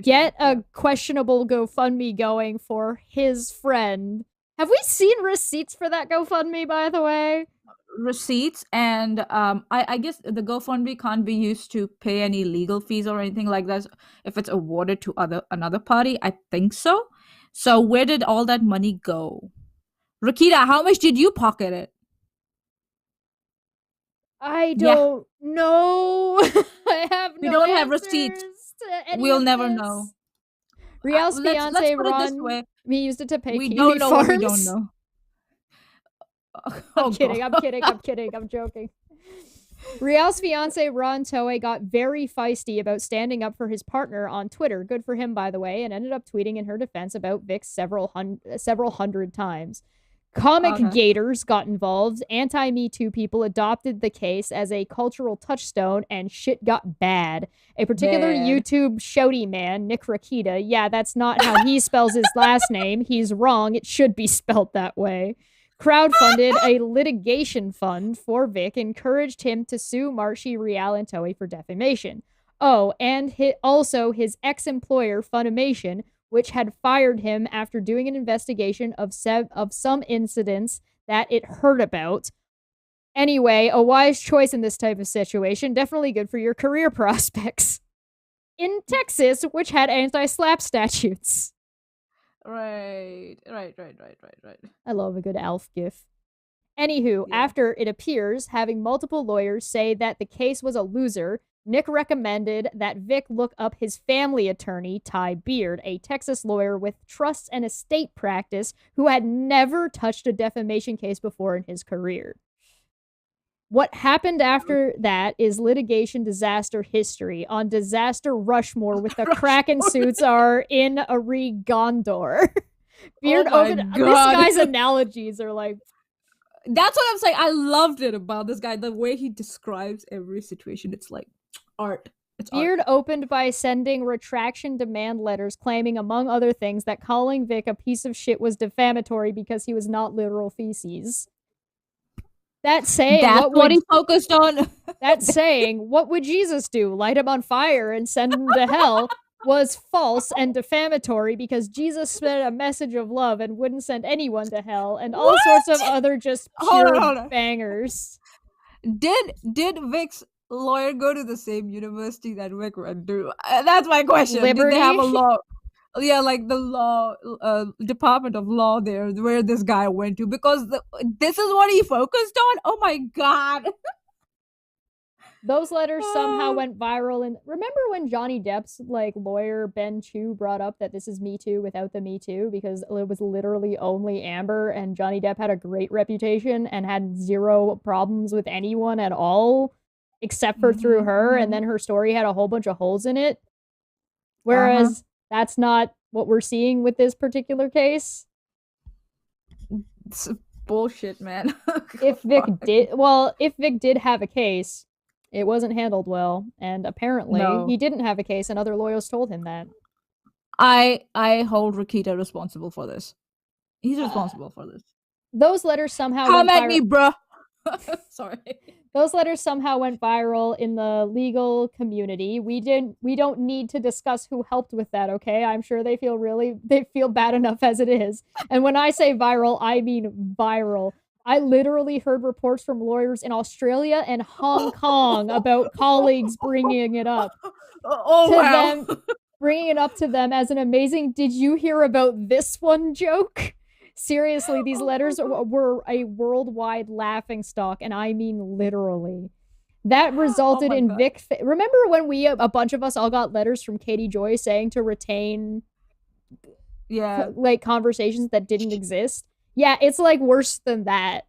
get a questionable GoFundMe going for his friend. Have we seen receipts for that GoFundMe, by the way? Receipts, and I guess the GoFundMe can't be used to pay any legal fees or anything like that if it's awarded to another party. I think so. So where did all that money go? Rikita, how much did you pocket it? I don't know. I have no We don't have answers receipts. to any We'll of never this. know. Rial's Let's fiance put it this Ron, way. we used it to pay We Kiwi don't know Farms. what we don't know. I'm kidding. I'm joking. Rial's fiance Ron Toye got very feisty about standing up for his partner on Twitter. Good for him, by the way, and ended up tweeting in her defense about Vic several hundred times. Comic gators got involved. Anti-Me Too people adopted the case as a cultural touchstone, and shit got bad. A particular YouTube shouty man, Nick Rakita, yeah, that's not how he spells his last name. He's wrong. It should be spelled that way. Crowdfunded a litigation fund for Vic, encouraged him to sue Marchi, Rial, and Toye for defamation. Oh, and also his ex-employer, Funimation, which had fired him after doing an investigation of some incidents that it heard about. Anyway, a wise choice in this type of situation. Definitely good for your career prospects. In Texas, which had anti-slap statutes. Right. I love a good Alf gif. Anywho, after it appears, having multiple lawyers say that the case was a loser, Nick recommended that Vic look up his family attorney, Ty Beard, a Texas lawyer with trusts and estate practice who had never touched a defamation case before in his career. What happened after that is litigation disaster history. On Disaster Rushmore with the Kraken suits are in Ari Gondor. Beard my open. This God. guy's analogies are like, That's what I'm saying. I loved it about this guy. The way he describes every situation. It's like art. It's Beard art. opened by sending retraction demand letters claiming, among other things, that calling Vic a piece of shit was defamatory because he was not literal feces. That's saying What he focused on. That's saying, what would Jesus do? Light him on fire and send him to hell? Was false and defamatory because Jesus spread a message of love and wouldn't send anyone to hell, and all sorts of other just pure Hold on. bangers. Did Vic's lawyer go to the same university that Vic went to? That's my question. Liberty? Did they have a law? Yeah, like the law department of law there, where this guy went to, because this is what he focused on. Oh my God. Those letters somehow went viral. And remember when Johnny Depp's lawyer Ben Chu brought up that this is Me Too without the Me Too, because it was literally only Amber, and Johnny Depp had a great reputation and had zero problems with anyone at all except for through her, and then her story had a whole bunch of holes in it. Whereas that's not what we're seeing with this particular case. It's bullshit, man. If Vic did have a case, it wasn't handled well, and apparently he didn't have a case, and other lawyers told him that. I hold Rakita responsible for this. He's responsible for this. Those letters somehow Come at me, bruh. Sorry. Those letters somehow went viral in the legal community. We don't need to discuss who helped with that, okay? I'm sure they feel bad enough as it is. And when I say viral, I mean viral. I literally heard reports from lawyers in Australia and Hong Kong about colleagues bringing it up. Bringing it up to them as an amazing, did you hear about this one joke? Seriously, these letters were a worldwide laughingstock, and I mean literally. That resulted in Vic. Remember when a bunch of us all got letters from Katie Joy saying to retain, conversations that didn't exist? Yeah, it's worse than that.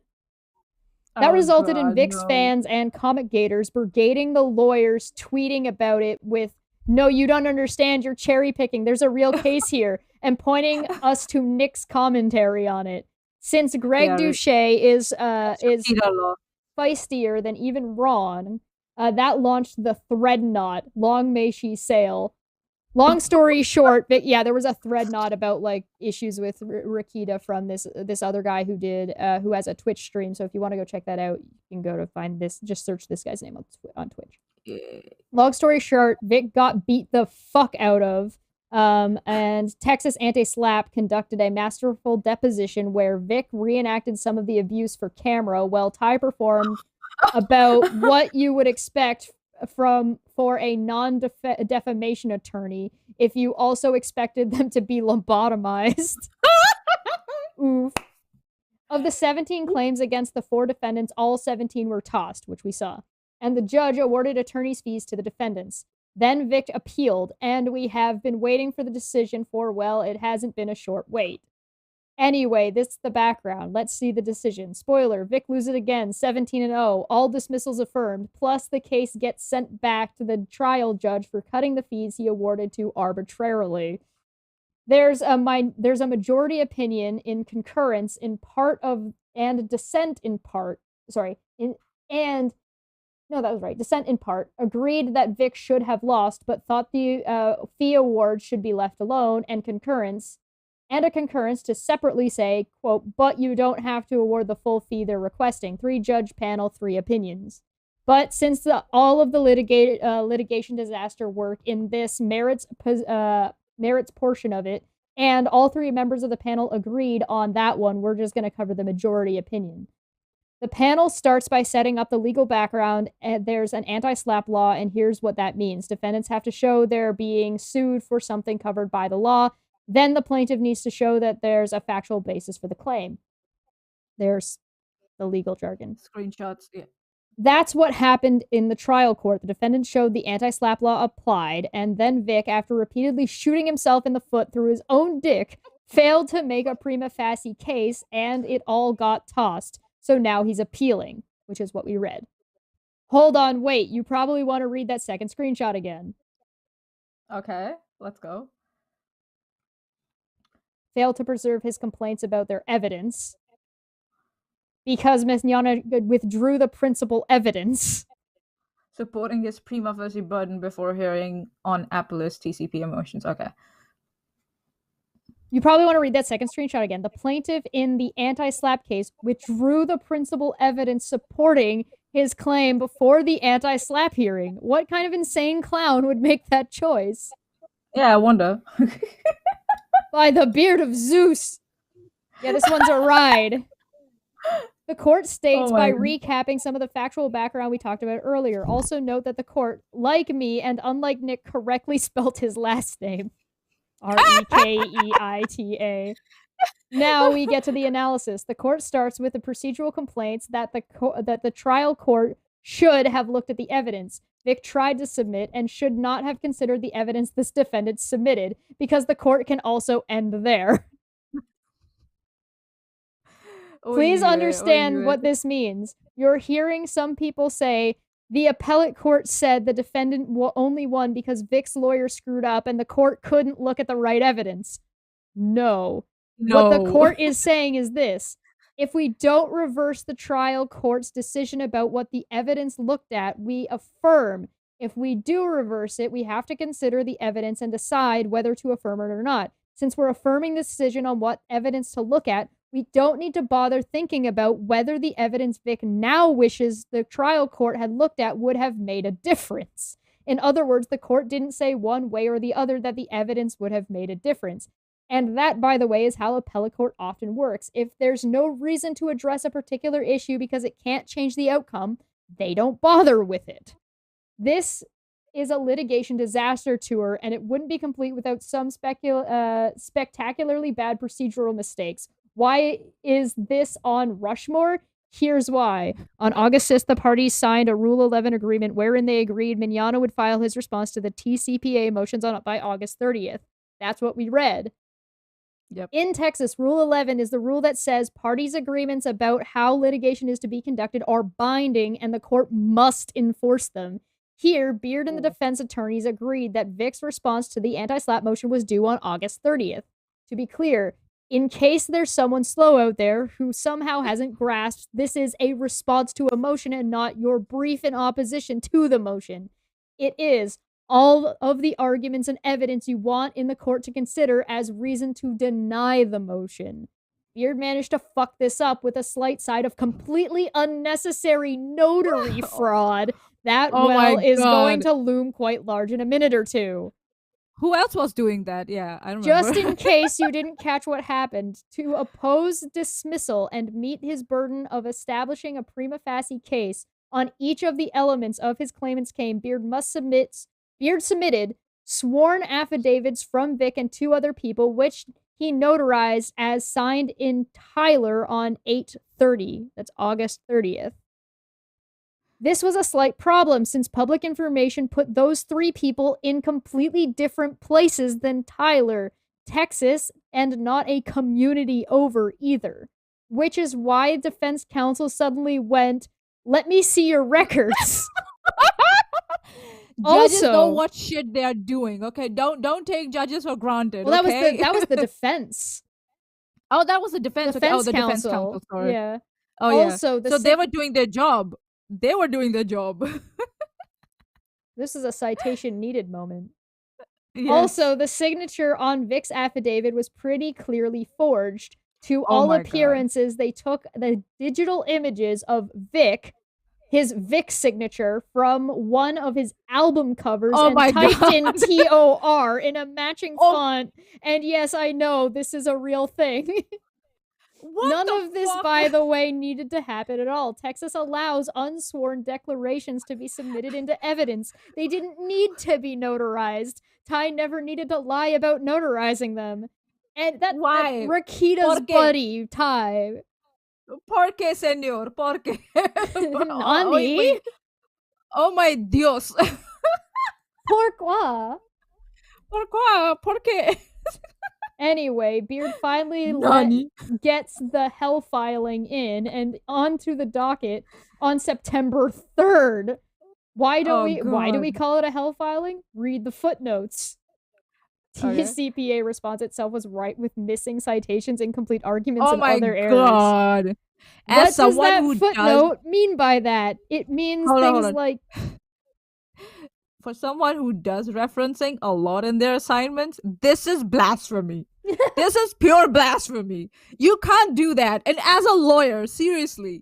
That resulted in Vic's fans and comic gators brigading the lawyers, tweeting about it with, "No, you don't understand, you're cherry picking. There's a real case here," and pointing us to Nick's commentary on it. Since Greg Douchet is feistier than even Ron, that launched the thread knot. Long may she sail. Long story short, but yeah, there was a thread knot about issues with Rakita from this other guy who has a Twitch stream. So if you want to go check that out, you can go to find this. Just search this guy's name on Twitch. Long story short, Vic got beat the fuck out of, and Texas Anti-Slap conducted a masterful deposition where Vic reenacted some of the abuse for camera, while Ty performed about what you would expect for a non-defamation attorney if you also expected them to be lobotomized. Oof. Of the 17 claims against the 4 defendants, all 17 were tossed, which we saw, and the judge awarded attorney's fees to the defendants. Then Vic appealed, and we have been waiting for the decision for, well, it hasn't been a short wait. Anyway, this is the background. Let's see the decision. Spoiler, Vic loses again, 17-0. All dismissals affirmed, plus the case gets sent back to the trial judge for cutting the fees he awarded to arbitrarily. There's a majority opinion in concurrence in part of, and dissent in part, dissent in part, agreed that Vic should have lost, but thought the fee award should be left alone, and a concurrence to separately say, quote, but you don't have to award the full fee they're requesting. 3-judge panel, 3 opinions. But since all of the litigation disaster work in this merits portion of it, and all 3 members of the panel agreed on that one, we're just going to cover the majority opinion. The panel starts by setting up the legal background, and there's an anti-slap law, and here's what that means. Defendants have to show they're being sued for something covered by the law. Then the plaintiff needs to show that there's a factual basis for the claim. There's the legal jargon. Screenshots, yeah. That's what happened in the trial court. The defendant showed the anti-slap law applied, and then Vic, after repeatedly shooting himself in the foot through his own dick, failed to make a prima facie case, and it all got tossed. So now he's appealing, which is what we read. Hold on, wait, you probably want to read that second screenshot again. Okay, let's go. failed to preserve his complaints about their evidence because Mignogna withdrew the principal evidence. Supporting his prima facie burden before hearing on appellate TCPA motions. Okay. You probably want to read that second screenshot again. The plaintiff in the anti-SLAPP case withdrew the principal evidence supporting his claim before the anti-SLAPP hearing. What kind of insane clown would make that choice? Yeah, I wonder. By the beard of Zeus. Yeah, this one's a ride. The court states by recapping some of the factual background we talked about earlier. Also note that the court, like me and unlike Nick, correctly spelt his last name. Rekeita. Now we get to the analysis. The court starts with the procedural complaints that the trial court should have looked at the evidence Vic tried to submit and should not have considered the evidence this defendant submitted, because the court can also end there. Please understand what this means. You're hearing some people say, the appellate court said the defendant only won because Vic's lawyer screwed up and the court couldn't look at the right evidence. No. What the court is saying is this. If we don't reverse the trial court's decision about what the evidence looked at, we affirm. If we do reverse it, we have to consider the evidence and decide whether to affirm it or not. Since we're affirming the decision on what evidence to look at, we don't need to bother thinking about whether the evidence Vic now wishes the trial court had looked at would have made a difference. In other words, the court didn't say one way or the other that the evidence would have made a difference. And that, by the way, is how appellate court often works. If there's no reason to address a particular issue because it can't change the outcome, they don't bother with it. This is a litigation disaster tour, and it wouldn't be complete without some spectacularly bad procedural mistakes. Why is this on Rushmore? Here's why. On August 6th, the parties signed a Rule 11 agreement wherein they agreed Mignogna would file his response to the TCPA motions by August 30th. That's what we read. Yep. In Texas, Rule 11 is the rule that says parties' agreements about how litigation is to be conducted are binding and the court must enforce them. Here, Beard and the defense attorneys agreed that Vic's response to the anti-SLAPP motion was due on August 30th. To be clear, in case there's someone slow out there who somehow hasn't grasped, this is a response to a motion and not your brief in opposition to the motion. It is all of the arguments and evidence you want in the court to consider as reason to deny the motion. Beard managed to fuck this up with a slight side of completely unnecessary notary fraud that, is going to loom quite large in a minute or two. Who else was doing that? Yeah, I don't Just remember. in case you didn't catch what happened, to oppose dismissal and meet his burden of establishing a prima facie case on each of the elements of his claimant's claim, Beard submitted sworn affidavits from Vic and two other people, which he notarized as signed in Tyler on 8/30. That's August 30th. This was a slight problem since public information put those three people in completely different places than Tyler, Texas, and not a community over either. Which is why defense counsel suddenly went, "Let me see your records." Judges know what shit they are doing. Okay, don't take judges for granted. Well, okay? that was the defense. Oh, that was the defense. Defense okay. Oh, the counsel. defense counsel. Sorry. Yeah. Oh, also, yeah. So they were doing their job. They were doing their job. This is a citation needed moment. Yes. Also, the signature on Vic's affidavit was pretty clearly forged. To all appearances, they took the digital images of Vic, his Vic signature, from one of his album covers and typed in TOR in a matching font. And yes, I know, this is a real thing. None of this, by the way, needed to happen at all. Texas allows unsworn declarations to be submitted into evidence. They didn't need to be notarized. Ty never needed to lie about notarizing them. And that Rakita's buddy, Ty. ¿Por qué, señor? ¿Por qué? Nani? Oh my Dios. Pourquoi? Pourquoi? ¿Por qué? Anyway, Beard finally gets the hell filing in and onto the docket on September 3rd. Why do we call it a hell filing? Read the footnotes. TCPA response itself was right with missing citations, incomplete arguments, Oh and my other errors. god. What As does someone that who footnote mean by that? It means Hold on, things hold on. like for someone who does referencing a lot in their assignments, this is blasphemy. This is pure blasphemy. You can't do that. And as a lawyer, seriously.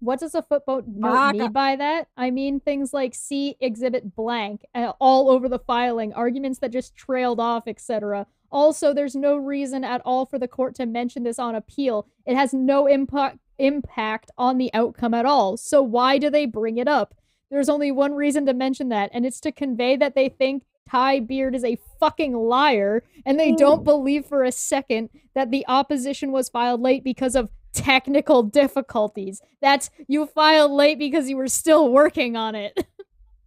what does a footnote Fuck. mean by that? I mean things like see exhibit blank all over the filing, arguments that just trailed off, etc. Also, there's no reason at all for the court to mention this on appeal. It has no impact on the outcome at all. So why do they bring it up? There's only one reason to mention that, and it's to convey that they think Ty Beard is a fucking liar, and they don't believe for a second that the opposition was filed late because of technical difficulties. That's, you filed late because you were still working on it.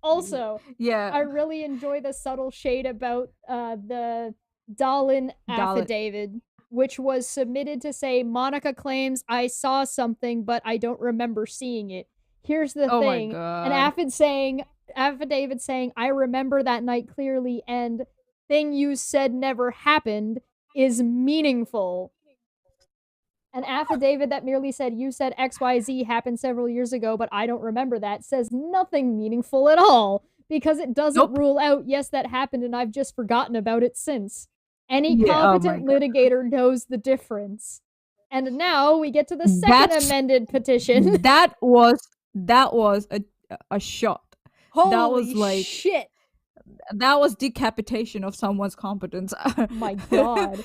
Also, Yeah. I really enjoy the subtle shade about the Dahlin affidavit, which was submitted to say, Monica claims I saw something, but I don't remember seeing it. Here's the thing. My god. An affidavit saying, I remember that night clearly, and thing you said never happened is meaningful. An affidavit that merely said, you said XYZ happened several years ago, but I don't remember that, says nothing meaningful at all, because it doesn't rule out, yes, that happened, and I've just forgotten about it since. Any competent litigator knows the difference. And now we get to the second amended petition. That was a shot. Holy that was like shit. That was decapitation of someone's competence. My god.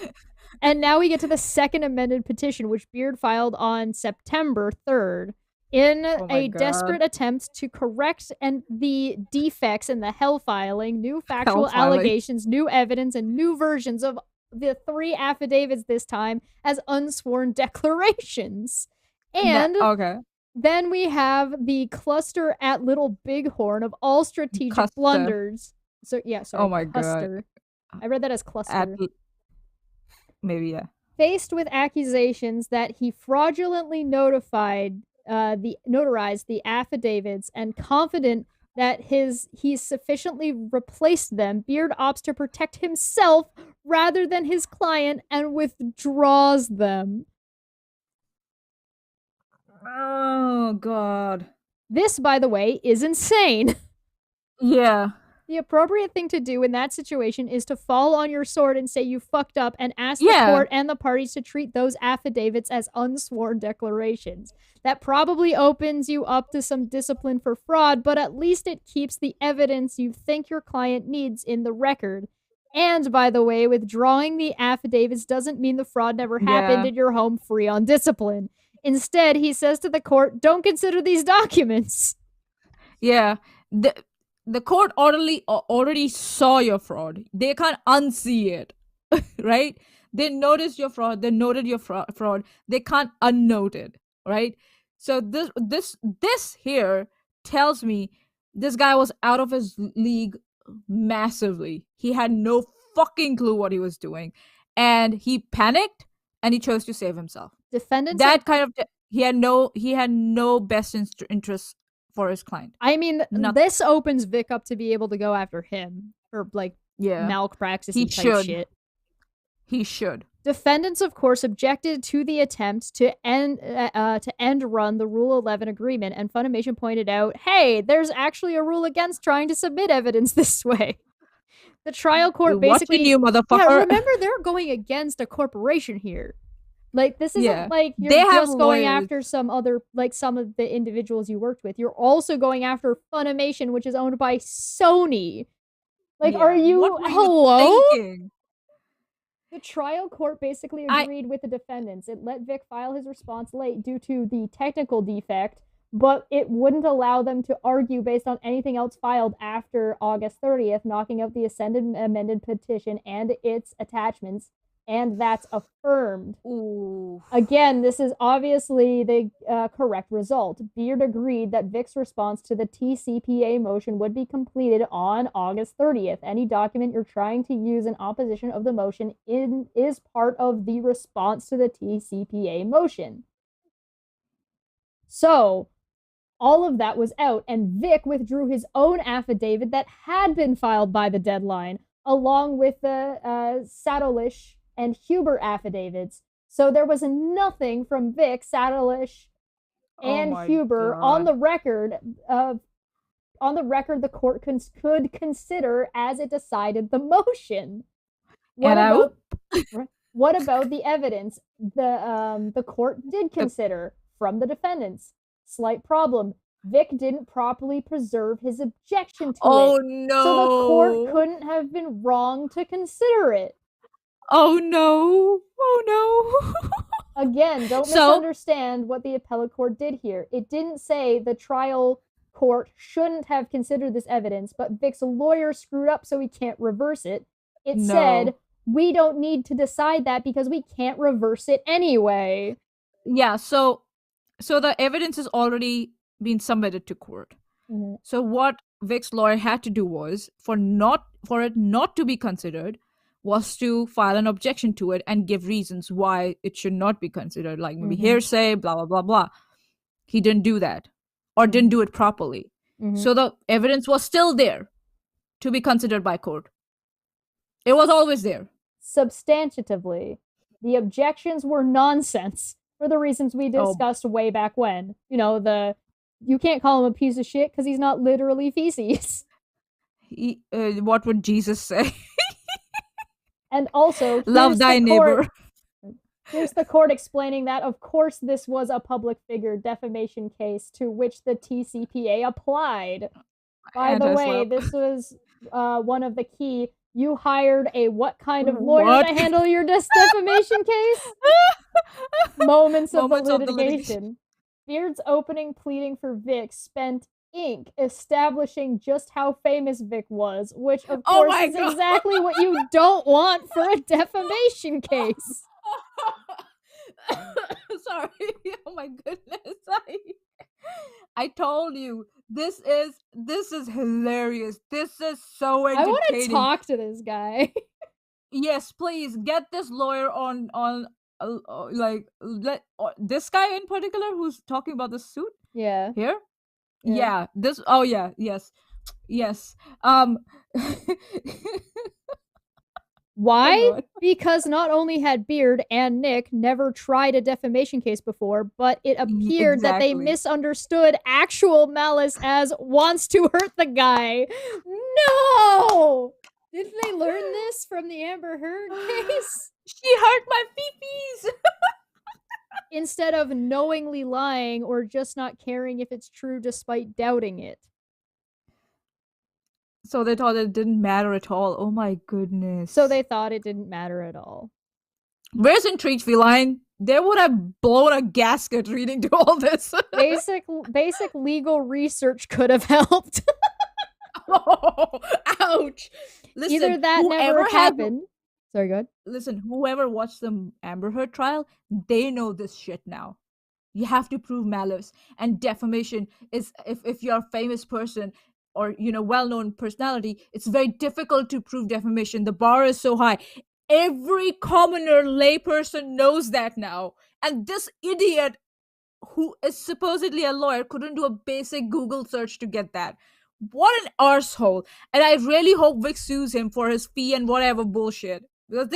And now we get to the second amended petition, which Beard filed on September 3rd in a desperate attempt to correct the defects in the Hell filing, new factual allegations, new evidence, and new versions of the 3 affidavits this time as unsworn declarations. And then we have the cluster at Little Bighorn of all strategic blunders. So yeah, sorry. Oh my cluster. God. I read that as cluster. Maybe, yeah. Faced with accusations that he fraudulently notarized the affidavits and confident that he sufficiently replaced them, Beard opts to protect himself rather than his client and withdraws them. Oh, God. This, by the way, is insane. Yeah. The appropriate thing to do in that situation is to fall on your sword and say you fucked up and ask the court and the parties to treat those affidavits as unsworn declarations. That probably opens you up to some discipline for fraud, but at least it keeps the evidence you think your client needs in the record. And, by the way, withdrawing the affidavits doesn't mean the fraud never happened and you're home free on discipline. Instead, he says to the court, don't consider these documents. Yeah. The court already saw your fraud. They can't unsee it, right? They noticed your fraud. They noted your fraud. They can't unnote it, right? So this here tells me this guy was out of his league massively. He had no fucking clue what he was doing, and he panicked and he chose to save himself. Defendants he had no best interest for his client. I mean, this opens Vic up to be able to go after him for malpractice and type shit. He should. Defendants, of course, objected to the attempt to end run the Rule 11 agreement, and Funimation pointed out, hey, there's actually a rule against trying to submit evidence this way. The trial court basically... you, motherfucker. Yeah, remember, they're going against a corporation here. Like, this isn't like you're just going after some of the individuals you worked with. You're also going after Funimation, which is owned by Sony. Like, are you... Hello? The trial court basically agreed with the defendants. It let Vic file his response late due to the technical defect, but it wouldn't allow them to argue based on anything else filed after August 30th, knocking out the amended petition and its attachments. And that's affirmed. Ooh. Again, this is obviously the correct result. Beard agreed that Vic's response to the TCPA motion would be completed on August 30th. Any document you're trying to use in opposition of the motion is part of the response to the TCPA motion. So, all of that was out, and Vic withdrew his own affidavit that had been filed by the deadline. along with the Sadolish and Huber affidavits. So there was nothing from Vic, Sadolish, and Huber on the record the court could consider as it decided the motion. What about the evidence the court did consider from the defendants? Slight problem. Vic didn't properly preserve his objection to it. Oh no. So the court couldn't have been wrong to consider it. Oh no. Oh no. Again, don't misunderstand what the appellate court did here. It didn't say the trial court shouldn't have considered this evidence, but Vic's lawyer screwed up so he can't reverse it. It said, we don't need to decide that because we can't reverse it anyway. Yeah, so the evidence has already been submitted to court. Mm-hmm. So what Vic's lawyer had to do was, for it not to be considered, was to file an objection to it and give reasons why it should not be considered, like maybe hearsay, blah, blah, blah, blah. He didn't do that, or didn't do it properly. So the evidence was still there to be considered by court. It was always there. Substantively, the objections were nonsense for the reasons we discussed way back when. You know, you can't call him a piece of shit because he's not literally feces. What would Jesus say? And also, love thy neighbor. Here's the court explaining that, of course, this was a public figure defamation case to which the TCPA applied. By the way, this was one of the key. You hired a what kind of lawyer to handle your defamation case? Moments of the litigation. Beard's opening pleading for Vic spent ink establishing just how famous Vic was, which of course is exactly what you don't want for a defamation case. Sorry. Oh my goodness. I told you, this is hilarious. This is so entertaining. I want to talk to this guy. Yes, please get this lawyer on this guy in particular who's talking about the suit. Yeah. Here. Yeah. This. Oh yeah. Yes. Why? Oh, because not only had Beard and Nick never tried a defamation case before, but it appeared that they misunderstood actual malice as wants to hurt the guy. No! Didn't they learn this from the Amber Heard case? She hurt my peepees! Instead of knowingly lying or just not caring if it's true despite doubting it. So they thought it didn't matter at all. Oh my goodness. So they thought it didn't matter at all. Where's Intrigued Feline? They would have blown a gasket reading to all this. Basic legal research could have helped. Oh, ouch. Listen, either that never happened. Sorry, go ahead. Listen, whoever watched the Amber Heard trial, they know this shit now. You have to prove malice. And defamation is, if you're a famous person or, well-known personality, it's very difficult to prove defamation. The bar is so high. Every commoner layperson knows that now. And this idiot who is supposedly a lawyer couldn't do a basic Google search to get that. What an arsehole. And I really hope Vic sues him for his fee and whatever bullshit. Because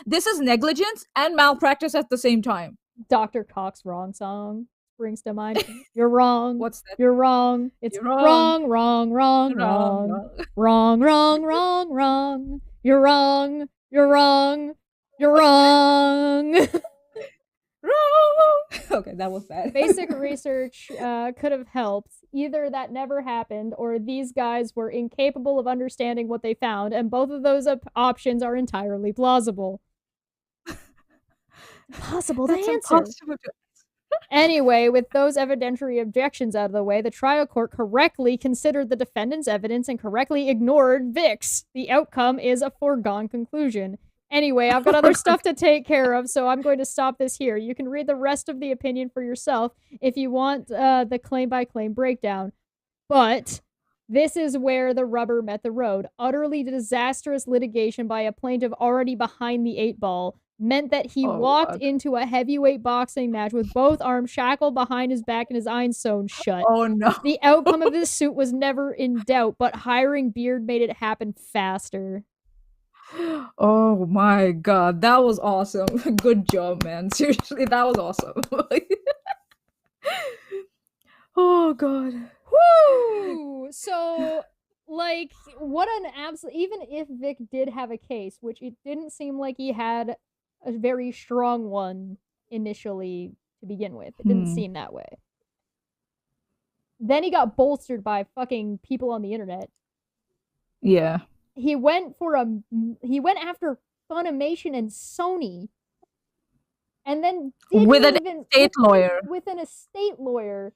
this is negligence and malpractice at the same time. Dr. Cox's Wrong song brings to mind. You're wrong. What's that? You're wrong. It's You're wrong. wrong. Wrong. You're wrong. You're wrong. You're wrong. Wrong. Okay, that was bad. Basic research could have helped. Either that never happened, or these guys were incapable of understanding what they found, and both of those options are entirely plausible. Impossible to answer. Anyway, with those evidentiary objections out of the way, the trial court correctly considered the defendant's evidence and correctly ignored Vic's. The outcome is a foregone conclusion. Anyway, I've got other stuff to take care of, so I'm going to stop this here. You can read the rest of the opinion for yourself if you want the claim-by-claim breakdown. But this is where the rubber met the road. Utterly disastrous litigation by a plaintiff already behind the 8-ball meant that he walked into a heavyweight boxing match with both arms shackled behind his back and his eyes sewn shut. Oh, no. The outcome of this suit was never in doubt, but hiring Beard made it happen faster. Oh my god, that was awesome. Good job, man. Seriously, that was awesome. Oh god. Woo! So, like, what an absolute. Even if Vic did have a case, which it didn't seem like he had a very strong one initially to begin with, it didn't seem that way. Then he got bolstered by fucking people on the internet. Yeah. He went after Funimation and Sony, and then With an estate lawyer. With an estate lawyer.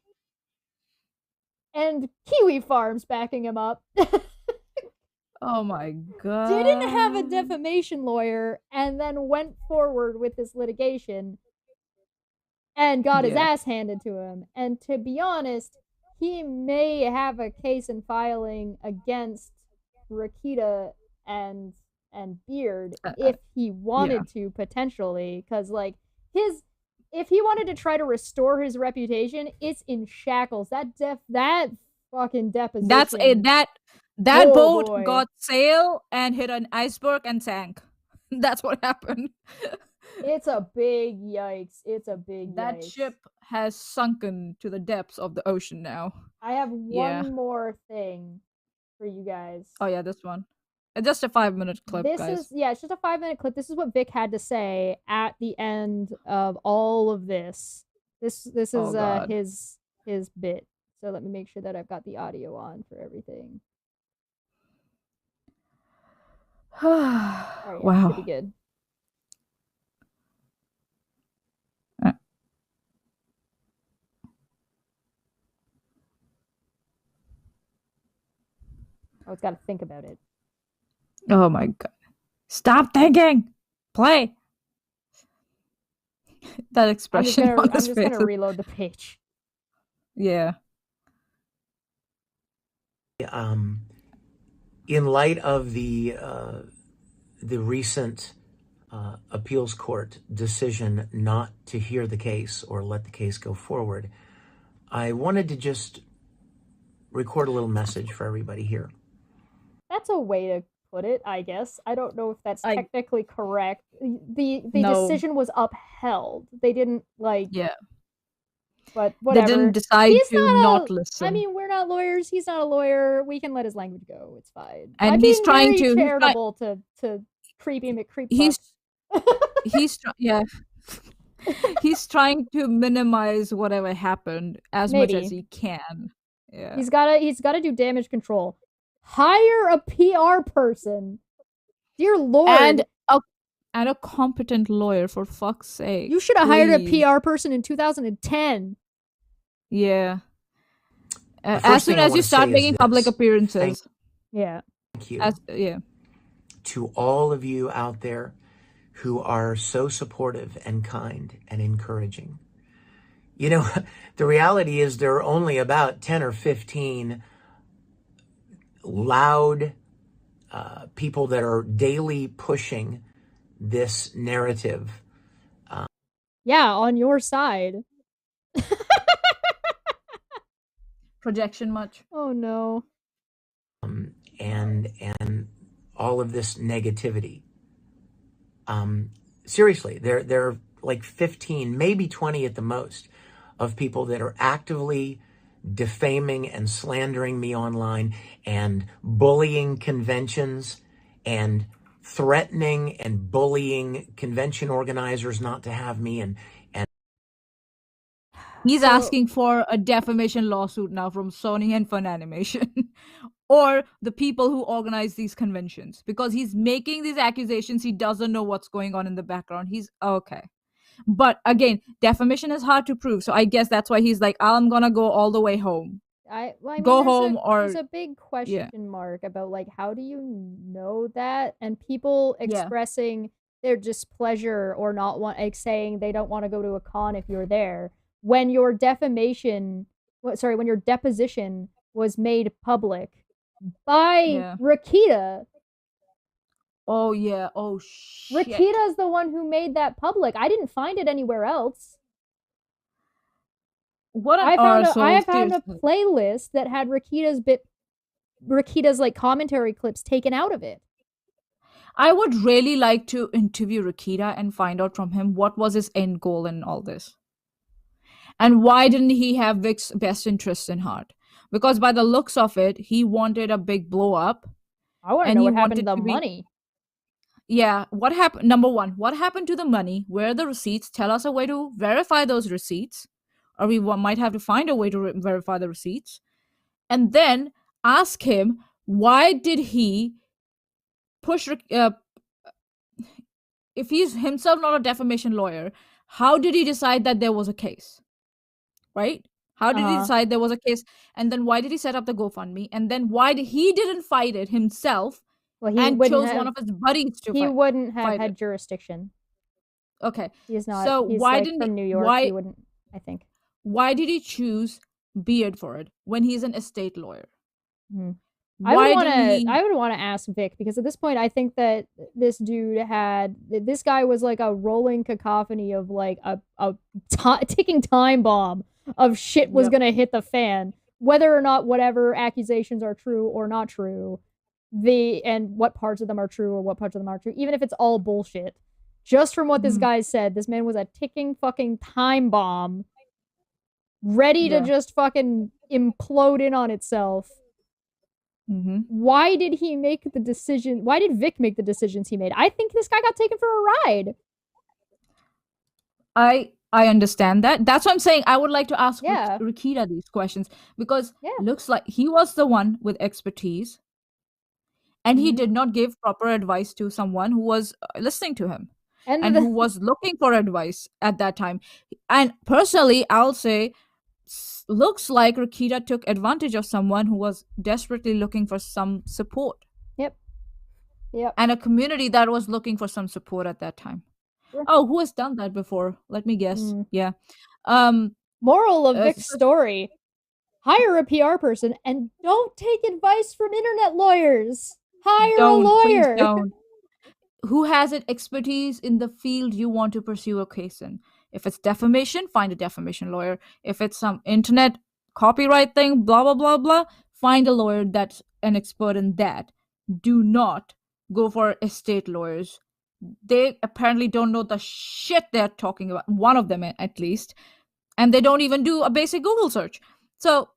And Kiwi Farms backing him up. Oh my god. Didn't have a defamation lawyer, and then went forward with this litigation and got his ass handed to him. And to be honest, he may have a case in filing against Rakita and Beard if he wanted to, potentially, because like if he wanted to try to restore his reputation, it's in shackles. That fucking deposition. That's it. That boat got sail and hit an iceberg and sank. That's what happened. It's a big yikes. It's a big that yikes. Ship has sunken to the depths of the ocean now. I have one more thing for you guys. Oh yeah, this one. It's just a 5-minute clip, guys. It's just a 5-minute clip. This is what Vic had to say at the end of all of this. This is his bit. So let me make sure that I've got the audio on for everything. Right, wow. Should be good. Oh, it's got to think about it. Oh my god. Stop thinking! Play! That expression I'm just gonna reload the page. Yeah. In light of the recent appeals court decision not to hear the case or let the case go forward, I wanted to just record a little message for everybody here. That's a way to put it, I guess. I don't know if that's technically correct. The decision was upheld. They didn't but whatever. They didn't decide not listen. I mean, we're not lawyers. He's not a lawyer. We can let his language go. It's fine. And he's trying to charitable to creepy McCreep. He's trying to minimize whatever happened as much as he can. Yeah. He's gotta do damage control. Hire a PR person. Dear Lord. And a competent lawyer, for fuck's sake. You should have hired a PR person in 2010. Yeah. As soon as you start making public appearances. Yeah. Thank you. To all of you out there who are so supportive and kind and encouraging. You know, the reality is there are only about 10 or 15 loud people that are daily pushing this narrative. Yeah, on your side. Projection much? Oh no. And all of this negativity. Seriously, there are like 15, maybe 20 at the most, of people that are actively defaming and slandering me online and bullying conventions and threatening and bullying convention organizers not to have me. And he's asking for a defamation lawsuit now from Sony and Funimation or the people who organize these conventions, because he's making these accusations. He doesn't know what's going on in the background. He's okay. But again, defamation is hard to prove. So I guess that's why he's like, I'm going to go all the way home. I mean, go home there's a big question mark about like, how do you know that? And people expressing their displeasure or not saying they don't want to go to a con if you're there. When your deposition was made public by Rakita. Oh yeah. Oh shit. Rakita's the one who made that public. I didn't find it anywhere else. I found a playlist that had Rakita's like commentary clips taken out of it. I would really like to interview Rikita and find out from him what was his end goal in all this. And why didn't he have Vic's best interests in heart? Because by the looks of it, he wanted a big blow up. I want to know what happened to the money. Yeah, what happened? Number one, what happened to the money? Where are the receipts? Tell us a way to verify those receipts. Or we might have to find a way to verify the receipts. And then ask him, why did he push... if he's himself not a defamation lawyer, how did he decide that there was a case? Right? How did he decide there was a case? And then why did he set up the GoFundMe? And then why did he didn't fight it himself? Well, he and chose one of his buddies to fight. He wouldn't have had jurisdiction. Okay. He's not. So he's why like didn't from New York? He wouldn't, I think. Why did he choose Beard for it when he's an estate lawyer? I would want to ask Vic, because at this point I think that this guy was like a rolling cacophony of like a ticking time bomb of shit was gonna hit the fan, whether or not whatever accusations are true or not true, and what parts of them are true or what parts of them aren't true, even if it's all bullshit. Just from what this guy said, this man was a ticking fucking time bomb, ready to just fucking implode in on itself. Why did he make the decision? Why did Vic make the decisions he made? I think this guy got taken for a ride. I understand that. That's what I'm saying. I would like to ask Rikita these questions, because it looks like he was the one with expertise, and he did not give proper advice to someone who was listening to him and who was looking for advice at that time. And personally, I'll say, looks like Rikita took advantage of someone who was desperately looking for some support. Yep. And a community that was looking for some support at that time. Sure. Oh, who has done that before? Let me guess. Yeah. Moral of Vic's story: hire a PR person and don't take advice from internet lawyers. Hire a lawyer. Please don't. Who has expertise in the field you want to pursue a case in? If it's defamation, find a defamation lawyer. If it's some internet copyright thing, blah, blah, blah, blah, find a lawyer that's an expert in that. Do not go for estate lawyers. They apparently don't know the shit they're talking about. One of them, at least. And they don't even do a basic Google search. So,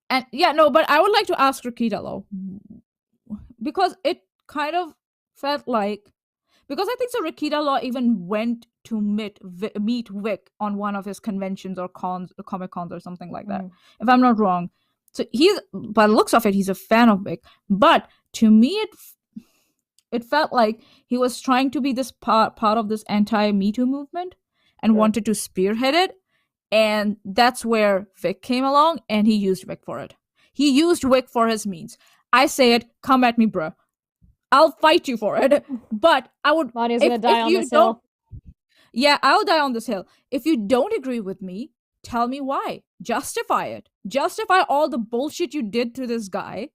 and but I would like to ask Rikita, though, because it kind of felt like, because I think so Rikita Law even went to meet Vic on one of his conventions or comic cons or something like that, if I'm not wrong. So by the looks of it, he's a fan of Vic. But to me, it felt like he was trying to be this part of this anti-Me Too movement and wanted to spearhead it. And that's where Vic came along, and he used Vic for it. He used Vic for his means. I say it, come at me, bruh. I'll fight you for it. But I would... Maanya's gonna die on this hill. Yeah, I'll die on this hill. If you don't agree with me, tell me why. Justify it. Justify all the bullshit you did to this guy.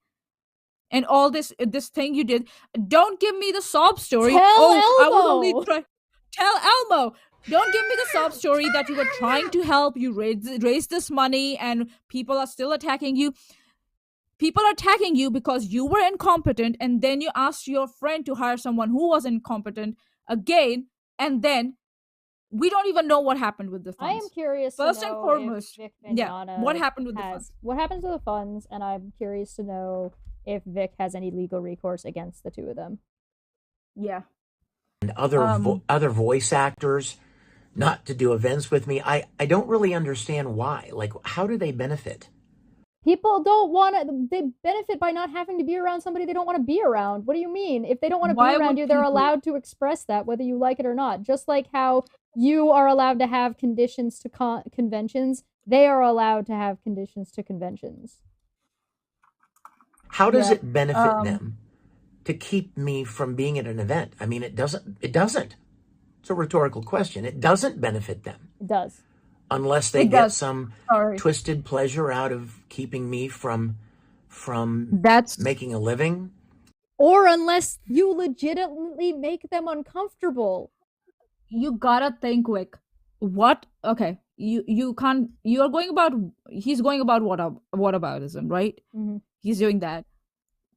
And all this thing you did. Don't give me the sob story. Tell Elmo. I was only tell Elmo. Don't give me the sob story that you were trying to help. You raised this money and people are still attacking you. People are attacking you because you were incompetent, and then you asked your friend to hire someone who was incompetent again, and then we don't even know what happened with the funds. I am curious First to know and foremost, if Vic Mignogna what happened with the funds? What happened to the funds, and I'm curious to know if Vic has any legal recourse against the two of them. Yeah. And other voice actors not to do events with me. I don't really understand why. Like, how do they benefit? People don't want to, they benefit by not having to be around somebody they don't want to be around. What do you mean? If they don't want to be around you, they're allowed to express that, whether you like it or not. Just like how you are allowed to have conditions to conventions, they are allowed to have conditions to conventions. How does it benefit them to keep me from being at an event? I mean, it doesn't. It's a rhetorical question. It doesn't benefit them. It does. Unless they get some twisted pleasure out of keeping me from making a living. Or unless you legitimately make them uncomfortable. You gotta think, Vic. What? Okay. You can't. You're going about. He's going about whataboutism, right? Mm-hmm. He's doing that.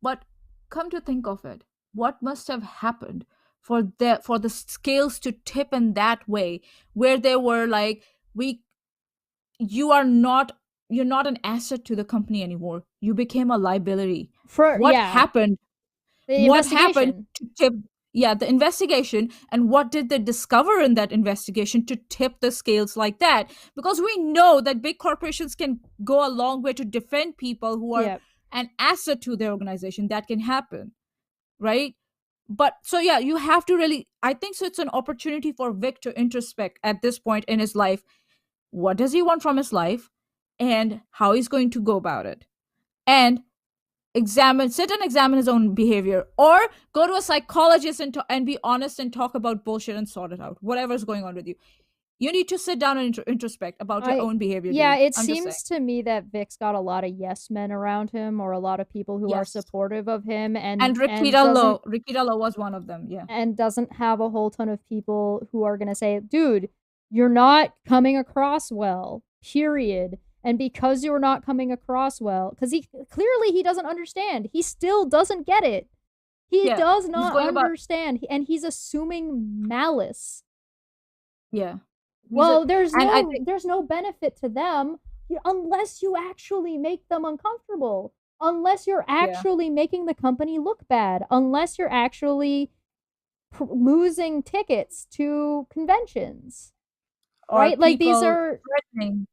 But come to think of it, what must have happened for the scales to tip in that way, where they were like, you're not an asset to the company anymore. You became a liability. What happened? The What happened investigation. to tip? Yeah, the investigation, and what did they discover in that investigation to tip the scales like that? Because we know that big corporations can go a long way to defend people who are Yep. an asset to their organization. That can happen, right? But so yeah, you have to really, I think so, it's an opportunity for Vic to introspect at this point in his life. What does he want from his life, and how he's going to go about it, and sit and examine his own behavior, or go to a psychologist and be honest and talk about bullshit and sort it out, whatever's going on with you. You need to sit down and introspect about your own behavior. Yeah, dude. it seems to me that Vic's got a lot of yes men around him, or a lot of people who are supportive of him, and Rikita Lowe was one of them. Yeah, and doesn't have a whole ton of people who are gonna say, dude, you're not coming across well, period. And because you're not coming across well, because he doesn't understand. He still doesn't get it. He does not understand, and he's assuming malice. Yeah. Well, there's no benefit to them unless you actually make them uncomfortable, unless you're actually making the company look bad, unless you're actually losing tickets to conventions, right? Like, these are threatening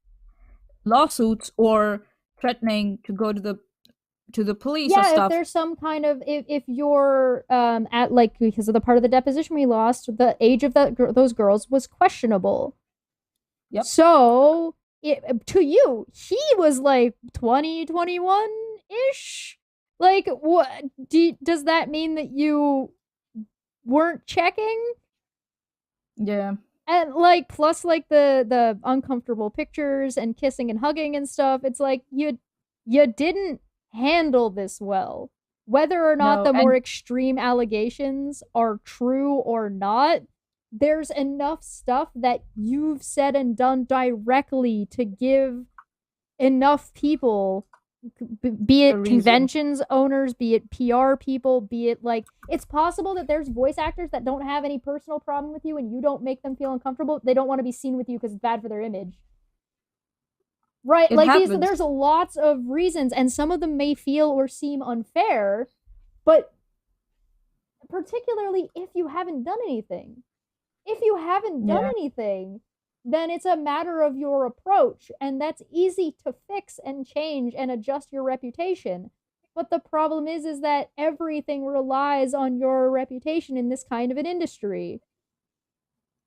lawsuits or threatening to go to the police or stuff. Yeah, if there's some kind of, if you're at, like, because of the part of the deposition we lost, the age of those girls was questionable. Yep. So to you, he was like 20, 21-ish. Like, what does that mean, that you weren't checking? Yeah. And like, plus like the uncomfortable pictures and kissing and hugging and stuff, it's like you didn't handle this well. Whether or not the more extreme allegations are true or not, there's enough stuff that you've said and done directly to give enough people, be it conventions owners, be it PR people, be it, like, it's possible that there's voice actors that don't have any personal problem with you and you don't make them feel uncomfortable. They don't want to be seen with you because it's bad for their image. Right? There's lots of reasons, and some of them may feel or seem unfair, but particularly if you haven't done anything. If you haven't done anything, then it's a matter of your approach, and that's easy to fix and change and adjust your reputation. But the problem is that everything relies on your reputation in this kind of an industry.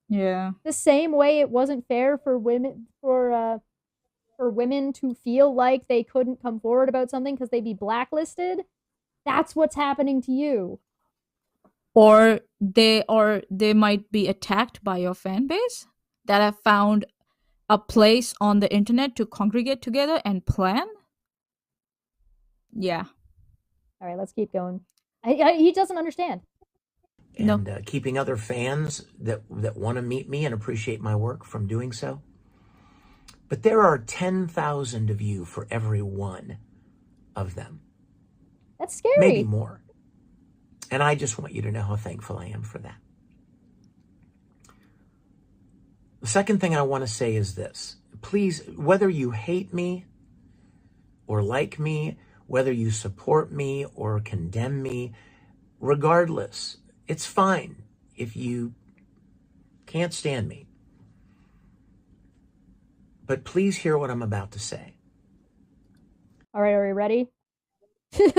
Yeah. The same way it wasn't fair for women to feel like they couldn't come forward about something because they'd be blacklisted. That's what's happening to you. Or they might be attacked by your fan base that have found a place on the internet to congregate together and plan. Yeah. All right, let's keep going. He doesn't understand. And keeping other fans that want to meet me and appreciate my work from doing so. But there are 10,000 of you for every one of them. That's scary. Maybe more. And I just want you to know how thankful I am for that. The second thing I want to say is this. Please, whether you hate me or like me, whether you support me or condemn me, regardless, it's fine if you can't stand me. But please hear what I'm about to say. All right, are we ready?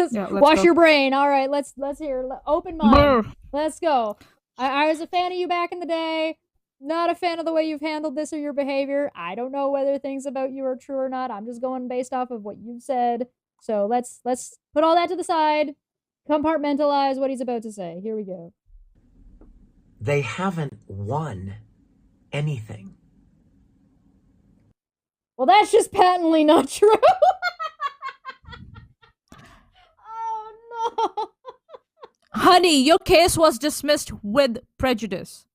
Wash your brain. All right, let's hear. Open mind. Brr. Let's go. I was a fan of you back in the day. Not a fan of the way you've handled this or your behavior. I don't know whether things about you are true or not. I'm just going based off of what you've said. So let's put all that to the side. Compartmentalize what he's about to say. Here we go. They haven't won anything. Well, that's just patently not true. Oh, no. Honey, your case was dismissed with prejudice.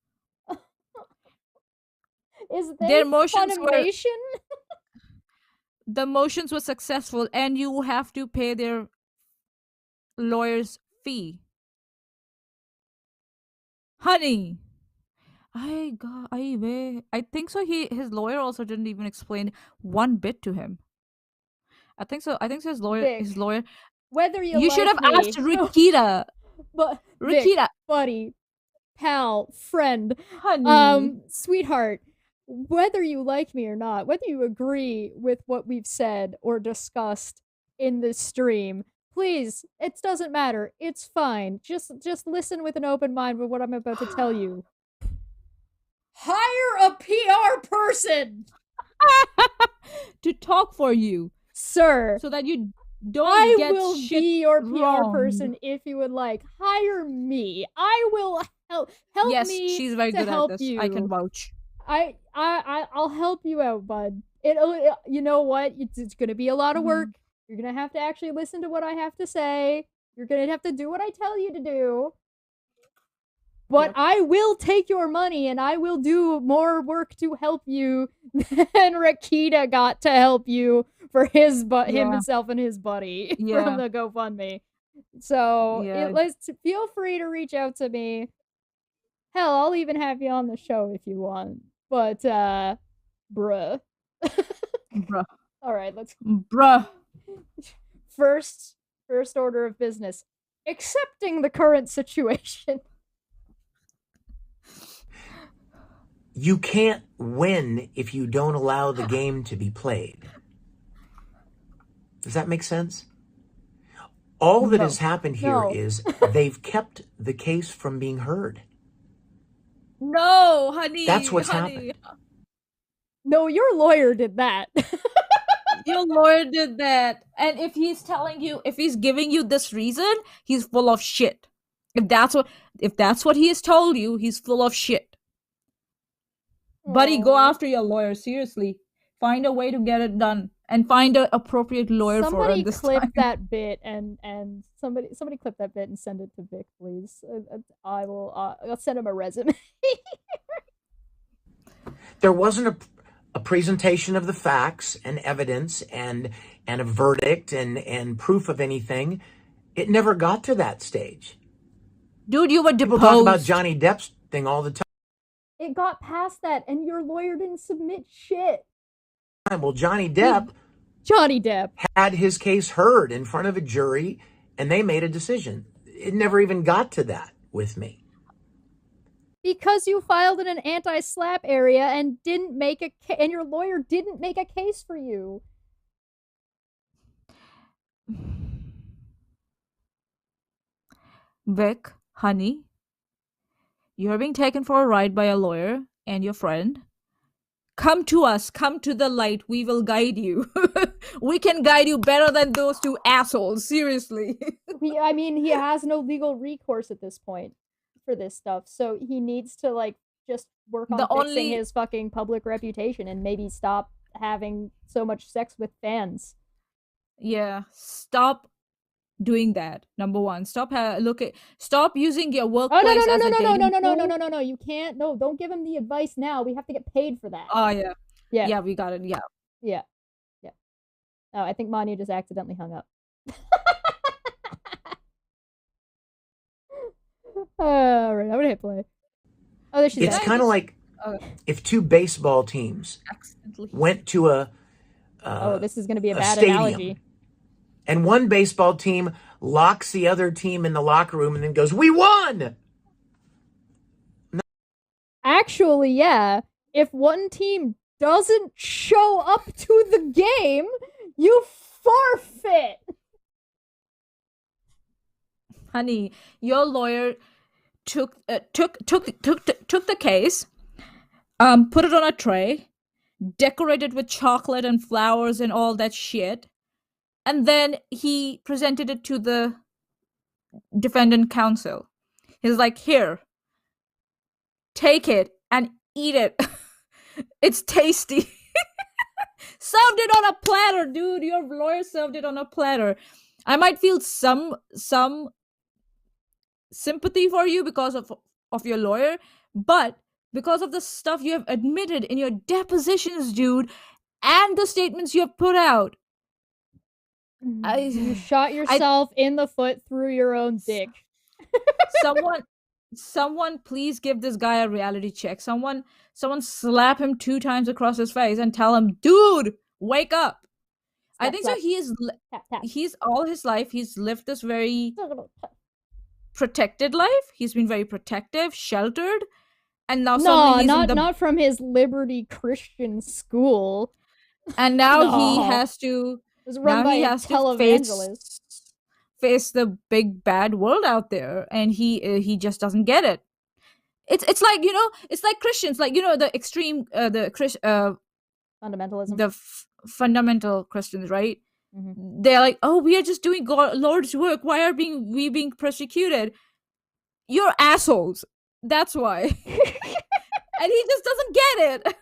Is there Funimation? The motions were successful, and you have to pay their lawyer's fee. Honey, I think so. His lawyer also didn't even explain one bit to him. I think so. His Vic, lawyer. whether you You like should have me, asked Rikita. but Vic, Rikita, buddy, pal, friend, honey. sweetheart, whether you like me or not, whether you agree with what we've said or discussed in this stream, please, it doesn't matter. It's fine. Just listen with an open mind with what I'm about to tell you. Hire a PR person To talk for you, sir. so that you don't I get will shit be your PR wrong. person if you would like. Hire me. I will help Yes, me she's very to good help at this. you. I can vouch. I'll help you out, bud. You know what? It's gonna be a lot of work. You're gonna have to actually listen to what I have to say. You're gonna have to do what I tell you to do. But I will take your money and I will do more work to help you than Rikita got to help you for himself and his buddy from the GoFundMe. So let's feel free to reach out to me. Hell, I'll even have you on the show if you want. But bruh. Bruh. All right, let's Bruh. First order of business. Accepting the current situation. You can't win if you don't allow the game to be played. Does that make sense? All that has happened here is they've kept the case from being heard. No, honey. That's what's happened. No, your lawyer did that. Your lawyer did that. And if he's giving you this reason, he's full of shit. If that's what he has told you, he's full of shit. Buddy, go after your lawyer. Seriously. Find a way to get it done. And find an appropriate lawyer for it this time. Somebody clip that bit and somebody clip that bit and send it to Vic, please. I'll send him a resume. There wasn't a presentation of the facts and evidence and a verdict and proof of anything. It never got to that stage. Dude, you were deposed. People talk about Johnny Depp's thing all the time. It got past that, and your lawyer didn't submit shit. Well, Johnny Depp had his case heard in front of a jury, and they made a decision. It never even got to that with me. Because you filed in an anti-slap area and and your lawyer didn't make a case for you. Vic, honey, you're being taken for a ride by a lawyer and your friend. Come to us. Come to the light. We will guide you. We can guide you better than those two assholes. Seriously. I mean, he has no legal recourse at this point for this stuff. So he needs to, just work on fixing his fucking public reputation and maybe stop having so much sex with fans. Yeah. Stop doing that. Number one, stop using your workplace as a dating pool. No, you can't. No, don't give him the advice now. We have to get paid for that. Oh yeah, we got it. Yeah. Oh, I think Maanyaa just accidentally hung up. All right, I'm gonna hit play. Oh, there she's It's kind of like if two baseball teams went to a this is gonna be a bad stadium. analogy. And one baseball team locks the other team in the locker room and then goes, "We won!" Actually, yeah. If one team doesn't show up to the game, you forfeit. Honey, your lawyer took the case, put it on a tray, decorated with chocolate and flowers and all that shit. And then he presented it to the defendant counsel. He's like, here, take it and eat it. It's tasty. Served it on a platter, dude. Your lawyer served it on a platter. I might feel some sympathy for you because of your lawyer, but because of the stuff you have admitted in your depositions, dude, and the statements you have put out, you shot yourself in the foot through your own dick. someone please give this guy a reality check. Someone slap him 2 times across his face and tell him, dude, wake up. I think so. He's all his life he's lived this very protected life. He's been very protective, sheltered, and now suddenly he's not from his Liberty Christian school. And now he has to. It was run by a televangelist. Face the big bad world out there, and he just doesn't get it. It's like, you know, it's like Christians, like, you know, the extreme fundamentalism, the fundamental Christians, right? Mm-hmm. They're like, oh, we are just doing Lord's work. Why are we being persecuted? You're assholes. That's why. And he just doesn't get it.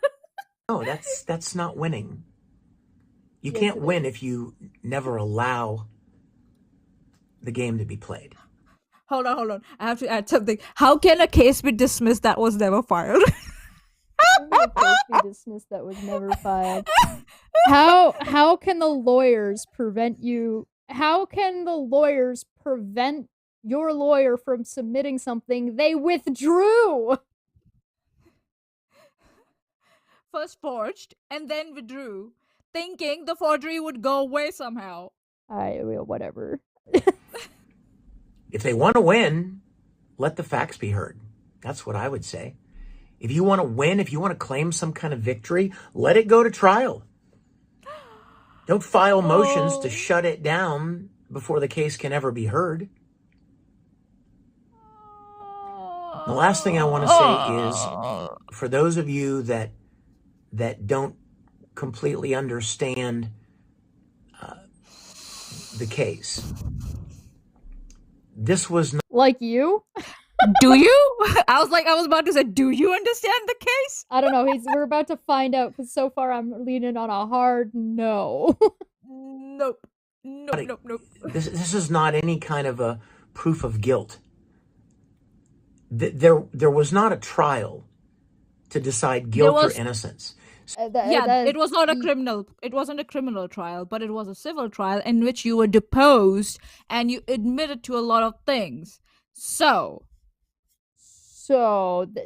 No, that's not winning. You can't win if you never allow the game to be played. Hold on. I have to add something. How can a case be dismissed that was never filed? A case be dismissed that was never filed. How can the lawyers prevent you? How can the lawyers prevent your lawyer from submitting something they withdrew? First forged and then withdrew, thinking the forgery would go away somehow. Whatever. If they want to win, let the facts be heard. That's what I would say. If you want to win, if you want to claim some kind of victory, let it go to trial. Don't file motions to shut it down before the case can ever be heard. The last thing I want to say is, for those of you that don't completely understand the case, this was not like you. Do you? I was about to say, do you understand the case? I don't know. We're about to find out, because so far I'm leaning on a hard no. Nope. This is not any kind of a proof of guilt. There was not a trial to decide guilt or innocence. It was not a criminal. It wasn't a criminal trial, but it was a civil trial in which you were deposed and you admitted to a lot of things. So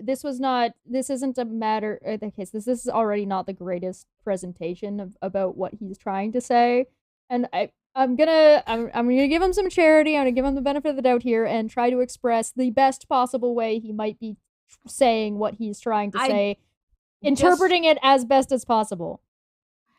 this isn't a matter. This is already not the greatest presentation about what he's trying to say, and I'm gonna give him some charity. I'm gonna give him the benefit of the doubt here and try to express the best possible way he might be saying what he's trying to say. Interpreting it as best as possible.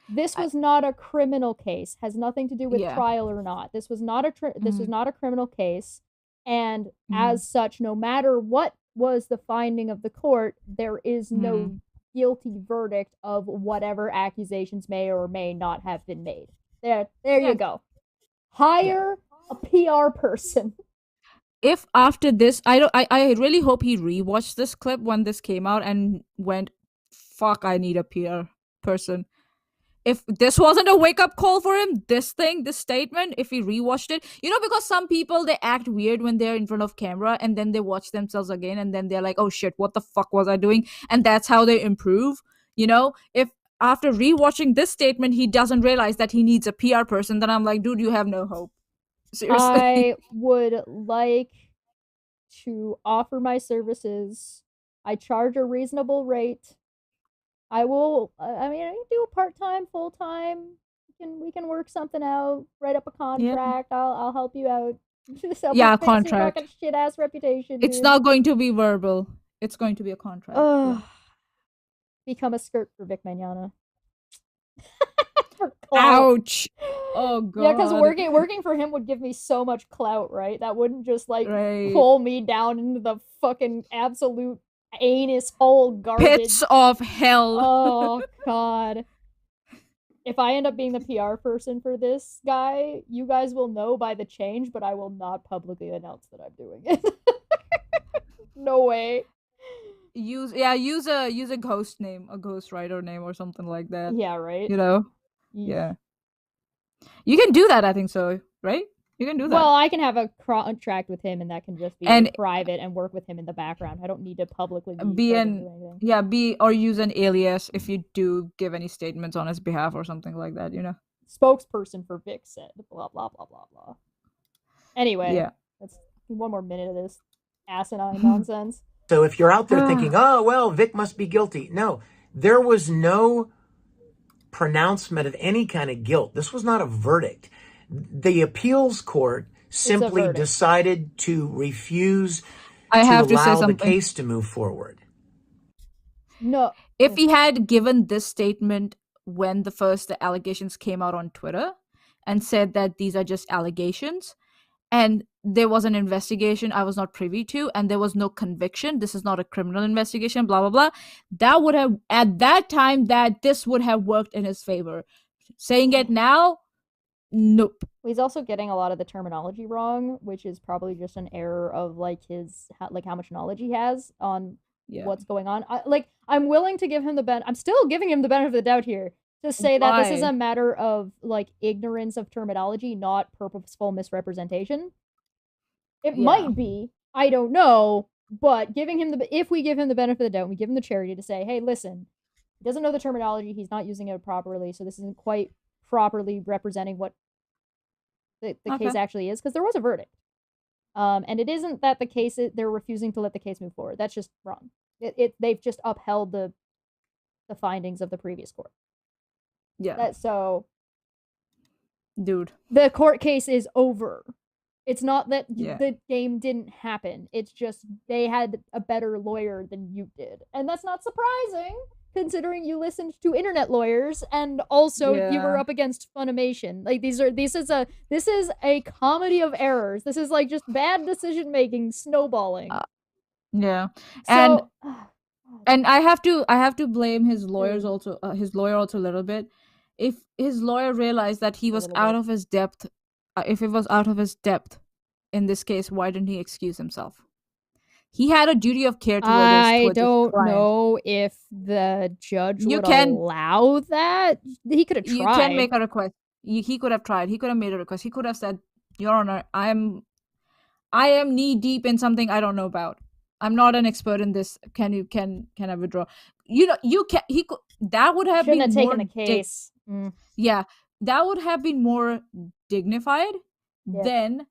This was not a criminal case. Has nothing to do with trial or not. This was not this was not a criminal case, and as such, no matter what was the finding of the court, there is no guilty verdict of whatever accusations may or may not have been made. There you go. Hire a PR person. If after this, I really hope he rewatched this clip when this came out and went, fuck, I need a PR person. If this wasn't a wake-up call for him, this statement, if he rewatched it, you know, because some people, they act weird when they're in front of camera and then they watch themselves again and then they're like, oh shit, what the fuck was I doing? And that's how they improve, you know? If after rewatching this statement, he doesn't realize that he needs a PR person, then I'm like, dude, you have no hope. Seriously. I would like to offer my services. I charge a reasonable rate. I will. I can do a part-time, full-time. We can work something out. Write up a contract. Yeah. I'll help you out. Contract. Your shit ass reputation. It's dude. not going to be verbal. It's going to be a contract. Become a skirt for Vic Mignogna. Ouch. Oh god. Yeah, because working for him would give me so much clout, right? That wouldn't just pull me down into the fucking absolute anus hole garbage. Pits of hell. Oh god. If I end up being the PR person for this guy, you guys will know by the change, but I will not publicly announce that I'm doing it. No way. Use a ghost name, a ghostwriter name or something like that. Yeah, right. You know? Yeah. You can do that, I think so, right? You can do that. Well, I can have a contract with him, and that can just be private and work with him in the background. I don't need to publicly or use an alias if you do give any statements on his behalf or something like that, you know. Spokesperson for Vic said blah blah blah blah blah. Anyway, let's do one more minute of this. asinine nonsense. So if you're out there thinking, oh, well, Vic must be guilty. No, there was no pronouncement of any kind of guilt. This was not a verdict. The appeals court simply decided to refuse to allow the case to move forward. No. If he had given this statement when the allegations came out on Twitter and said that these are just allegations and there was an investigation I was not privy to and there was no conviction, this is not a criminal investigation, blah, blah, blah, that would have, at that time, that this would have worked in his favor. Saying it now, nope. He's also getting a lot of the terminology wrong, which is probably just an error of like his how much knowledge he has on what's going on. I'm willing to give him I'm still giving him the benefit of the doubt here to say that this is a matter of like ignorance of terminology, not purposeful misrepresentation. It might be, I don't know, but if we give him the benefit of the doubt, we give him the charity to say, hey, listen, he doesn't know the terminology, he's not using it properly, so this isn't quite properly representing what the case actually is, because there was a verdict. And it isn't that they're refusing to let the case move forward. That's just wrong. They've just upheld the findings of the previous court. Yeah. So, dude, the court case is over. It's not that the game didn't happen. It's just they had a better lawyer than you did, and that's not surprising considering you listened to internet lawyers and also you were up against Funimation. Like this is a comedy of errors. This is like just bad decision making snowballing. And I have to blame his lawyers also. His lawyer also a little bit. If his lawyer realized that he was out of his depth, if it was out of his depth in this case, why didn't he excuse himself? He had a duty of care towards I don't know if the judge would allow that. He could have tried. You can make a request. He could have tried. He could have made a request. He could have said, Your Honor, I am knee deep in something I don't know about. I'm not an expert in this. Can I withdraw? You can. He could. That would have Shouldn't been have more taken the case. Yeah, that would have been more dignified than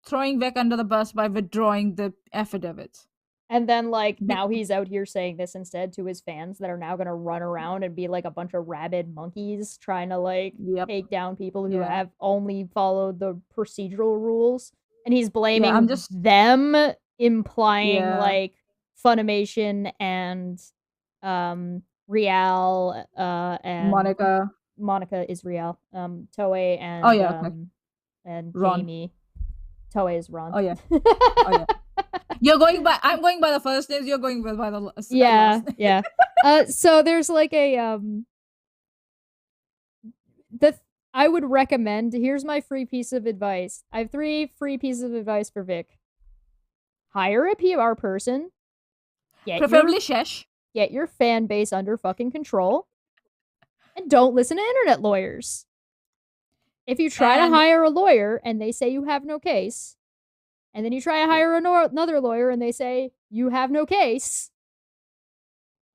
throwing Vec under the bus by withdrawing the affidavit. And then, now he's out here saying this instead to his fans that are now going to run around and be like a bunch of rabid monkeys trying to, take down people who have only followed the procedural rules. And he's blaming them, implying, Funimation and Real and... Monica is Real. Toye and... and Ron. Jamie. Toye is Ron. Oh yeah. You're going by. I'm going by the first names. You're going by the last. Yeah. So there's like a I would recommend. Here's my free piece of advice. I have 3 free pieces of advice for Vic. Hire a PR person. Preferably Chesh. Get your fan base under fucking control, and don't listen to internet lawyers. If you try to hire a lawyer and they say you have no case, and then you try to hire another lawyer and they say you have no case,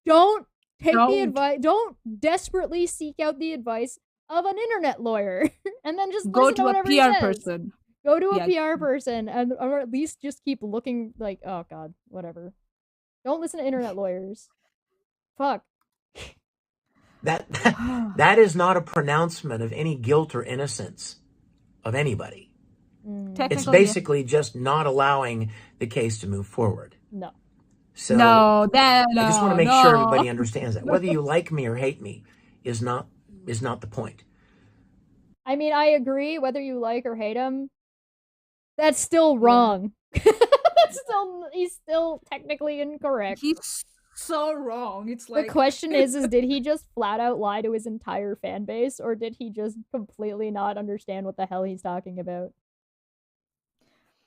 don't take the advice. Don't desperately seek out the advice of an internet lawyer, and then just go listen to whatever a he PR says. person. Go to a PR person, or at least just keep looking like, oh god, whatever. Don't listen to internet lawyers. Fuck. That is not a pronouncement of any guilt or innocence of anybody. It's basically just not allowing the case to move forward. No. So I just want to make sure everybody understands that. Whether you like me or hate me is not the point. I mean, I agree. Whether you like or hate him, that's still wrong. He's still technically incorrect. He's so wrong. It's like the question is did he just flat out lie to his entire fan base, or did he just completely not understand what the hell he's talking about?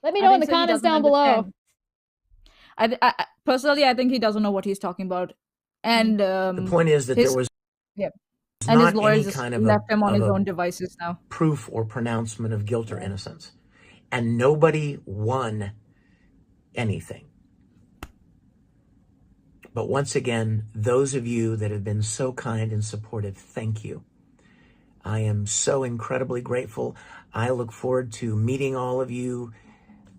Let me know in the comments down below. I personally, I think he doesn't know what he's talking about, and the point is that there was and his lawyers just left him on his own devices now. Proof or pronouncement of guilt or innocence, and nobody won anything. But once again, those of you that have been so kind and supportive, thank you. I am so incredibly grateful. I look forward to meeting all of you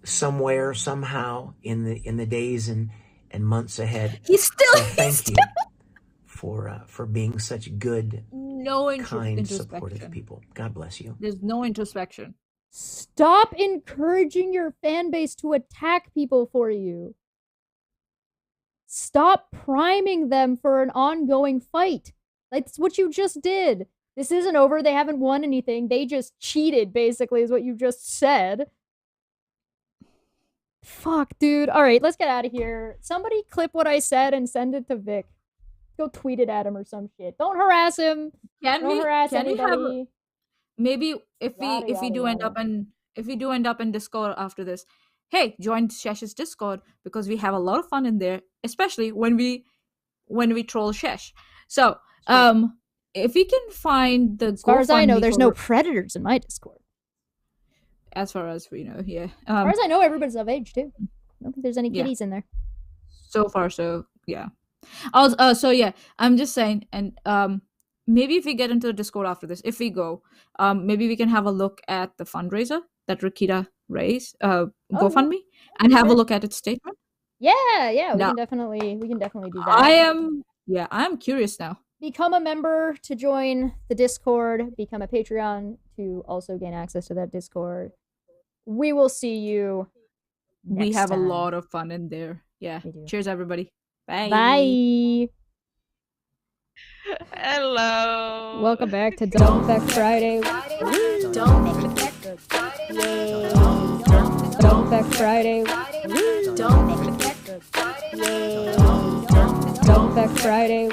somewhere, somehow, in the days and months ahead. He's still. So thank you for being such good, kind, supportive people. God bless you. There's no introspection. Stop encouraging your fan base to attack people for you. Stop priming them for an ongoing fight. That's what you just did. This isn't over. They haven't won anything. They just cheated, basically, is what you just said. Fuck, dude. All right, let's get out of here. Somebody clip what I said and send it to Vic. Go tweet it at him or some shit. Don't harass him. Don't harass anybody. Maybe if we do end up in Discord after this, hey, join Chesh's Discord because we have a lot of fun in there, especially when we troll Chesh. So, if we can find the as far as I know, there's no predators in my Discord. As far as we know, yeah. As far as I know, everybody's of age too. I don't think there's any kitties in there. So far, so yeah. So yeah, I'm just saying, and maybe if we get into the Discord after this, if we go, maybe we can have a look at the fundraiser that Rakita raised, GoFundMe, and have a look at its statement. Yeah, we can definitely do that. I'm curious now. Become a member to join the Discord. Become a Patreon to also gain access to that Discord. We will see you. We have time. A lot of fun in there. Yeah. Cheers, everybody. Bye. Bye. Hello. Welcome back to Don't Fekk Friday. Don't Fekk Friday. Don't Fekk Friday. Don't Fekk Friday. Don't Fekk Friday.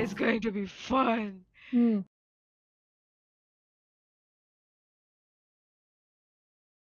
It's going to be fun.